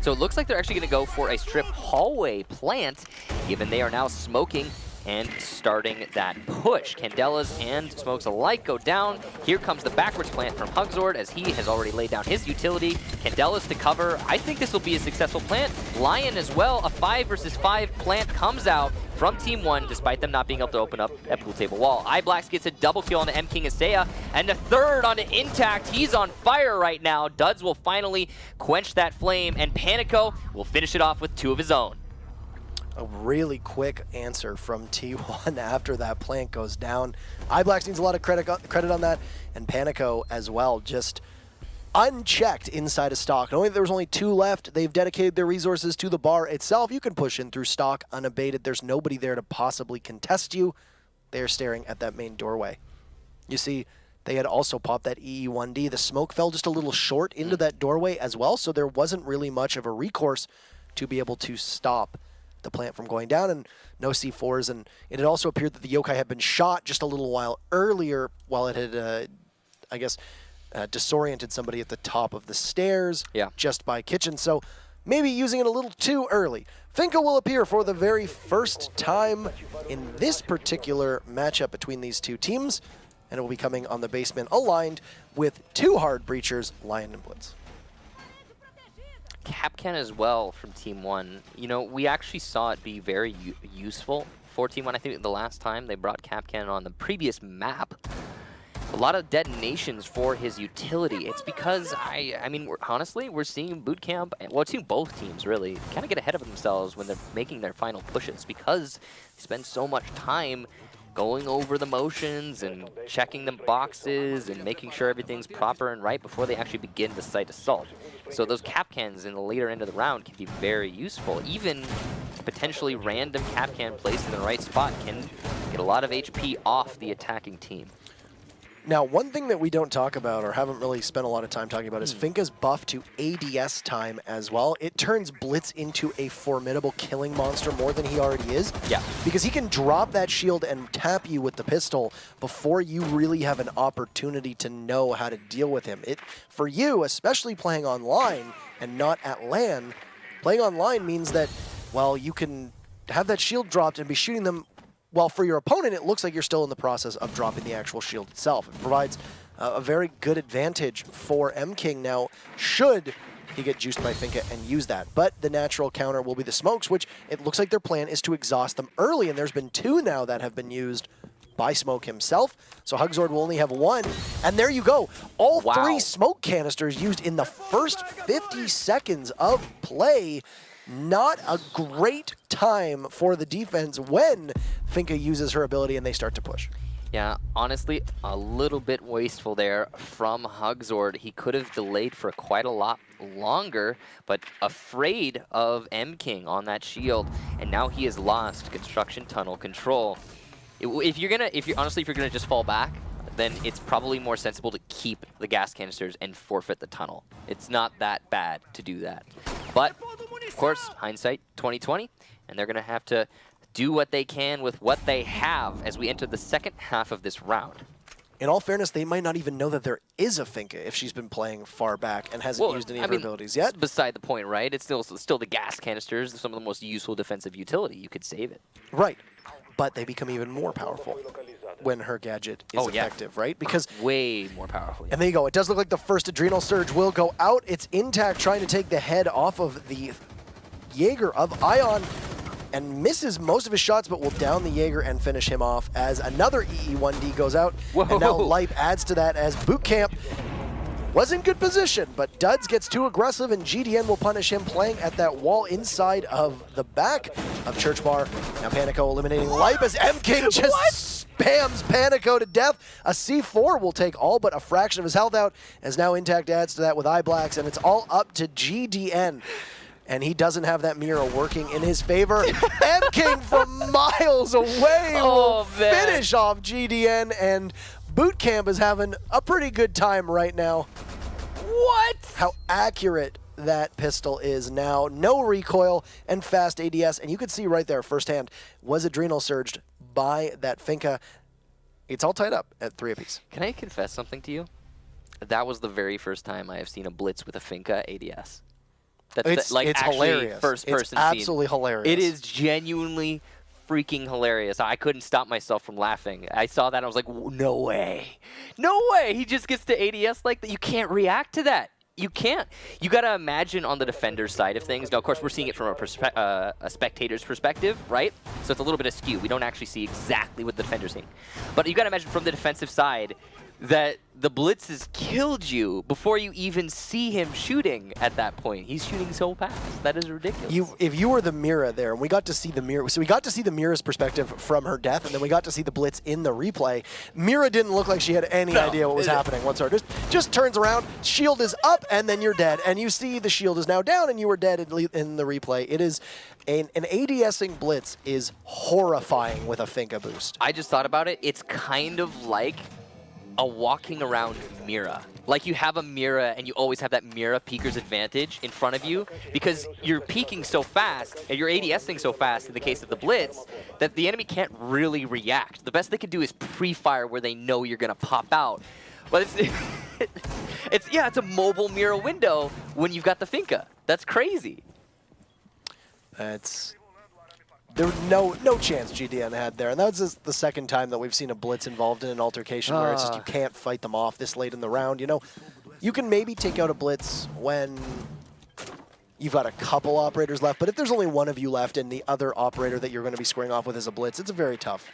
So it looks like they're actually going to go for a strip hallway plant, given they are now smoking and starting that push. Candela's and Smokes alike go down. Here comes the backwards plant from Hugzord, as he has already laid down his utility. Candela's to cover. I think this will be a successful plant. Lion as well. A 5 versus 5 plant comes out. from Team 1, despite them not being able to open up that pool table wall. iBlacks gets a double kill on the M-King Isaiah, and a third on the Intact. He's on fire right now. Duds will finally quench that flame, and Panico will finish it off with 2 of his own. A really quick answer from T1 after that plant goes down. iBlacks needs a lot of credit on that, and Panico as well, just unchecked inside of stock. Knowing that there was only 2 left, they've dedicated their resources to the bar itself. You can push in through stock unabated. There's nobody there to possibly contest you. They're staring at that main doorway. You see, they had also popped that EE1D. The smoke fell just a little short into that doorway as well, so there wasn't really much of a recourse to be able to stop the plant from going down, and no C4s. And it had also appeared that the yokai had been shot just a little while earlier while it had, I guess, disoriented somebody at the top of the stairs just by kitchen. So maybe using it a little too early. Finka will appear for the very first time in this particular matchup between these two teams, and it will be coming on the basement aligned with 2 hard breachers, Lion and Blitz. Capcan as well from Team 1. You know, we actually saw it be very useful for Team 1. I think the last time they brought Capcan on the previous map, a lot of detonations for his utility. It's because, I mean, honestly, we're seeing BootKamp, well, we're seeing both teams really kind of get ahead of themselves when they're making their final pushes because they spend so much time going over the motions and checking the boxes and making sure everything's proper and right before they actually begin the site assault. So those Capcans in the later end of the round can be very useful. Even potentially random Capcan placed in the right spot can get a lot of HP off the attacking team. Now, one thing that we don't talk about or haven't really spent a lot of time talking about is Finka's buff to ADS time as well. It turns Blitz into a formidable killing monster more than he already is. Yeah. Because he can drop that shield and tap you with the pistol before you really have an opportunity to know how to deal with him. For you, especially playing online and not at LAN, playing online means that, well, you can have that shield dropped and be shooting them. While for your opponent, it looks like you're still in the process of dropping the actual shield itself. It provides a very good advantage for M-King now, should he get juiced by Finka and use that. But the natural counter will be the smokes, which it looks like their plan is to exhaust them early, and there's been 2 now that have been used by Smoke himself. So Hugzord will only have 1, and there you go. All 3 smoke canisters used in the first 50 seconds of play. Not a great time for the defense when Finka uses her ability and they start to push. Yeah, honestly, a little bit wasteful there from Hugzord. He could have delayed for quite a lot longer, but afraid of M-King on that shield, and now he has lost construction tunnel control. If you're gonna just fall back, then it's probably more sensible to keep the gas canisters and forfeit the tunnel. It's not that bad to do that. But, of course, hindsight 2020, and they're going to have to do what they can with what they have as we enter the second half of this round. In all fairness, they might not even know that there is a Finka if she's been playing far back and hasn't used any of her abilities yet. Beside the point, right? It's still the gas canisters, some of the most useful defensive utility. You could save it. Right, but they become even more powerful when her gadget is effective, right? Because way more powerful. Yeah. And there you go. It does look like the first Adrenal Surge will go out. It's Intact trying to take the head off of the Jaeger of Ion and misses most of his shots, but will down the Jaeger and finish him off as another EE1D goes out. Whoa. And now Lipe adds to that as BootKamp was in good position, but Duds gets too aggressive and GDN will punish him playing at that wall inside of the back of Church Bar. Now Panico eliminating Lipe as M-King just spams Panico to death. A C4 will take all but a fraction of his health out, as now Intact adds to that with iBlacks, and it's all up to GDN. And he doesn't have that mirror working in his favor. M-King from miles away will finish off GDN, and BootKamp is having a pretty good time right now. What? How accurate that pistol is now. No recoil and fast ADS, and you could see right there firsthand was Adrenal Surged by that Finka. It's all tied up at 3 apiece. Can I confess something to you? That was the very first time I have seen a Blitz with a Finka ADS. It's hilarious. First person it's absolutely hilarious. It is genuinely freaking hilarious. I couldn't stop myself from laughing. I saw that and I was like, no way. No way. He just gets to ADS like that. You can't react to that. you can't. You got to imagine on the defender's side of things. Now, of course, we're seeing it from a spectator's perspective, right? So it's a little bit askew. We don't actually see exactly what the defender's seeing. But you got to imagine from the defensive side that the blitz has killed you before you even see him shooting at that point. He's shooting so fast. That is ridiculous. If you were the Mira there, and we got to see the Mira, so we got to see the Mira's perspective from her death, and then we got to see the blitz in the replay. Mira didn't look like she had any idea what was happening whatsoever. Just turns around, shield is up, and then you're dead. And you see the shield is now down, and you were dead in the replay. It is an ADSing blitz is horrifying with a Finka boost. I just thought about it. It's kind of like a walking around Mira. Like you have a Mira and you always have that Mira peeker's advantage in front of you because you're peeking so fast and you're ADSing so fast in the case of the blitz that the enemy can't really react. The best they can do is pre-fire where they know you're gonna pop out. But it's a mobile Mira window when you've got the Finka. That's crazy. There was no chance GDN had there, and that was just the second time that we've seen a blitz involved in an altercation where it's just you can't fight them off this late in the round. You know, you can maybe take out a blitz when you've got a couple operators left, but if there's only one of you left and the other operator that you're going to be squaring off with is a blitz, it's a very tough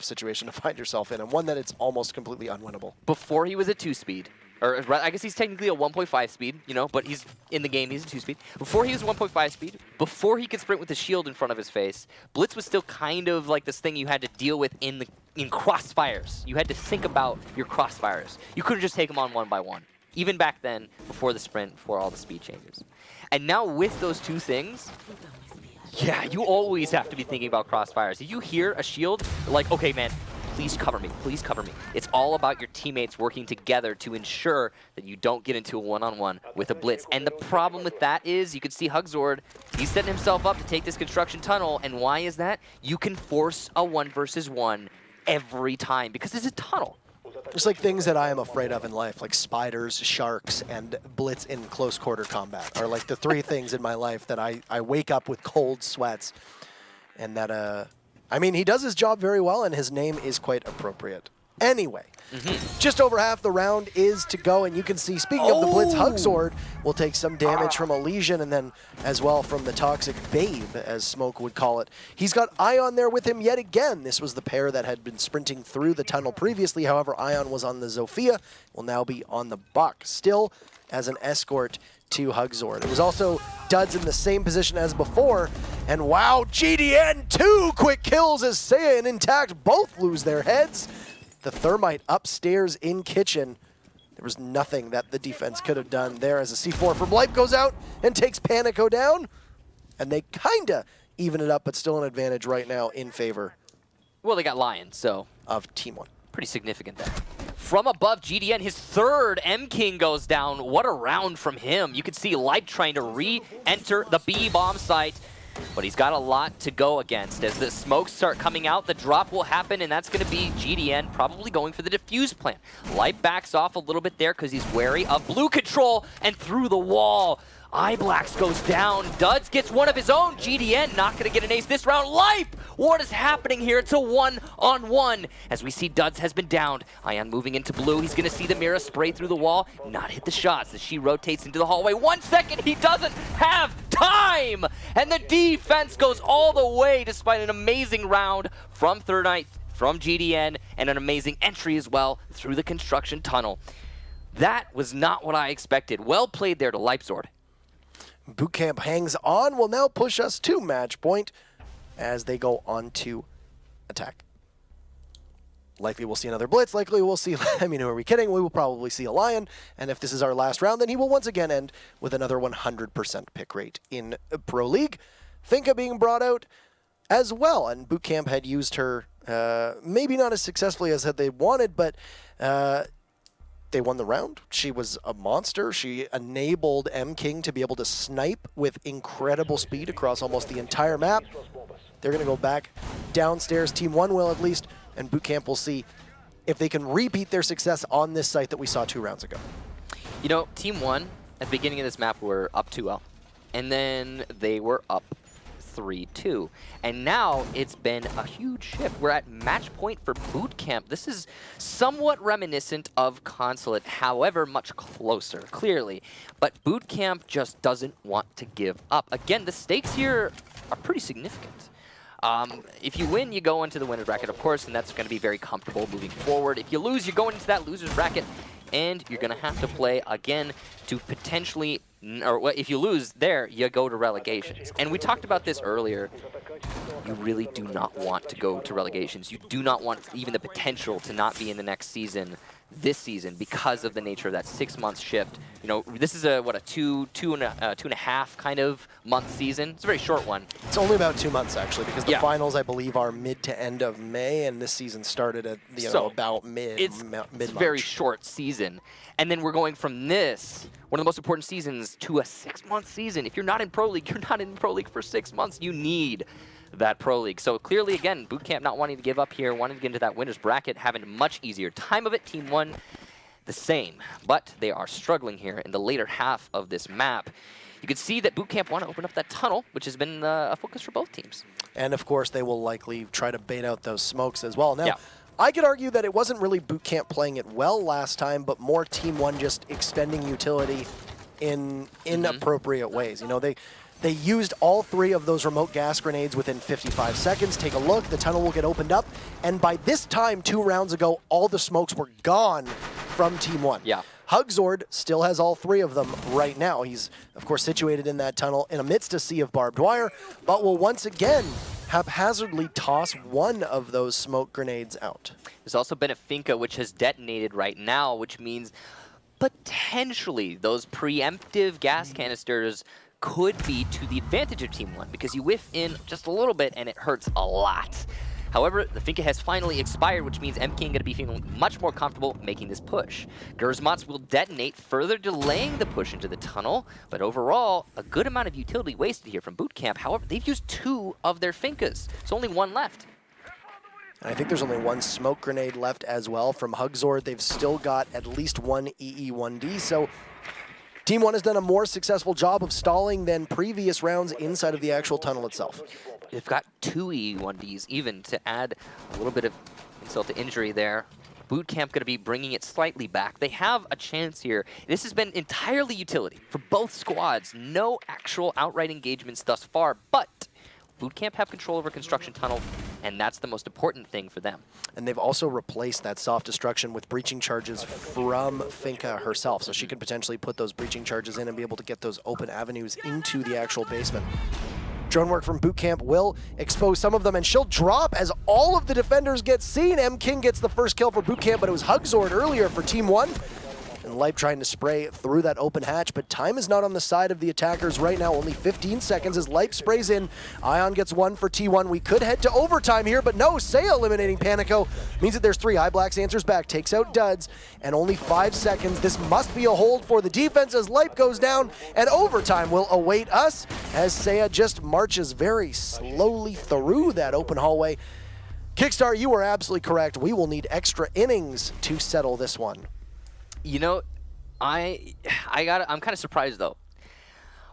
situation to find yourself in, and one that it's almost completely unwinnable. Before he was a 2-speed, or I guess he's technically a 1.5 speed, you know, but he's in the game, he's a 2-speed. Before he was 1.5 speed, before he could sprint with the shield in front of his face, blitz was still kind of like this thing you had to deal with in crossfires. You had to think about your crossfires. You couldn't just take them on one by one. Even back then, before the sprint, before all the speed changes. And now with those two things, yeah, you always have to be thinking about crossfires. If you hear a shield, like, okay, man, please cover me, please cover me. It's all about your teammates working together to ensure that you don't get into a one-on-one with a blitz. And the problem with that is, you can see Hugzord, he's setting himself up to take this construction tunnel. And why is that? You can force a 1 versus 1 every time because it's a tunnel. Just like things that I am afraid of in life, like spiders, sharks, and blitz in close quarter combat are like the three things in my life that I wake up with cold sweats. And that, I mean, he does his job very well, and his name is quite appropriate. Anyway, just over half the round is to go, and you can see, speaking of the blitz, Hugzord will take some damage from a Lesion, and then as well from the Toxic Babe, as Smoke would call it. He's got Ion there with him yet again. This was the pair that had been sprinting through the tunnel previously. However, Ion was on the Zofia, will now be on the Buck, still as an escort to Hugzord. It was also Duds in the same position as before, and wow, GDN, 2 quick kills as Seiya and Intact both lose their heads. The Thermite upstairs in kitchen. There was nothing that the defense could have done there as a C4 from Lipe goes out and takes Panico down, and they kinda even it up, but still an advantage right now in favor. Well, they got Lion, so of Team 1. Pretty significant there. From above, GDN, his third M-King goes down. What a round from him. You can see Lipe trying to re-enter the B bomb site, but he's got a lot to go against. As the smokes start coming out, the drop will happen, and that's going to be GDN probably going for the defuse plan. Lipe backs off a little bit there because he's wary of blue control, and through the wall, Iblax goes down. Duds gets one of his own. GDN not going to get an ace this round. Lipe! What is happening here? It's a 1-on-1 as we see Duds has been downed. Ion moving into blue. He's going to see the Mira spray through the wall. Not hit the shots as she rotates into the hallway. 1 second. He doesn't have time. And the defense goes all the way despite an amazing round from Thermite, from GDN, and an amazing entry as well through the construction tunnel. That was not what I expected. Well played there to Lipezord. BootKamp hangs on, will now push us to match point as they go on to attack. Likely we'll see another blitz, likely we'll see, I mean, who are we kidding? We will probably see a Lion, and if this is our last round, then he will once again end with another 100% pick rate in Pro League. Finka being brought out as well, and BootKamp had used her maybe not as successfully as had they wanted, but they won the round. She was a monster. She enabled M-King to be able to snipe with incredible speed across almost the entire map. They're going to go back downstairs. Team 1 will at least, and BootKamp will see if they can repeat their success on this site that we saw 2 rounds ago. You know, Team 1 at the beginning of this map were up 2-0, and then they were up 3-2. And now it's been a huge shift. We're at match point for BootKamp. This is somewhat reminiscent of Consulate, however, much closer, clearly. But BootKamp just doesn't want to give up. Again, the stakes here are pretty significant. If you win, you go into the winner's bracket, of course, and that's going to be very comfortable moving forward. If you lose, you're going into that loser's bracket, and you're going to have to play again to potentially, or if you lose there, you go to relegations. And we talked about this earlier. You really do not want to go to relegations. You do not want even the potential to not be in the next season, this season, because of the nature of that 6-month shift. You know, this is a two and a half kind of month season. It's a very short one. It's only about 2 months actually, because the finals I believe are mid to end of May, and this season started at about mid. It's a very short season, and then we're going from this, one of the most important seasons, to a 6-month season. If you're not in Pro League, you're not in Pro League for 6 months. You need that Pro League. So clearly, again, BootKamp not wanting to give up here, wanting to get into that winner's bracket, having a much easier time of it. Team 1, the same, but they are struggling here in the later half of this map. You can see that BootKamp want to open up that tunnel, which has been a focus for both teams. And of course, they will likely try to bait out those smokes as well. Now, I could argue that it wasn't really BootKamp playing it well last time, but more Team 1 just expending utility in inappropriate ways. You know, they used all 3 of those remote gas grenades within 55 seconds. Take a look, the tunnel will get opened up. And by this time, 2 rounds ago, all the smokes were gone from Team 1. Yeah. Hugzord still has all 3 of them right now. He's, of course, situated in that tunnel in amidst a sea of barbed wire, but will once again haphazardly toss one of those smoke grenades out. There's also been a Finca which has detonated right now, which means potentially those preemptive gas canisters could be to the advantage of Team 1, because you whiff in just a little bit and it hurts a lot. However, the Finca has finally expired, which means MK going to be feeling much more comfortable making this push. Gersmots will detonate, further delaying the push into the tunnel, but overall, a good amount of utility wasted here from BootKamp. However, they've used 2 of their Fincas, so only 1 left. And I think there's only 1 smoke grenade left as well from Hugzord. They've still got at least 1 EE1D, so Team 1 has done a more successful job of stalling than previous rounds inside of the actual tunnel itself. They've got 2 EE1Ds even to add a little bit of insult to injury there. BootKamp going to be bringing it slightly back. They have a chance here. This has been entirely utility for both squads. No actual outright engagements thus far, but BootKamp have control over construction tunnel, and that's the most important thing for them. And they've also replaced that soft destruction with breaching charges from Finca herself, so she could potentially put those breaching charges in and be able to get those open avenues into the actual basement. Drone work from BootKamp will expose some of them, and she'll drop as all of the defenders get seen. M-King gets the first kill for BootKamp, but it was Hugzord earlier for Team 1. And Lipe trying to spray through that open hatch, but time is not on the side of the attackers right now. Only 15 seconds as Lipe sprays in. Ion gets 1 for T1. We could head to overtime here, but no, Seiya eliminating Panico. Means that there's 3. iBlacks answers back, takes out Duds, and only 5 seconds. This must be a hold for the defense as Lipe goes down, and overtime will await us as Seiya just marches very slowly through that open hallway. Kickstar, you are absolutely correct. We will need extra innings to settle this one. You know, I'm kind of surprised though.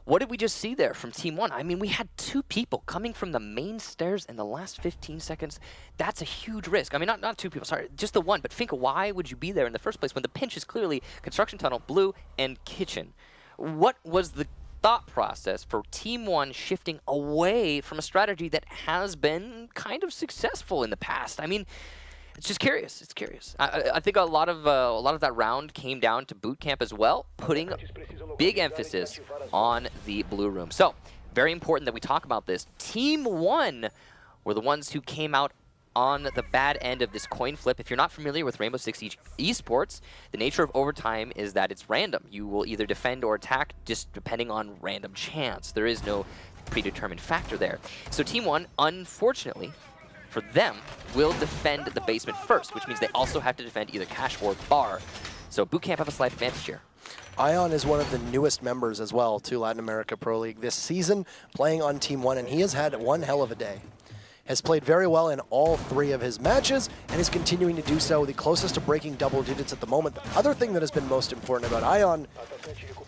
What did we just see there from Team 1? I mean, we had 2 people coming from the main stairs in the last 15 seconds. That's a huge risk. I mean, not 2 people, sorry, just the 1. But Finca, why would you be there in the first place when the pinch is clearly construction tunnel, blue, and kitchen? What was the thought process for Team 1 shifting away from a strategy that has been kind of successful in the past? I mean, it's just curious. It's curious. I think a lot of that round came down to BootKamp as well, putting big emphasis on the blue room. So very important that we talk about this. Team 1 were the ones who came out on the bad end of this coin flip. If you're not familiar with Rainbow Six eSports, the nature of overtime is that it's random. You will either defend or attack just depending on random chance. There is no predetermined factor there. So Team 1, unfortunately, for them, will defend the basement first, which means they also have to defend either cash or bar. So BootKamp have a slight advantage here. Ion is one of the newest members as well to Latin America Pro League this season, playing on Team 1, and he has had one hell of a day. has played very well in all 3 of his matches and is continuing to do so, the closest to breaking double digits at the moment. The other thing that has been most important about Ion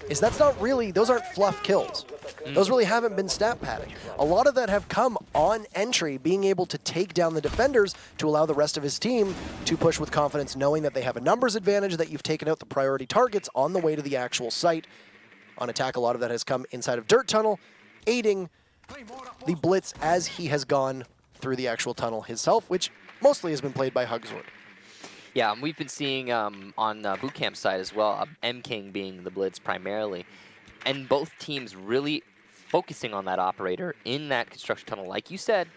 is those aren't fluff kills. Those really haven't been stat padding. A lot of that have come on entry, being able to take down the defenders to allow the rest of his team to push with confidence, knowing that they have a numbers advantage, that you've taken out the priority targets on the way to the actual site. On attack, a lot of that has come inside of Dirt Tunnel, aiding the Blitz as he has gone through the actual tunnel himself, which mostly has been played by Hugzord. Yeah, and we've been seeing on BootKamp side as well, M-King being the Blitz primarily, and both teams really focusing on that operator in that construction tunnel, like you said,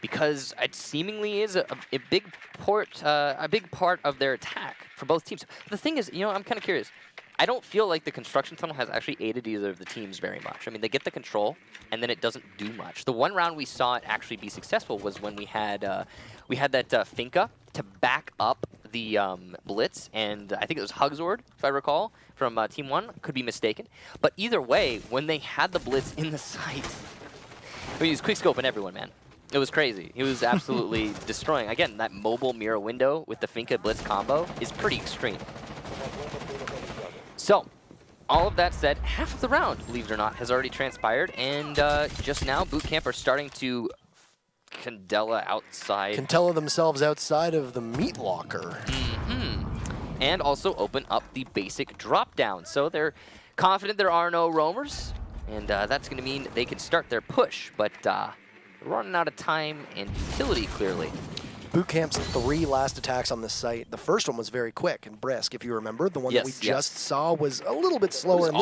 because it seemingly is a big part of their attack for both teams. The thing is, I'm kind of curious. I don't feel like the construction tunnel has actually aided either of the teams very much. I mean, they get the control, and then it doesn't do much. The one round we saw it actually be successful was when we had that Finca to back up the Blitz, and I think it was Hugzord, if I recall, from Team 1. Could be mistaken. But either way, when they had the Blitz in the site, he was quickscoping everyone, man. It was crazy. He was absolutely destroying. Again, that mobile mirror window with the Finca Blitz combo is pretty extreme. So, all of that said, half of the round, believe it or not, has already transpired, and just now, BootKamp are starting to Candela themselves outside of the meat locker. And also open up the basic drop down. So they're confident there are no roamers, and that's going to mean they can start their push, but they're running out of time and utility, clearly. BootKamp's 3 last attacks on this site. The first one was very quick and brisk, if you remember. The one that we just saw was a little bit slower. And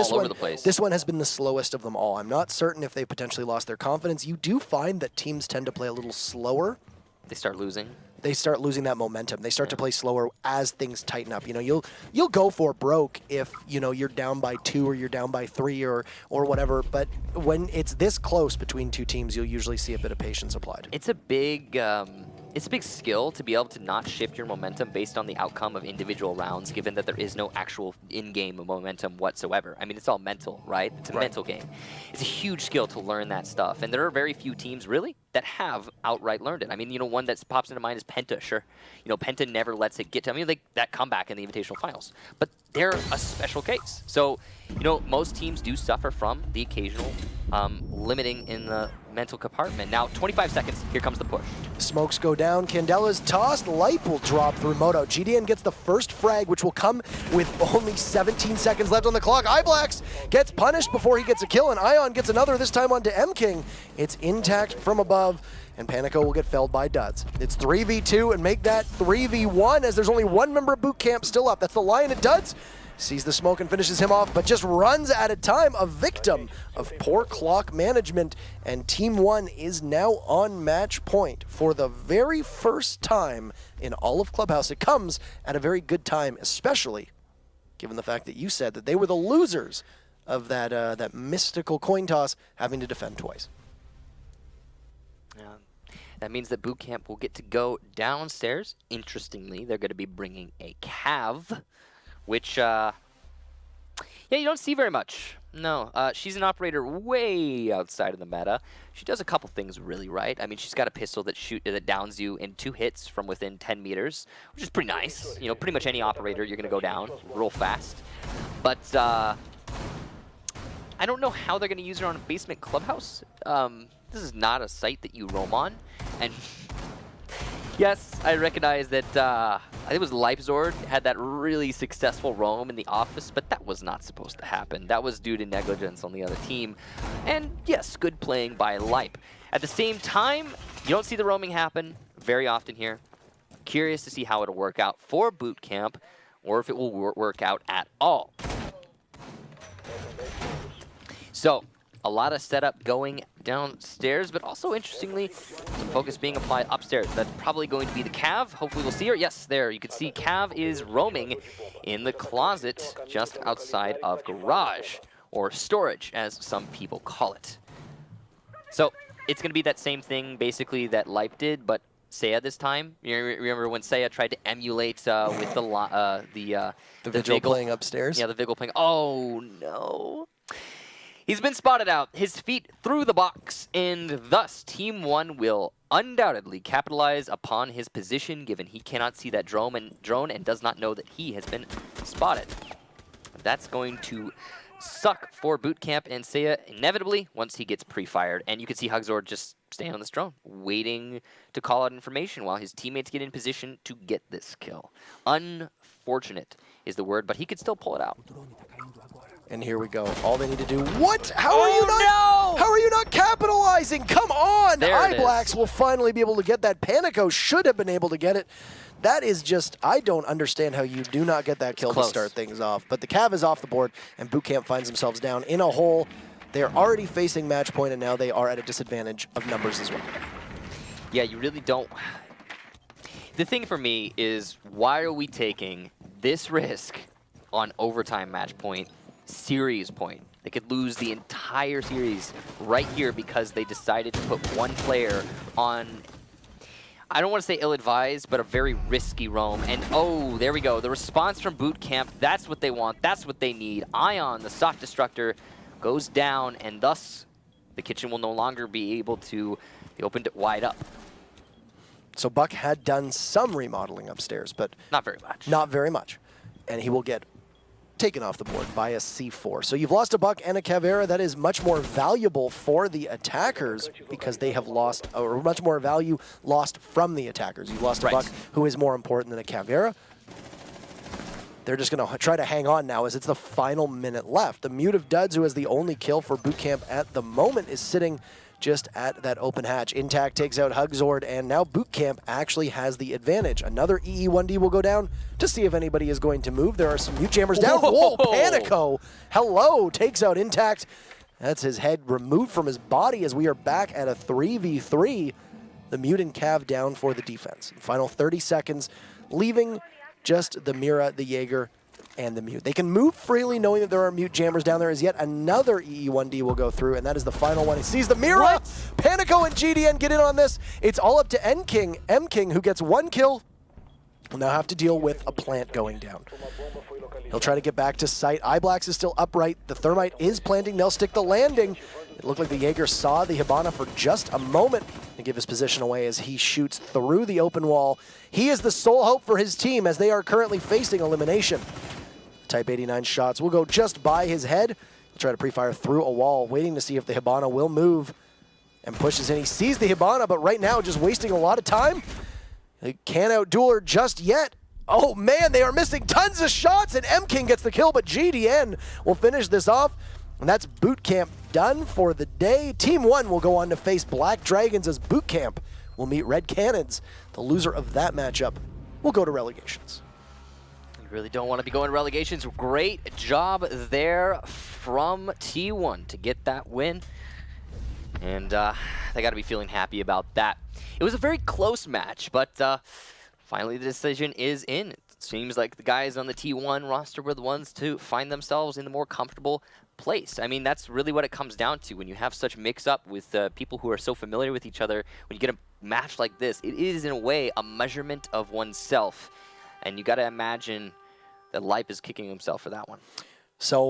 this one has been the slowest of them all. I'm not certain if they potentially lost their confidence. You do find that teams tend to play a little slower. They start losing. They start losing that momentum. They start to play slower as things tighten up. You'll go for broke if you're down by 2 or you're down by 3 or whatever. But when it's this close between 2 teams, you'll usually see a bit of patience applied. It's a big skill to be able to not shift your momentum based on the outcome of individual rounds, given that there is no actual in-game momentum whatsoever. I mean, it's all mental, right? It's a mental game. It's a huge skill to learn that stuff, and there are very few teams, really, that have outright learned it. I mean, one that pops into mind is Penta, sure. Penta never lets it get to, that comeback in the Invitational Finals. But they're a special case. So, most teams do suffer from the occasional limiting in the mental compartment. Now, 25 seconds, here comes the push. Smokes go down, Candela's tossed, Light will drop through Moto. GDN gets the first frag, which will come with only 17 seconds left on the clock. iBlax gets punished before he gets a kill, and Ion gets another, this time onto M-King. It's intact from above, and Panico will get felled by Duds. It's 3v2, and make that 3v1, as there's only 1 member of BootKamp still up. That's the Lion at Duds. Sees the smoke and finishes him off, but just runs out of time, a victim of poor clock management. And Team 1 is now on match point for the very first time in all of Clubhouse. It comes at a very good time, especially given the fact that you said that they were the losers of that mystical coin toss, having to defend twice. That means that BootKamp will get to go downstairs. Interestingly, they're going to be bringing a Cav, which, yeah, you don't see very much. No, she's an operator way outside of the meta. She does a couple things really right. I mean, she's got a pistol that downs you in 2 hits from within 10 meters, which is pretty nice. Pretty much any operator, you're going to go down real fast. But I don't know how they're going to use her on a basement clubhouse. This is not a site that you roam on. And yes, I recognize that I think it was Leipzord had that really successful roam in the office, but that was not supposed to happen. That was due to negligence on the other team. And yes, good playing by Leip. At the same time, you don't see the roaming happen very often here. Curious to see how it'll work out for BootKamp, or if it will work out at all. So, a lot of setup going downstairs, but also interestingly, some focus being applied upstairs. That's probably going to be the Cav. Hopefully we'll see her. Yes, there. You can see Cav is roaming in the closet just outside of garage, or storage, as some people call it. So it's going to be that same thing, basically, that Leip did, but Seiya this time. You remember when Seiya tried to emulate with the Vigil playing upstairs? Yeah, the Vigil playing. Oh, no. He's been spotted out, his feet through the box, and thus Team 1 will undoubtedly capitalize upon his position, given he cannot see that drone and does not know that he has been spotted. That's going to suck for BootKamp and Seiya inevitably once he gets pre-fired. And you can see Hugzord just staying on this drone, waiting to call out information while his teammates get in position to get this kill. Unfortunate is the word, but he could still pull it out. And here we go. All they need to do. What? How are you not? No! How are you not capitalizing? Come on! There it iBlacks is. will finally be able to get that. Panico should have been able to get it. That is just, I don't understand how you do not get that kill to start things off. But the Cav is off the board, and BootKamp finds themselves down in a hole. They're already facing match point, and now they are at a disadvantage of numbers as well. Yeah, you really don't. The thing for me is, why are we taking this risk on overtime match point, series point? They could lose the entire series right here because they decided to put one player on, I don't want to say ill-advised, but a very risky roam. And oh, there we go. The response from BootKamp, that's what they want. That's what they need. Ion, the soft destructor, goes down, and thus the kitchen will no longer be able to be opened wide up. So Buck had done some remodeling upstairs, but not very much. Not very much. And he will get taken off the board by a C4. So you've lost a Buck and a Caveira. That is much more valuable for the attackers because they have lost, or much more value lost from the attackers. You've lost a Buck who is more important than a Caveira. They're just going to try to hang on now as it's the final minute left. The Mute of Duds, who has the only kill for BootKamp at the moment, is sitting just at that open hatch. Intact takes out Hugzord, and now BootKamp actually has the advantage. Another EE1D will go down to see if anybody is going to move. There are some Mute Jammers down. Whoa, Panico, hello, takes out Intact. That's his head removed from his body as we are back at a 3v3. The Mute and Cav down for the defense. Final 30 seconds, leaving just the Mira, the Jaeger, and the Mute. They can move freely knowing that there are Mute Jammers down there as yet another EE1D will go through, and that is the final one. He sees the Mira! What? Panico and GDN get in on this. It's all up to M-King, who gets one kill. Will now have to deal with a plant going down. He'll try to get back to site. iBlacks is still upright. The Thermite is planting. They'll stick the landing. It looked like the Jaeger saw the Hibana for just a moment to give his position away as he shoots through the open wall. He is the sole hope for his team as they are currently facing elimination. Type 89 shots will go just by his head. He'll try to pre-fire through a wall, waiting to see if the Hibana will move and pushes in. He sees the Hibana, but right now just wasting a lot of time. He can't outduel her just yet. Oh man, they are missing tons of shots, and M-King gets the kill, but GDN will finish this off. And that's BootKamp done for the day. Team 1 will go on to face Black Dragons as BootKamp will meet Red Cannons. The loser of that matchup will go to relegations. You really don't want to be going to relegations. Great job there from T1 to get that win. And they got to be feeling happy about that. It was a very close match, but finally the decision is in. It seems like the guys on the T1 roster were the ones to find themselves in the more comfortable place. I mean, that's really what it comes down to. When you have such mix-up with people who are so familiar with each other, when you get a match like this, it is, in a way, a measurement of oneself. And you got to imagine that Lipe is kicking himself for that one. So